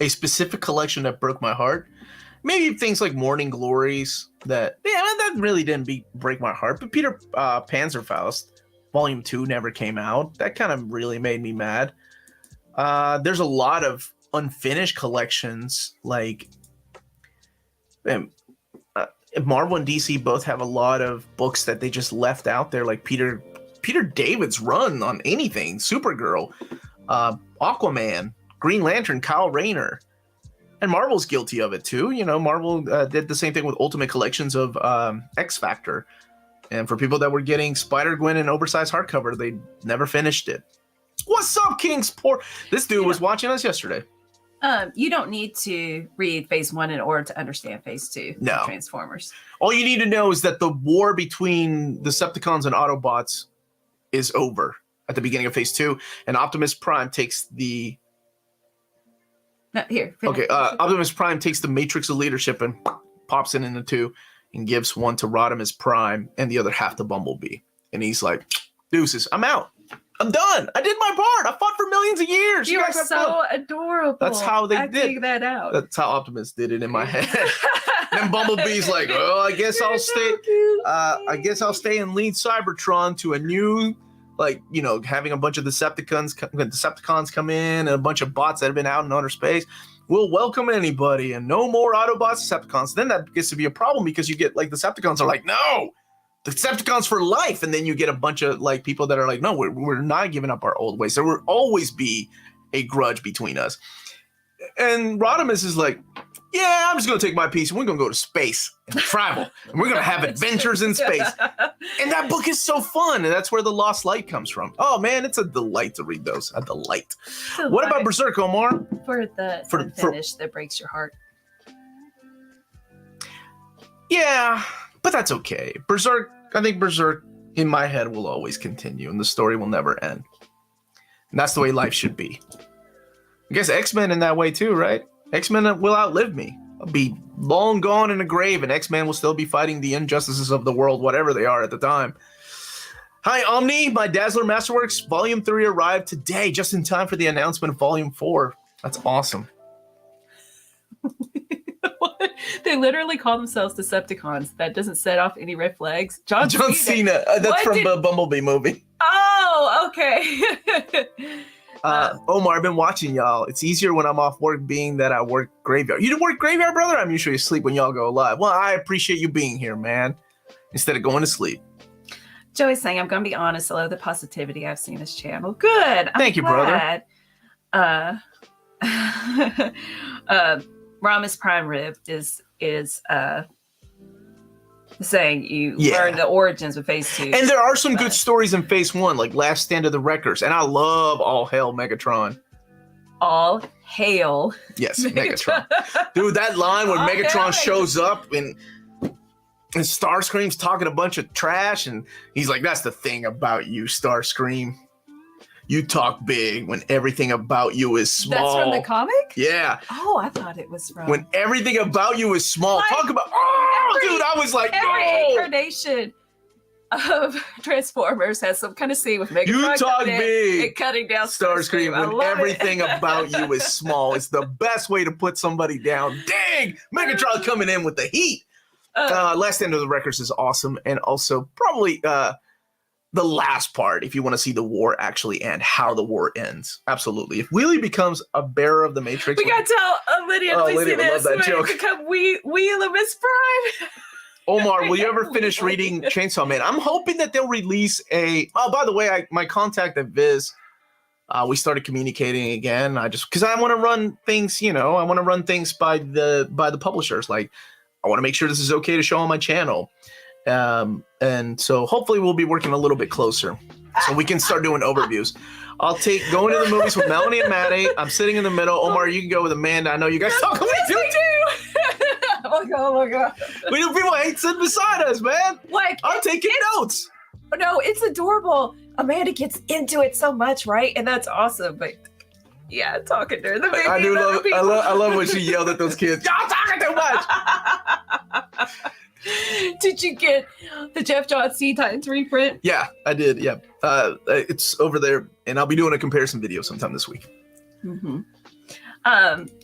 [SPEAKER 1] specific collection that broke my heart. Maybe things like Morning Glories that really didn't break my heart. But Peter Panzerfaust, Volume 2 never came out. That kind of really made me mad. There's a lot of unfinished collections, like Marvel and DC both have a lot of books that they just left out there, like Peter David's run on anything, Supergirl, Aquaman, Green Lantern, Kyle Rayner, and Marvel's guilty of it too. You know, Marvel did the same thing with Ultimate Collections of X Factor, and for people that were getting Spider-Gwen and oversized hardcover, they never finished it. What's up, King's Port? This dude was watching us yesterday.
[SPEAKER 2] You don't need to read Phase 1 in order to understand Phase 2 of Transformers.
[SPEAKER 1] All you need to know is that the war between Decepticons and Autobots is over at the beginning of Phase 2, and Optimus Prime takes the... Optimus Prime takes the Matrix of Leadership and pops it into two and gives one to Rodimus Prime and the other half to Bumblebee. And he's like, deuces, I'm out. I'm done. I did my part. I fought for millions of years.
[SPEAKER 2] You are so adorable.
[SPEAKER 1] That's how they did.
[SPEAKER 2] Figured that out.
[SPEAKER 1] That's how Optimus did it in my head. And Bumblebee's like, oh, I guess I'll stay. I guess I'll stay and lead Cybertron to a new, like, you know, having a bunch of Decepticons come in and a bunch of bots that have been out in outer space. We'll welcome anybody and no more Autobots, Decepticons. Then that gets to be a problem because you get like Decepticons are like, no. Decepticons for life, and then you get a bunch of like people that are like, no, we're not giving up our old ways. There will always be a grudge between us. And Rodimus is like, yeah, I'm just gonna take my piece and we're gonna go to space and travel, and we're gonna have adventures in space. And that book is so fun, and that's where the Lost Light comes from. Oh man, it's a delight to read those. A delight. What about Berserk, Omar?
[SPEAKER 2] For the finish that breaks your heart.
[SPEAKER 1] Yeah, but that's okay. I think Berserk, in my head, will always continue, and the story will never end. And that's the way life should be. I guess X-Men in that way too, right? X-Men will outlive me. I'll be long gone in a grave, and X-Men will still be fighting the injustices of the world, whatever they are at the time. Hi, Omni. My Dazzler Masterworks Volume 3 arrived today, just in time for the announcement of Volume 4. That's awesome.
[SPEAKER 2] They literally call themselves Decepticons. That doesn't set off any red flags. John
[SPEAKER 1] Cena. That's from the Bumblebee movie.
[SPEAKER 2] Oh, okay.
[SPEAKER 1] Omar, I've been watching y'all. It's easier when I'm off work, being that I work graveyard. You didn't work graveyard, brother? I'm usually asleep when y'all go live. Well, I appreciate you being here, man, instead of going to sleep.
[SPEAKER 2] Joey's saying, I'm going to be honest. I love the positivity I've seen this channel. Good.
[SPEAKER 1] Thank you, brother.
[SPEAKER 2] Rodimus Prime Rib is saying you learn the origins of Phase 2.
[SPEAKER 1] And there are some good stories in Phase 1, like Last Stand of the Wreckers. And I love All Hail Megatron.
[SPEAKER 2] All hail.
[SPEAKER 1] Yes, Megatron. Dude, that line when Megatron shows up and Starscream's talking a bunch of trash, and he's like, that's the thing about you, Starscream. You talk big when everything about you is small.
[SPEAKER 2] That's from the comic?
[SPEAKER 1] Yeah.
[SPEAKER 2] Oh, I thought it was from...
[SPEAKER 1] When everything about you is small.
[SPEAKER 2] Like,
[SPEAKER 1] talk about... dude, I was like,
[SPEAKER 2] every incarnation of Transformers has some kind of scene with Megatron.
[SPEAKER 1] You talk big.
[SPEAKER 2] And cutting down
[SPEAKER 1] Starscream when everything about you is small. It's the best way to put somebody down. Dang! Megatron coming in with the heat. Last End of the Wreckers is awesome. And also probably... the last part, if you want to see the war actually end, how the war ends. Absolutely. If Wheelie becomes a bearer of the Matrix...
[SPEAKER 2] We got to tell Lydia, please see this. Love that joke. Become Wheeler-Miss Prime.
[SPEAKER 1] Omar, will you ever finish reading Chainsaw Man? I'm hoping that they'll release a... Oh, by the way, my contact at Viz We started communicating again. Because I want to run things, I want to run things by the publishers. Like, I want to make sure this is okay to show on my channel. And so hopefully we'll be working a little bit closer so we can start doing overviews. I'll going to the movies with Melanie and Maddie. I'm sitting in the middle. Omar, you can go with Amanda. I know you guys talk about
[SPEAKER 2] we do. Oh my god.
[SPEAKER 1] We do. People hate sitting beside us, man.
[SPEAKER 2] Like,
[SPEAKER 1] I'm taking notes.
[SPEAKER 2] No, it's adorable. Amanda gets into it so much, right? And that's awesome. But yeah, talking during the movie.
[SPEAKER 1] I love when she yelled at those kids. Y'all talking too much.
[SPEAKER 2] Did you get the Jeff Johns Teen Titans reprint?
[SPEAKER 1] Yeah, I did. Yeah, it's over there, and I'll be doing a comparison video sometime this week.
[SPEAKER 2] Mm-hmm.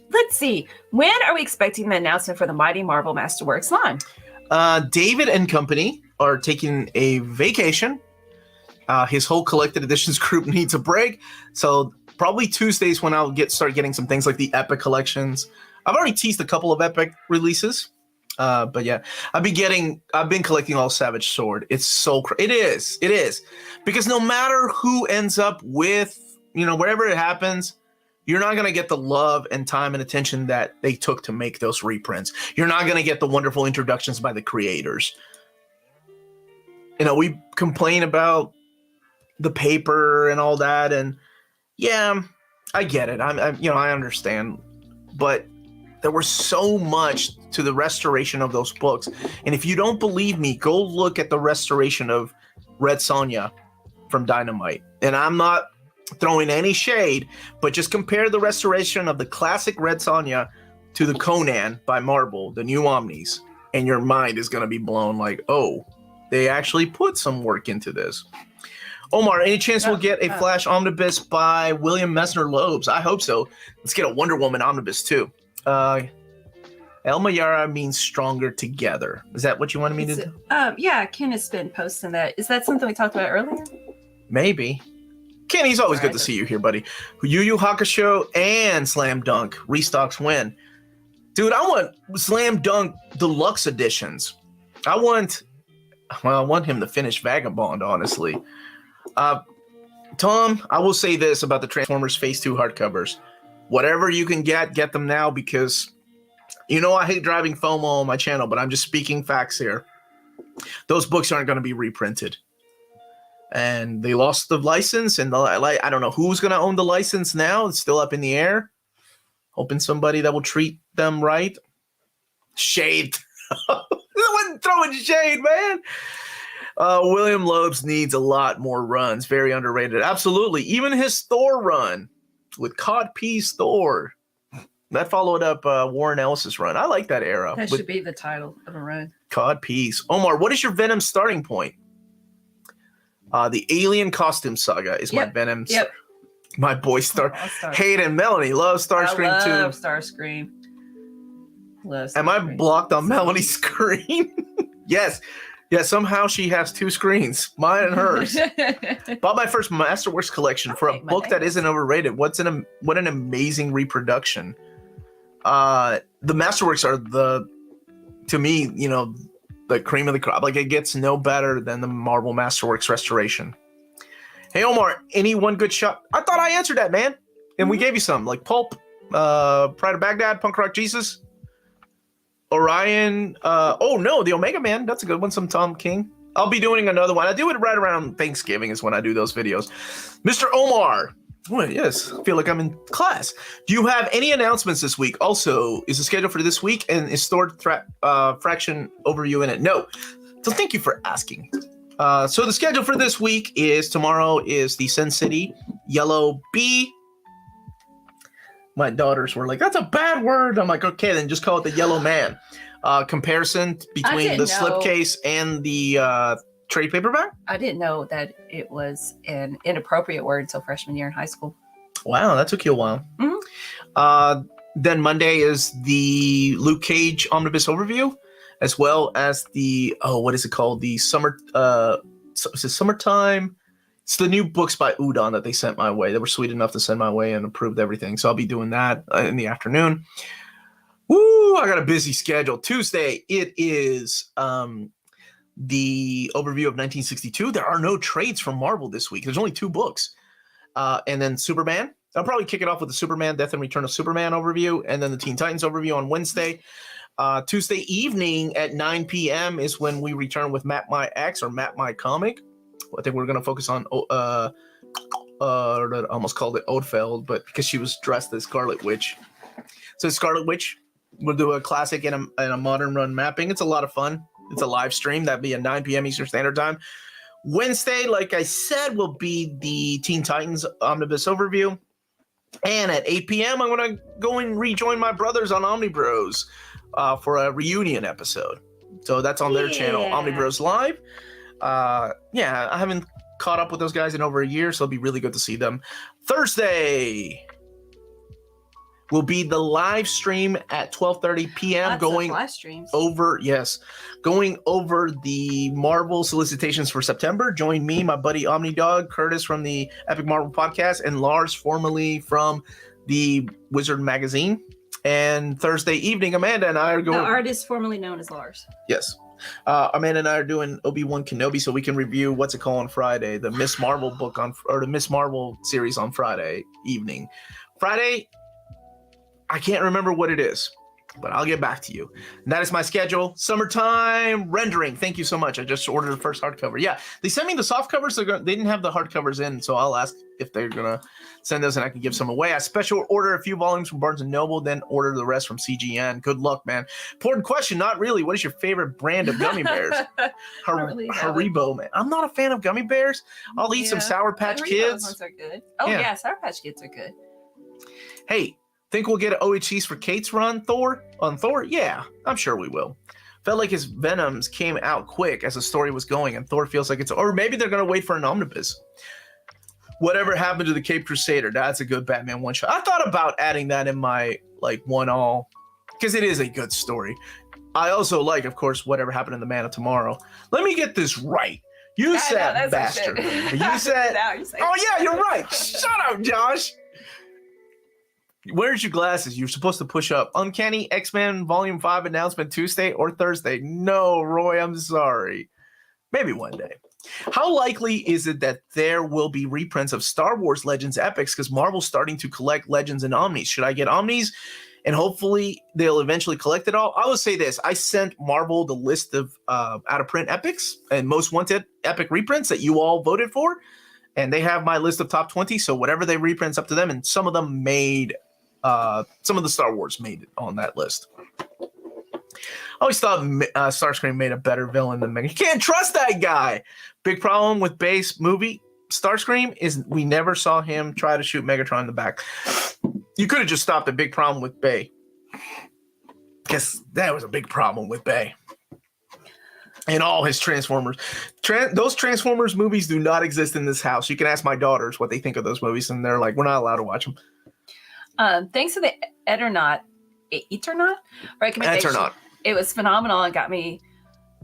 [SPEAKER 2] Let's see. When are we expecting the announcement for the Mighty Marvel Masterworks line?
[SPEAKER 1] David and company are taking a vacation. His whole collected editions group needs a break, so probably Tuesdays when I'll start getting some things like the Epic collections. I've already teased a couple of Epic releases. But yeah, I've been collecting all Savage Sword. It's so it is because no matter who ends up with, wherever it happens, you're not going to get the love and time and attention that they took to make those reprints. You're not going to get the wonderful introductions by the creators. We complain about the paper and all that. And yeah, I get it. I understand, but there was so much to the restoration of those books. And if you don't believe me, go look at the restoration of Red Sonja from Dynamite. And I'm not throwing any shade, but just compare the restoration of the classic Red Sonja to the Conan by Marvel, the new Omnis, and your mind is going to be blown like, oh, they actually put some work into this. Omar, any chance we'll get a Flash Omnibus by William Messner Loebs? I hope so. Let's get a Wonder Woman Omnibus too. El Mayara means stronger together. Is that what you wanted me to do?
[SPEAKER 2] Yeah, Ken has been posting that. Is that something we talked about earlier?
[SPEAKER 1] Maybe. Kenny's always good to see you here, buddy. Yu Yu Hakusho and Slam Dunk restocks win. Dude, I want Slam Dunk deluxe editions. I want him to finish Vagabond, honestly. Tom, I will say this about the Transformers Phase 2 hardcovers. Whatever you can get them now, because I hate driving FOMO on my channel, but I'm just speaking facts here. Those books aren't going to be reprinted. And they lost the license, and I don't know who's going to own the license now. It's still up in the air. Hoping somebody that will treat them right. Shade. I wasn't throwing shade, man. William Loebs needs a lot more runs. Very underrated. Absolutely. Even his Thor run with Codpiece Thor. That followed up Warren Ellis's run. I like that era.
[SPEAKER 2] That should be the title of a run.
[SPEAKER 1] Codpiece. Omar, what is your Venom starting point? The Alien Costume Saga is my Venom's. Yep. My boy Hayden Melanie loves Starscream too.
[SPEAKER 2] I love Starscream.
[SPEAKER 1] Am I blocked on Melanie's screen? Yes. Yeah, somehow she has two screens, mine and hers. Bought my first Masterworks collection for a book that isn't overrated. What an amazing reproduction. The Masterworks are to me, the cream of the crop. Like, it gets no better than the Marvel Masterworks restoration. Hey, Omar, any one good shot? I thought I answered that, man. And we gave you some, like Pulp, Pride of Baghdad, Punk Rock Jesus, Orion. The Omega Man. That's a good one. Some Tom King. I'll be doing another one. I do it right around Thanksgiving is when I do those videos. Mr. Omar. Oh, yes. I feel like I'm in class. Do you have any announcements this week? Also, is the schedule for this week and is stored fraction overview in it? No. So thank you for asking. So the schedule for this week is tomorrow is the Sin City Yellow B. My daughters were like, that's a bad word. I'm like, okay, then just call it the Yellow Man. Comparison between the slipcase and the trade paperback.
[SPEAKER 2] I didn't know that it was an inappropriate word until freshman year in high school.
[SPEAKER 1] Wow, that took you a while. Mm-hmm. Then Monday is the Luke Cage Omnibus Overview, as well as the, what is it called? The summer, is it Summertime? It's the new books by Udon that they sent my way. They were sweet enough to send my way and approved everything. So I'll be doing that in the afternoon. Woo, I got a busy schedule. Tuesday, it is the overview of 1962. There are no trades from Marvel this week. There's only 2 books. and then Superman. I'll probably kick it off with the Superman Death and Return of Superman overview, and then the Teen Titans overview on Wednesday. Tuesday evening at 9 p.m. is when we return with Map My X or Map My Comic. I think we're going to focus on, I almost called it Oldfeld, but because she was dressed as Scarlet Witch. So Scarlet Witch, we'll do a classic and a modern run mapping. It's a lot of fun. It's a live stream. That'd be at 9 p.m. Eastern Standard Time. Wednesday, like I said, will be the Teen Titans Omnibus overview. And at 8 p.m., I'm going to go and rejoin my brothers on Omnibros for a reunion episode. So that's on their channel, Omnibros Live. I haven't caught up with those guys in over a year, so it'll be really good to see them. Thursday will be the live stream at 12:30 p.m. going over the Marvel solicitations for September. Join me, my buddy OmniDog, Curtis from the Epic Marvel Podcast, and Lars, formerly from the Wizard Magazine. And Thursday evening, Amanda and I are going.
[SPEAKER 2] The artist formerly known as Lars.
[SPEAKER 1] Yes. Amanda and I are doing Obi-Wan Kenobi, so we can review what's it called on Friday, the Miss Marvel book or the Miss Marvel series on Friday evening. Friday, I can't remember what it is, but I'll get back to you. And that is my schedule. Summertime rendering. Thank you so much. I just ordered the first hardcover. Yeah, they sent me the soft covers. They didn't have the hardcovers in, so I'll ask if they're going to send those and I can give some away. I special order a few volumes from Barnes & Noble, then order the rest from CGN. Good luck, man. Important question, not really. What is your favorite brand of gummy bears? Haribo, man. I'm not a fan of gummy bears. I'll eat some Sour Patch Kids.
[SPEAKER 2] Ones are good. Oh, yeah, Sour Patch Kids are good.
[SPEAKER 1] Hey, think we'll get an OHCs for Kate's run on Thor? Yeah, I'm sure we will. Felt like his Venoms came out quick as the story was going, and Thor feels like or maybe they're going to wait for an omnibus. Whatever happened to the Cape Crusader? That's a good Batman one shot. I thought about adding that in my one all because it is a good story. I also like, of course, Whatever Happened to the Man of Tomorrow. Let me get this right. You said bastard. You said, oh yeah, you're right. Shut up, Josh. Where's your glasses? You're supposed to push up. Uncanny X-Men Volume 5 announcement Tuesday or Thursday? No, Roy, I'm sorry. Maybe one day. How likely is it that there will be reprints of Star Wars Legends Epics because Marvel's starting to collect Legends and Omnis? Should I get Omnis and hopefully they'll eventually collect it all? I will say this. I sent Marvel the list of out-of-print Epics and most wanted Epic reprints that you all voted for. And they have my list of top 20. So whatever they reprint's up to them. And some of them made... some of the Star Wars made it on that list. I always thought Starscream made a better villain than Mega. You can't trust that guy. Big problem with Bay's movie, Starscream, is we never saw him try to shoot Megatron in the back. You could have just stopped a big problem with Bay. Because that was a big problem with Bay. And all his Transformers. Those Transformers movies do not exist in this house. You can ask my daughters what they think of those movies, and they're like, we're not allowed to watch them.
[SPEAKER 2] Thanks to the Eternaut recommendation.
[SPEAKER 1] Eternaut.
[SPEAKER 2] It was phenomenal and got me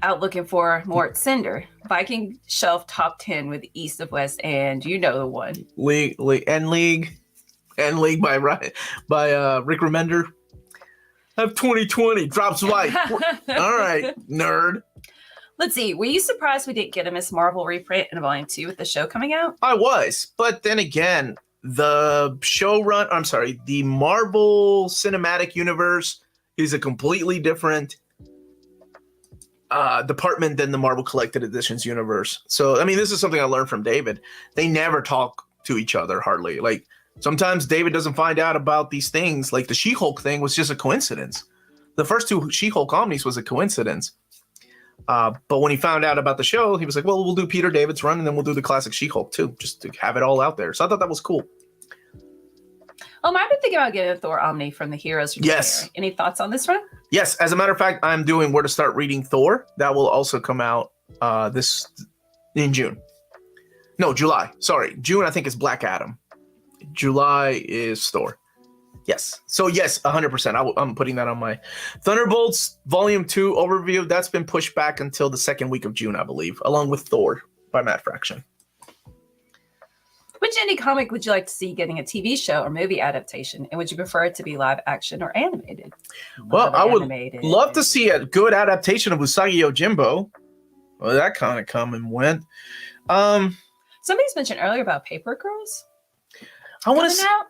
[SPEAKER 2] out looking for more Cinder. Viking Shelf Top 10 with East of West, and you know the one. League by Rick Remender.
[SPEAKER 1] Have 2020 drops white. All right, nerd.
[SPEAKER 2] Let's see. Were you surprised we didn't get a Miss Marvel reprint in Volume 2 with the show coming out?
[SPEAKER 1] I was, but then again, the Marvel Cinematic Universe is a completely different department than the Marvel Collected Editions universe. So, I mean, this is something I learned from David. They never talk to each other hardly. Like, sometimes David doesn't find out about these things. Like, the She-Hulk thing was just a coincidence. The first two She-Hulk Omnis was a coincidence. But when he found out about the show, he was like, well, we'll do Peter David's run, and then we'll do the classic She-Hulk, too, just to have it all out there. So I thought that was cool.
[SPEAKER 2] I've been thinking about getting a Thor Omni from the Heroes.
[SPEAKER 1] Yes.
[SPEAKER 2] Any thoughts on this run?
[SPEAKER 1] Yes. As a matter of fact, I'm doing Where to Start Reading Thor. That will also come out in June. No, July. Sorry. June, I think, is Black Adam. July is Thor. Yes. So, yes, 100%. I'm putting that on my Thunderbolts Volume 2 overview. That's been pushed back until the second week of June, I believe, along with Thor by Matt Fraction.
[SPEAKER 2] Which indie comic would you like to see getting a TV show or movie adaptation? And would you prefer it to be live action or animated?
[SPEAKER 1] Well, I would love to see a good adaptation of Usagi Yojimbo. Well, that kind of come and went.
[SPEAKER 2] Somebody's mentioned earlier about Paper Girls.
[SPEAKER 1] I want
[SPEAKER 2] Coming
[SPEAKER 1] to.
[SPEAKER 2] out?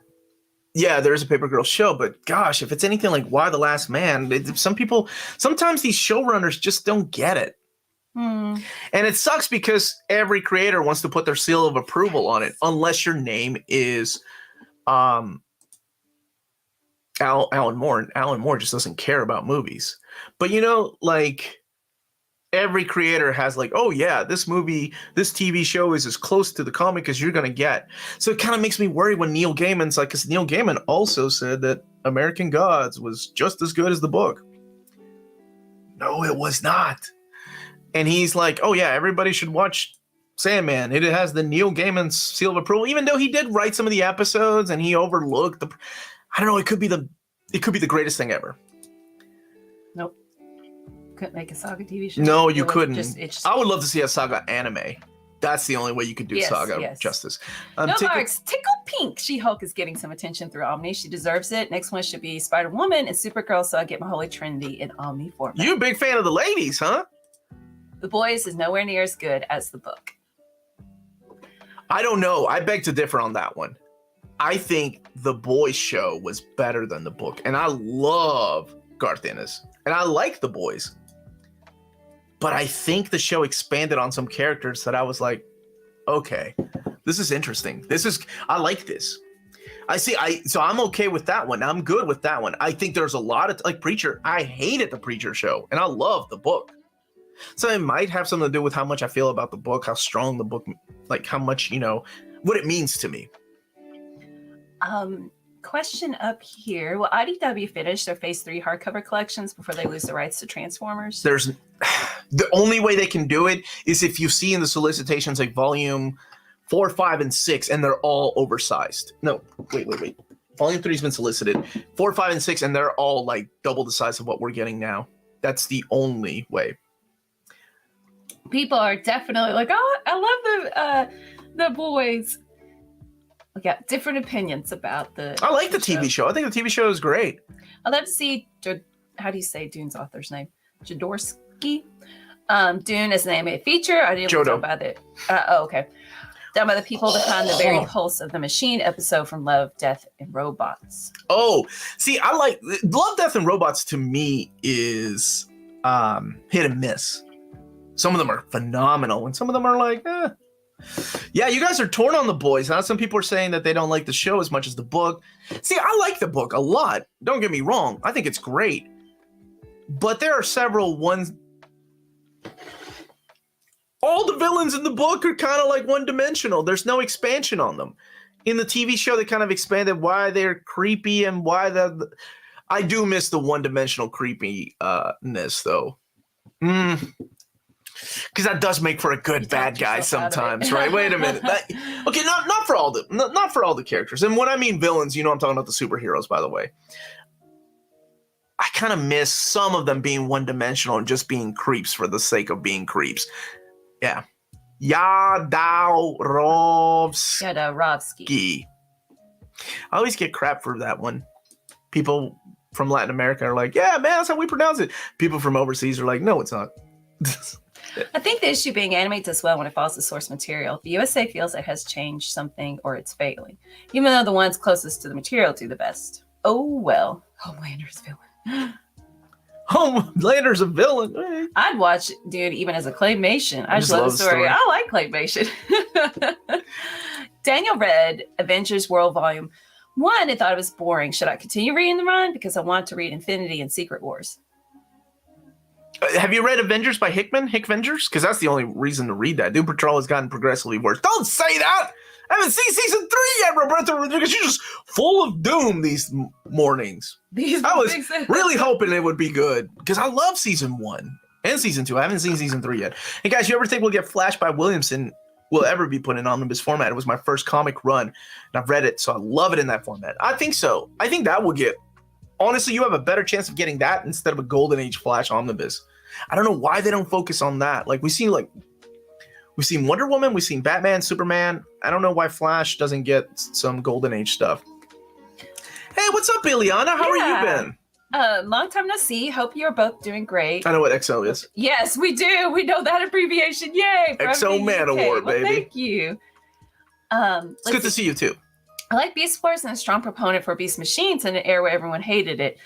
[SPEAKER 1] Yeah, there's a Paper Girl show, but gosh, if it's anything like Why the Last Man, sometimes these showrunners just don't get it. And it sucks because every creator wants to put their seal of approval on it, unless your name is Alan Moore, and Alan Moore just doesn't care about movies. But like every creator has like, oh yeah, this TV show is as close to the comic as you're gonna get. So it kind of makes me worry when Neil Gaiman's like, because Neil Gaiman also said that American Gods was just as good as the book. No, it was not. And he's like, oh yeah, everybody should watch Sandman. It has the Neil Gaiman seal of approval, even though he did write some of the episodes and he overlooked I don't know, it could be the greatest thing ever.
[SPEAKER 2] Nope. Couldn't make a Saga TV show.
[SPEAKER 1] No, you couldn't.
[SPEAKER 2] Just...
[SPEAKER 1] I would love to see a Saga anime. That's the only way you could do Saga justice.
[SPEAKER 2] Marks. Tickle Pink. She-Hulk is getting some attention through Omni. She deserves it. Next one should be Spider-Woman and Supergirl, so I get my Holy Trinity in Omni format.
[SPEAKER 1] You a big fan of the ladies, huh?
[SPEAKER 2] The Boys is nowhere near as good as the book.
[SPEAKER 1] I don't know. I beg to differ on that one. I think the Boys show was better than the book. And I love Garth Ennis. And I like the Boys. But I think the show expanded on some characters that I was like, okay, this is interesting. I like this. So I'm okay with that one. I'm good with that one. I think there's a lot of, like Preacher. I hated the Preacher show. And I love the book. So it might have something to do with how much I feel about the book, how strong the book, like how much, what it means to me.
[SPEAKER 2] Question up here. Will IDW finish their Phase 3 hardcover collections before they lose the rights to Transformers?
[SPEAKER 1] The only way they can do it is if you see in the solicitations like volume 4, 5, and 6, and they're all oversized. No, wait. Volume 3 has been solicited. 4, 5, and 6, and they're all like double the size of what we're getting now. That's the only way.
[SPEAKER 2] People are definitely like, oh, I love the Boys. We got different opinions about
[SPEAKER 1] I like the TV show. I think the TV show is great.
[SPEAKER 2] I'd love to see, how do you say Dune's author's name? Jodorowsky? Dune as an animated feature. I didn't talk about it. Okay. Done by the people behind the very Pulse of the Machine episode from Love, Death, and Robots. Oh, see, I like
[SPEAKER 1] Love, Death, and Robots to me is hit and miss. Some of them are phenomenal, and some of them are like, eh. Yeah, you guys are torn on the Boys. Huh? Some people are saying that they don't like the show as much as the book. See, I like the book a lot. Don't get me wrong. I think it's great. But there are several ones. All the villains in the book are kind of like one-dimensional. There's no expansion on them. In the TV show, they kind of expanded why they're creepy and why I do miss the one-dimensional creepiness, though. Because that does make for a good bad guy sometimes, right? Wait a minute. Okay, not for all the characters. And when I mean villains, I'm talking about the superheroes, by the way. I kind of miss some of them being one-dimensional and just being creeps for the sake of being creeps. Yeah. Jodorowsky. I always get crap for that one. People from Latin America are like, yeah, man, that's how we pronounce it. People from overseas are like, no, it's not.
[SPEAKER 2] I think the issue being animated does well when it follows the source material. The USA feels it has changed something or it's failing, even though the ones closest to the material do the best. Oh, well. Homelander's villain.
[SPEAKER 1] Homelander's a villain.
[SPEAKER 2] I'd watch Dude even as a claymation. I just love the story. I like claymation. Daniel read Avengers World Volume 1 and thought it was boring. Should I continue reading the run? Because I want to read Infinity and Secret Wars.
[SPEAKER 1] Have you read Avengers by Hickman? Hickvengers? Because that's the only reason to read that. Doom Patrol has gotten progressively worse. Don't say that! I haven't seen season 3 yet, Roberto, because you're just full of doom these mornings. I was really hoping it would be good, because I love season 1 and season 2. I haven't seen season 3 yet. Hey, guys, you ever think We'll Get Flash by Williamson will ever be put in omnibus format? It was my first comic run, and I've read it, so I love it in that format. I think so. I think that will get... Honestly, you have a better chance of getting that instead of a Golden Age Flash omnibus. I don't know why they don't focus on that. Like we've seen Wonder Woman, we've seen Batman, Superman. I don't know why Flash doesn't get some Golden Age stuff. Hey, what's up, Ileana? How are you been?
[SPEAKER 2] Long time no see. Hope you're both doing great.
[SPEAKER 1] I know what XO is.
[SPEAKER 2] Yes, we do. We know that abbreviation. Yay!
[SPEAKER 1] XO Man Award, baby.
[SPEAKER 2] Thank you.
[SPEAKER 1] It's good to see you too.
[SPEAKER 2] I like Beast Wars and a strong proponent for Beast Machines in an era where everyone hated it.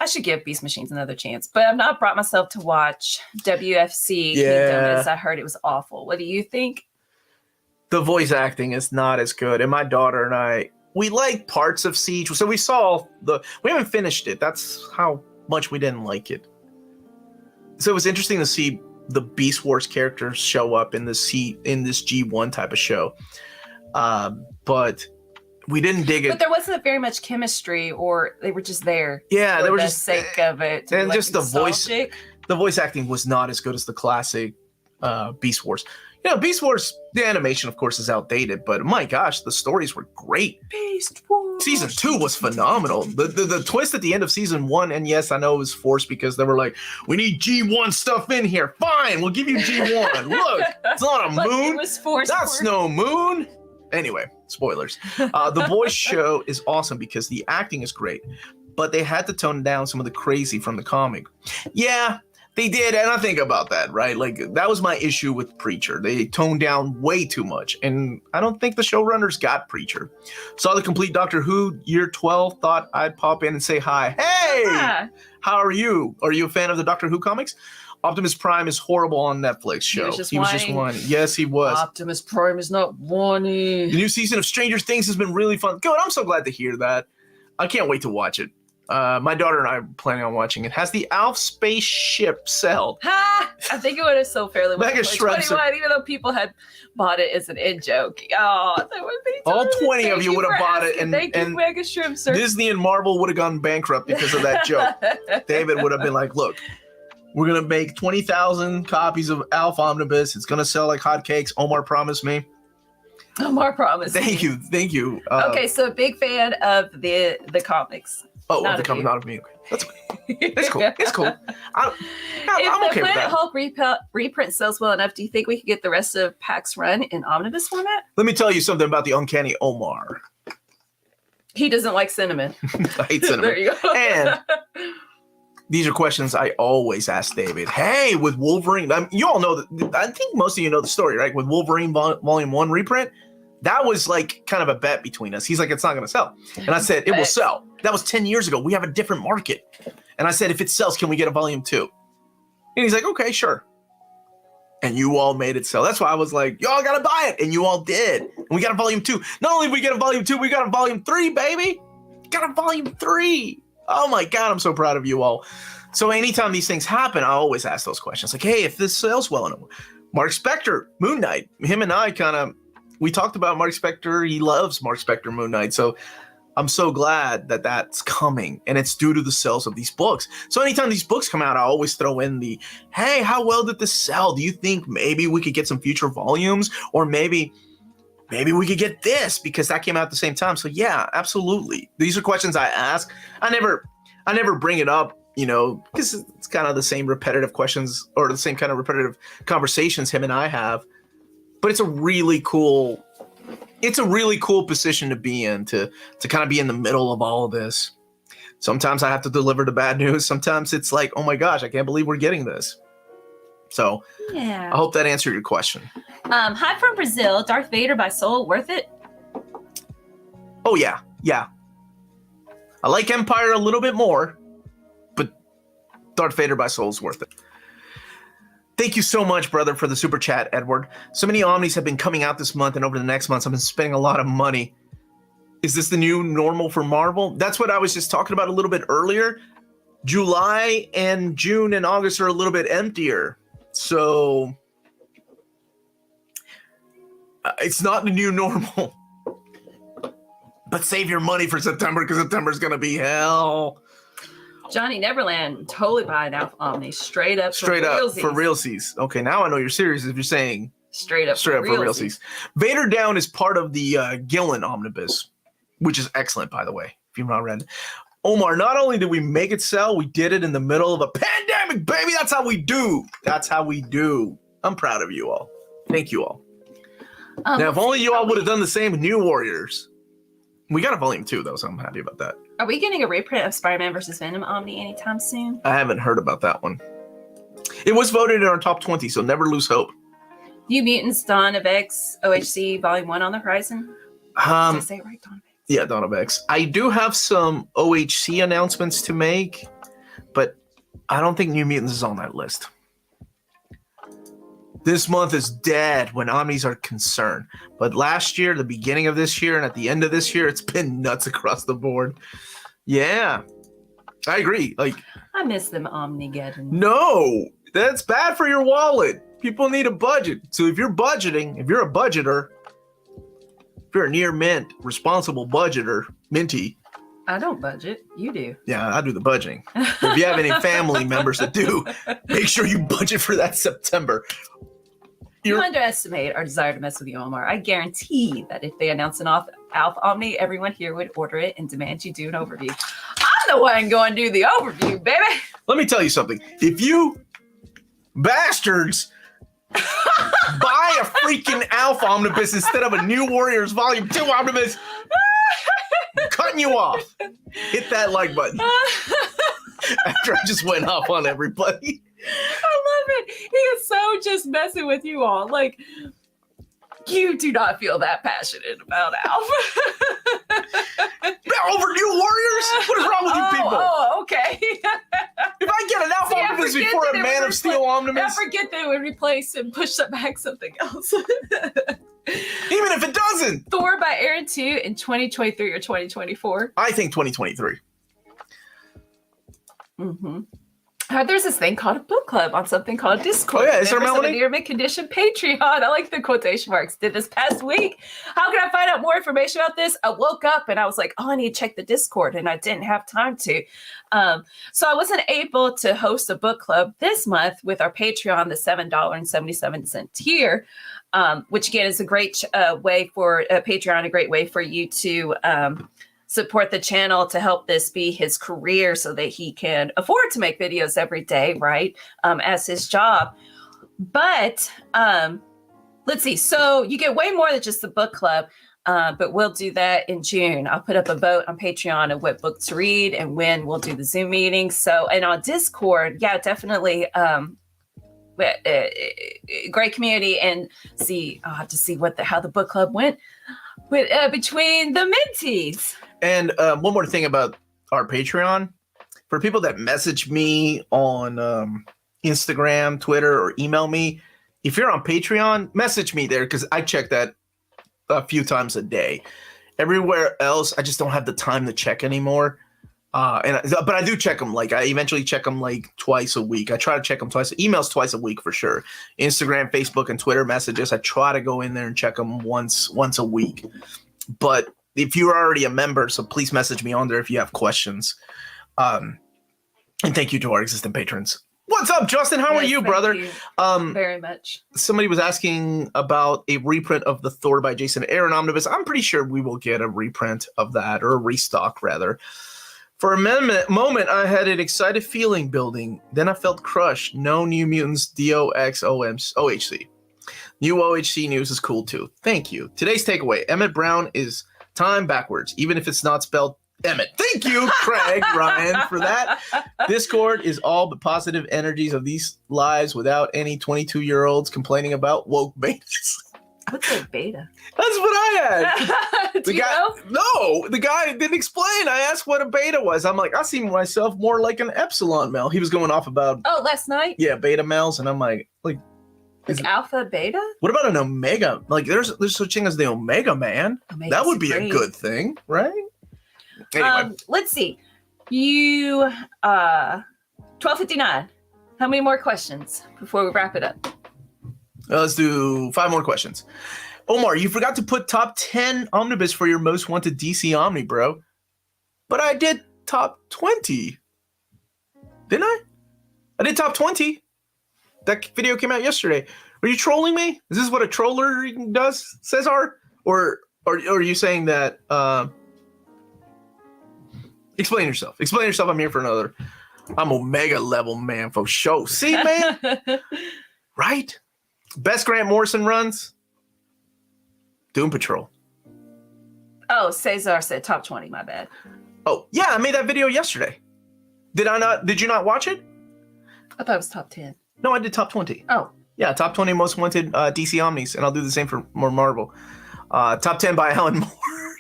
[SPEAKER 2] I should give Beast Machines another chance, but I've not brought myself to watch WFC Kingdom as I heard it was awful. What do you think?
[SPEAKER 1] The voice acting is not as good. And my daughter and I, we like parts of Siege. So we haven't finished it. That's how much we didn't like it. So it was interesting to see the Beast Wars characters show up in this G1 type of show. But we didn't dig it.
[SPEAKER 2] But there wasn't very much chemistry, or they were just there.
[SPEAKER 1] Yeah, they were just
[SPEAKER 2] sake of it.
[SPEAKER 1] And like just the voice acting was not as good as the classic Beast Wars. Beast Wars, the animation, of course, is outdated, but my gosh, the stories were great.
[SPEAKER 2] Beast Wars.
[SPEAKER 1] Season 2 was phenomenal. The twist at the end of season 1, and yes, I know it was forced because they were like, we need G1 stuff in here. Fine, we'll give you G1. Look, it's not a moon.
[SPEAKER 2] It was forced.
[SPEAKER 1] That's no moon. Anyway, spoilers. The voice show is awesome because the acting is great, but they had to tone down some of the crazy from the comic. Yeah, they did, and I think about that, right? Like, that was my issue with Preacher. They toned down way too much, and I don't think the showrunners got Preacher. Saw the complete Doctor Who, year 12, thought I'd pop in and say hi. Hey! How are you? Are you a fan of the Doctor Who comics? Optimus Prime is horrible on Netflix show. He was just whining. Yes, he was.
[SPEAKER 2] Optimus Prime is not whiny.
[SPEAKER 1] The new season of Stranger Things has been really fun. Good, I'm so glad to hear that. I can't wait to watch it. My daughter and I are planning on watching it. Has the Alf spaceship sold?
[SPEAKER 2] Ha! I think it would have sold fairly well.
[SPEAKER 1] Mega Shrimps.
[SPEAKER 2] Even though people had bought it as an in-joke. Oh, that would be
[SPEAKER 1] all 20 of you would have bought it.
[SPEAKER 2] Thank you, Mega Shrimps.
[SPEAKER 1] Disney and Marvel would have gone bankrupt because of that joke. David would have been like, look, we're going to make 20,000 copies of Alf Omnibus. It's going to sell like hotcakes. Omar promised me.
[SPEAKER 2] Omar promised
[SPEAKER 1] Thank you.
[SPEAKER 2] Okay, so big fan of the comics.
[SPEAKER 1] Oh, the comic, not of me. That's it's cool. It's cool. I'm
[SPEAKER 2] okay with that. If the Hulk reprint sells well enough, do you think we could get the rest of Pack's run in omnibus format?
[SPEAKER 1] Let me tell you something about the Uncanny Omar.
[SPEAKER 2] He doesn't like cinnamon.
[SPEAKER 1] I hate cinnamon. There you go. And these are questions I always ask David. Hey, with Wolverine, you all know that. I think most of you know the story, right? With Wolverine Volume 1 reprint, that was like kind of a bet between us. He's like, it's not going to sell. And I said, it will sell. That was 10 years ago. We have a different market. And I said, if it sells, can we get a Volume 2? And he's like, okay, sure. And you all made it sell. That's why I was like, y'all got to buy it. And you all did. And we got a Volume 2. Not only did we get a Volume 2, we got a Volume 3, baby. Got a Volume 3. Oh my God, I'm so proud of you all. So anytime these things happen, I always ask those questions. Like, hey, if this sells well enough. Mark Spector, Moon Knight, him and I we talked about Mark Spector. He loves Mark Spector, Moon Knight. So I'm so glad that that's coming, and it's due to the sales of these books. So anytime these books come out, I always throw in the, hey, how well did this sell? Do you think maybe we could get some future volumes, or maybe we could get this because that came out at the same time? So yeah, absolutely. These are questions I ask. I never bring it up, because it's kind of the same repetitive questions or the same kind of repetitive conversations him and I have. But it's a really cool position to be in, to kind of be in the middle of all of this. Sometimes I have to deliver the bad news. Sometimes it's like, oh my gosh, I can't believe we're getting this. So yeah. I hope that answered your question.
[SPEAKER 2] Hi from Brazil. Darth Vader by Soul, worth it?
[SPEAKER 1] Oh yeah. I like Empire a little bit more, but Darth Vader by Soul is worth it. Thank you so much, brother, for the super chat, Edward. So many Omnis have been coming out this month, and over the next months, I've been spending a lot of money. Is this the new normal for Marvel? That's what I was just talking about a little bit earlier. July and June and August are a little bit emptier. So it's not the new normal. But save your money for September, because September is going to be hell.
[SPEAKER 2] Johnny Neverland, totally buying Alpha Omni, straight up for
[SPEAKER 1] realsies. Okay, now I know you're serious if you're saying
[SPEAKER 2] straight up for realsies.
[SPEAKER 1] Vader Down is part of the Gillen Omnibus, which is excellent, by the way, if you've not read it. Omar, not only did we make it sell, we did it in the middle of a pandemic, baby. That's how we do. I'm proud of you all. Thank you all. Now, if only you all would have done the same with New Warriors. We got a Volume 2, though, so I'm happy about that.
[SPEAKER 2] Are we getting a reprint of Spider-Man vs. Venom Omni anytime soon?
[SPEAKER 1] I haven't heard about that one. It was voted in our top 20, so never lose hope.
[SPEAKER 2] New Mutants Dawn of X OHC Volume 1 on the horizon? Did I say it right, Donovan?
[SPEAKER 1] Yeah, Donovex. I do have some OHC announcements to make, but I don't think New Mutants is on that list. This month is dead when Omnis are concerned. But last year, the beginning of this year, and at the end of this year, it's been nuts across the board. Yeah, I agree. Like,
[SPEAKER 2] I miss them Omnigeddon.
[SPEAKER 1] No, that's bad for your wallet. People need a budget. So if you're budgeting, if you're a budgeter, if you're a near mint, responsible budgeter, Minty.
[SPEAKER 2] I don't budget. You do.
[SPEAKER 1] Yeah, I do the budgeting. If you have any family members that do, make sure you budget for that September.
[SPEAKER 2] You underestimate our desire to mess with you, Omar. I guarantee that if they announce an Alpha Omni, everyone here would order it and demand you do an overview. I'm the one going to do the overview, baby.
[SPEAKER 1] Let me tell you something. If you bastards buy a freaking Alpha Omnibus instead of a New Warriors Volume 2 Omnibus, I'm cutting you off. Hit that like button. After I just went off on everybody.
[SPEAKER 2] I love it. He is so just messing with you all. Like, you do not feel that passionate about Alpha.
[SPEAKER 1] Over New Warriors? What is wrong with you people?
[SPEAKER 2] Oh, okay.
[SPEAKER 1] If I get an Alpha Omnibus before a Man of Steel Omnibus.
[SPEAKER 2] I forget they would replace and push back something else.
[SPEAKER 1] Even if it doesn't.
[SPEAKER 2] Thor by Aaron 2 in 2023 or 2024?
[SPEAKER 1] I think 2023.
[SPEAKER 2] Mm-hmm. There's this thing called a book club on something called Discord.
[SPEAKER 1] Oh yeah, is there Melanie?
[SPEAKER 2] Near mint condition Patreon. I like the quotation marks. Did this past week. How can I find out more information about this? I woke up and I was like, oh, I need to check the Discord, and I didn't have time to. So I wasn't able to host a book club this month with our Patreon, the $7.77 tier, which again is a great way for Patreon, a great way for you to support the channel to help this be his career so that he can afford to make videos every day, right? As his job. But let's see. So you get way more than just the book club, but we'll do that in June. I'll put up a vote on Patreon of what book to read and when we'll do the Zoom meeting. So, and on Discord, yeah, definitely great community. And see, I'll have to see how the book club went with between the Minties.
[SPEAKER 1] And one more thing about our Patreon. For people that message me on Instagram, Twitter, or email me, if you're on Patreon, message me there because I check that a few times a day. Everywhere else, I just don't have the time to check anymore. But I do check them. Like I eventually check them like twice a week. I try to check them twice. Emails twice a week for sure. Instagram, Facebook, and Twitter messages. I try to go in there and check them once a week. But if you're already a member, so please message me on there if you have questions. And thank you to our existing patrons. What's up, Justin? How are you, brother?
[SPEAKER 2] You very much.
[SPEAKER 1] Somebody was asking about a reprint of the Thor by Jason Aaron omnibus. I'm pretty sure we will get a reprint of that, or a restock, rather. For a moment, I had an excited feeling building. Then I felt crushed. No New Mutants OHC. New OHC news is cool, too. Thank you. Today's takeaway. Emmett Brown is time backwards, even if it's not spelled Emmett. Thank you, Craig Ryan, for that. Discord is all but positive energies of these lives without any 22-year-olds complaining about woke betas.
[SPEAKER 2] What's a beta?
[SPEAKER 1] That's what I had.
[SPEAKER 2] Do you know?
[SPEAKER 1] No, the guy didn't explain. I asked what a beta was. I'm like, I see myself more like an epsilon male. He was going off about
[SPEAKER 2] last night?
[SPEAKER 1] Yeah, beta males, and I'm like
[SPEAKER 2] alpha, beta?
[SPEAKER 1] What about an omega? Like there's such thing as the omega man. Omega's that would be great. A good thing, right? Anyway.
[SPEAKER 2] Let's see. You 12:59. How many more questions before we wrap it up?
[SPEAKER 1] Let's do 5 more questions. Omar, you forgot to put top 10 omnibus for your most wanted DC Omni, bro. But I did top 20. Didn't I? I did top 20. That video came out yesterday. Are you trolling me? Is this what a troller does, Cesar? Or are you saying that... Explain yourself. Explain yourself. I'm here for another. I'm Omega level, man, for sure. See, man? Right? Best Grant Morrison runs? Doom Patrol.
[SPEAKER 2] Oh, Cesar said top 20, my bad.
[SPEAKER 1] Oh, yeah, I made that video yesterday. Did you not watch it?
[SPEAKER 2] I thought it was top 10.
[SPEAKER 1] No, I did top 20.
[SPEAKER 2] Oh.
[SPEAKER 1] Yeah, top 20 most wanted DC Omnis, and I'll do the same for more Marvel. Top 10 by Alan Moore.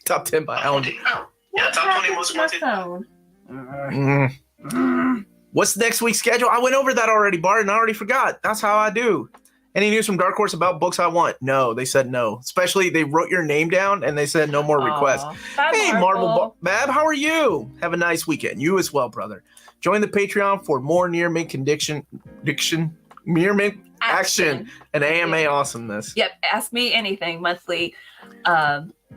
[SPEAKER 1] Top 10 by Alan Moore.
[SPEAKER 3] Yeah, top 20 most wanted.
[SPEAKER 1] What's next week's schedule? I went over that already, Bart, and I already forgot. That's how I do. Any news from Dark Horse about books I want? No, they said no. Especially they wrote your name down and they said no more requests.
[SPEAKER 2] Bye,
[SPEAKER 1] Hey, Bab, how are you? Have a nice weekend. You as well, brother. Join the Patreon for more near mint action and AMA awesomeness.
[SPEAKER 2] Yep, ask me anything monthly.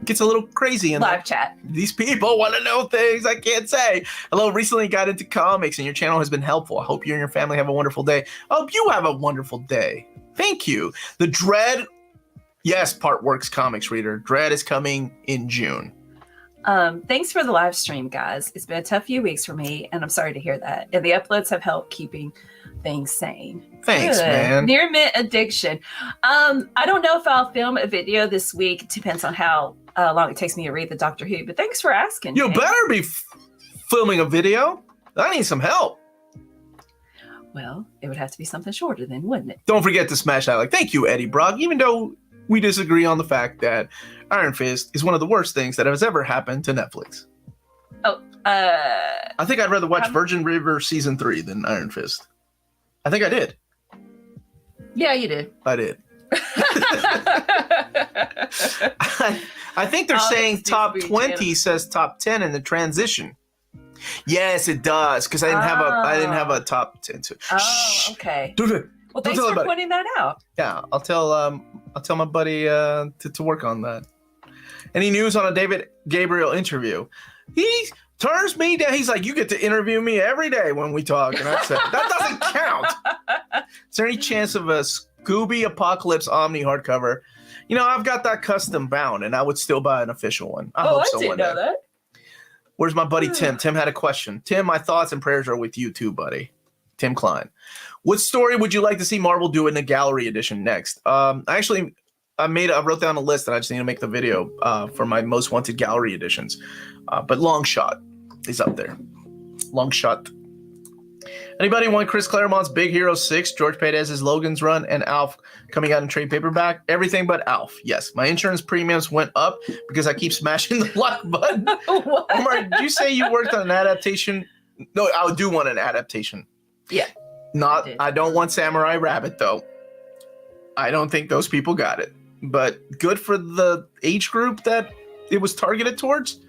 [SPEAKER 1] Gets a little crazy in
[SPEAKER 2] Live chat.
[SPEAKER 1] These people want to know things I can't say. Hello, recently got into comics and your channel has been helpful. I hope you and your family have a wonderful day. I hope you have a wonderful day. Thank you. The Dread, yes, Partworks comics reader. Dread is coming in June.
[SPEAKER 2] Thanks for the live stream, guys. It's been a tough few weeks for me, and I'm sorry to hear that. And the uploads have helped keeping things sane.
[SPEAKER 1] Thanks, man.
[SPEAKER 2] Near mint addiction. I don't know if I'll film a video this week. It depends on how long it takes me to read the Doctor Who, but thanks for asking.
[SPEAKER 1] You better be filming a video. I need some help.
[SPEAKER 2] Well, it would have to be something shorter then, wouldn't it?
[SPEAKER 1] Don't forget to smash that like. Thank you, Eddie Brock. Even though we disagree on the fact that Iron Fist is one of the worst things that has ever happened to Netflix.
[SPEAKER 2] Oh,
[SPEAKER 1] I think I'd rather watch Virgin River season 3 than Iron Fist. I think I did.
[SPEAKER 2] Yeah, you did.
[SPEAKER 1] I did. I think they're saying top 20 says top 10 in the transition. Yes, it does, because I didn't have a top 10 too.
[SPEAKER 2] Oh, okay. Well, thanks
[SPEAKER 1] tell
[SPEAKER 2] for
[SPEAKER 1] anybody.
[SPEAKER 2] pointing that out.
[SPEAKER 1] Yeah, I'll tell my buddy to work on that. Any news on a David Gabriel interview? He turns me down. He's like, you get to interview me every day when we talk. And I said, that doesn't count. Is there any chance of a Scooby Apocalypse Omni hardcover? You know, I've got that custom bound, and I would still buy an official one. I hope so
[SPEAKER 2] didn't know that.
[SPEAKER 1] Where's my buddy Tim? Tim had a question. Tim, my thoughts and prayers are with you too, buddy. Tim Klein. What story would you like to see Marvel do in the gallery edition next? I wrote down a list and I just need to make the video for my most wanted gallery editions. But Long Shot is up there. Long Shot. Anybody want Chris Claremont's Big Hero 6, George Perez's Logan's Run, and Alf coming out in trade paperback? Everything but Alf. Yes, my insurance premiums went up because I keep smashing the block button. Omar, did you say you worked on an adaptation? No, I do want an adaptation.
[SPEAKER 2] Yeah.
[SPEAKER 1] I don't want Samurai Rabbit, though. I don't think those people got it. But good for the age group that it was targeted towards.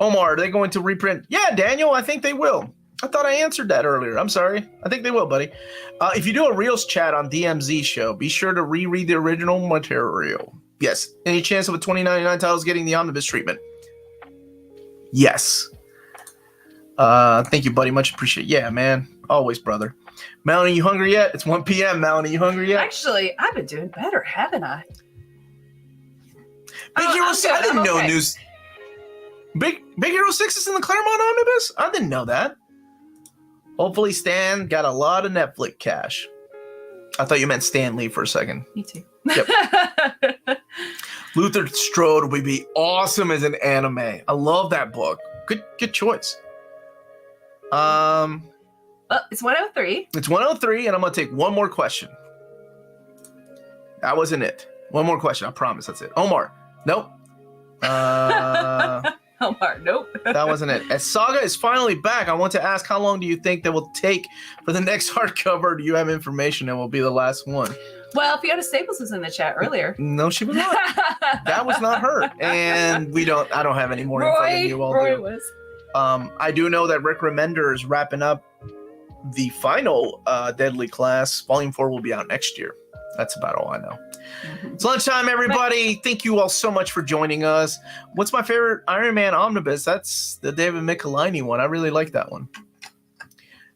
[SPEAKER 1] Omar, are they going to reprint? Yeah, Daniel, I think they will. I thought I answered that earlier. I'm sorry. I think they will, buddy. If you do a Reels chat on DMZ show, be sure to reread the original material. Yes. Any chance of a 2099 titles getting the Omnibus treatment? Yes. Thank you, buddy. Much appreciated. Yeah, man. Always, brother. Melanie, you hungry yet? It's 1 p.m. Melanie, you hungry yet?
[SPEAKER 2] Actually, I've been doing better, haven't I?
[SPEAKER 1] Big Hero 6. I didn't know news. Big Hero 6 is in the Claremont Omnibus? I didn't know that. Hopefully Stan got a lot of Netflix cash. I thought you meant Stan Lee for a second.
[SPEAKER 2] Me too.
[SPEAKER 1] Yep. Luther Strode would be awesome as an anime. I love that book. Good choice.
[SPEAKER 2] It's 103.
[SPEAKER 1] It's 103, and I'm going to take one more question. That wasn't it. One more question. I promise that's it. Omar. Nope.
[SPEAKER 2] Omar, nope.
[SPEAKER 1] That wasn't it. As Saga is finally back, I want to ask, how long do you think that will take for the next hardcover? Do you have information that will be the last one?
[SPEAKER 2] Well, Fiona Staples was in the chat earlier.
[SPEAKER 1] No, she was not. That was not her. And I don't have any more info than you all
[SPEAKER 2] Roy
[SPEAKER 1] do.
[SPEAKER 2] was.
[SPEAKER 1] I do know that Rick Remender is wrapping up the final Deadly Class. Volume 4 will be out next year. That's about all I know. Mm-hmm. It's lunchtime, everybody. Thank you all so much for joining us. What's my favorite Iron Man omnibus? That's the David Michelinie one. I really like that one.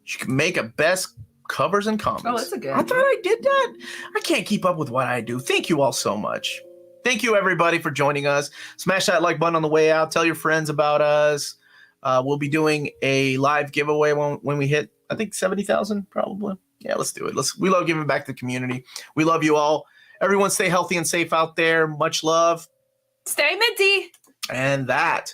[SPEAKER 1] You can make a best covers and comics.
[SPEAKER 2] Oh, that's a good
[SPEAKER 1] I thought I did that. I can't keep up with what I do. Thank you all so much. Thank you, everybody, for joining us. Smash that like button on the way out. Tell your friends about us. We'll be doing a live giveaway when we hit, I think, 70,000 probably. Yeah, let's do it. We love giving back to the community. We love you all. Everyone stay healthy and safe out there. Much love.
[SPEAKER 2] Stay minty.
[SPEAKER 1] And that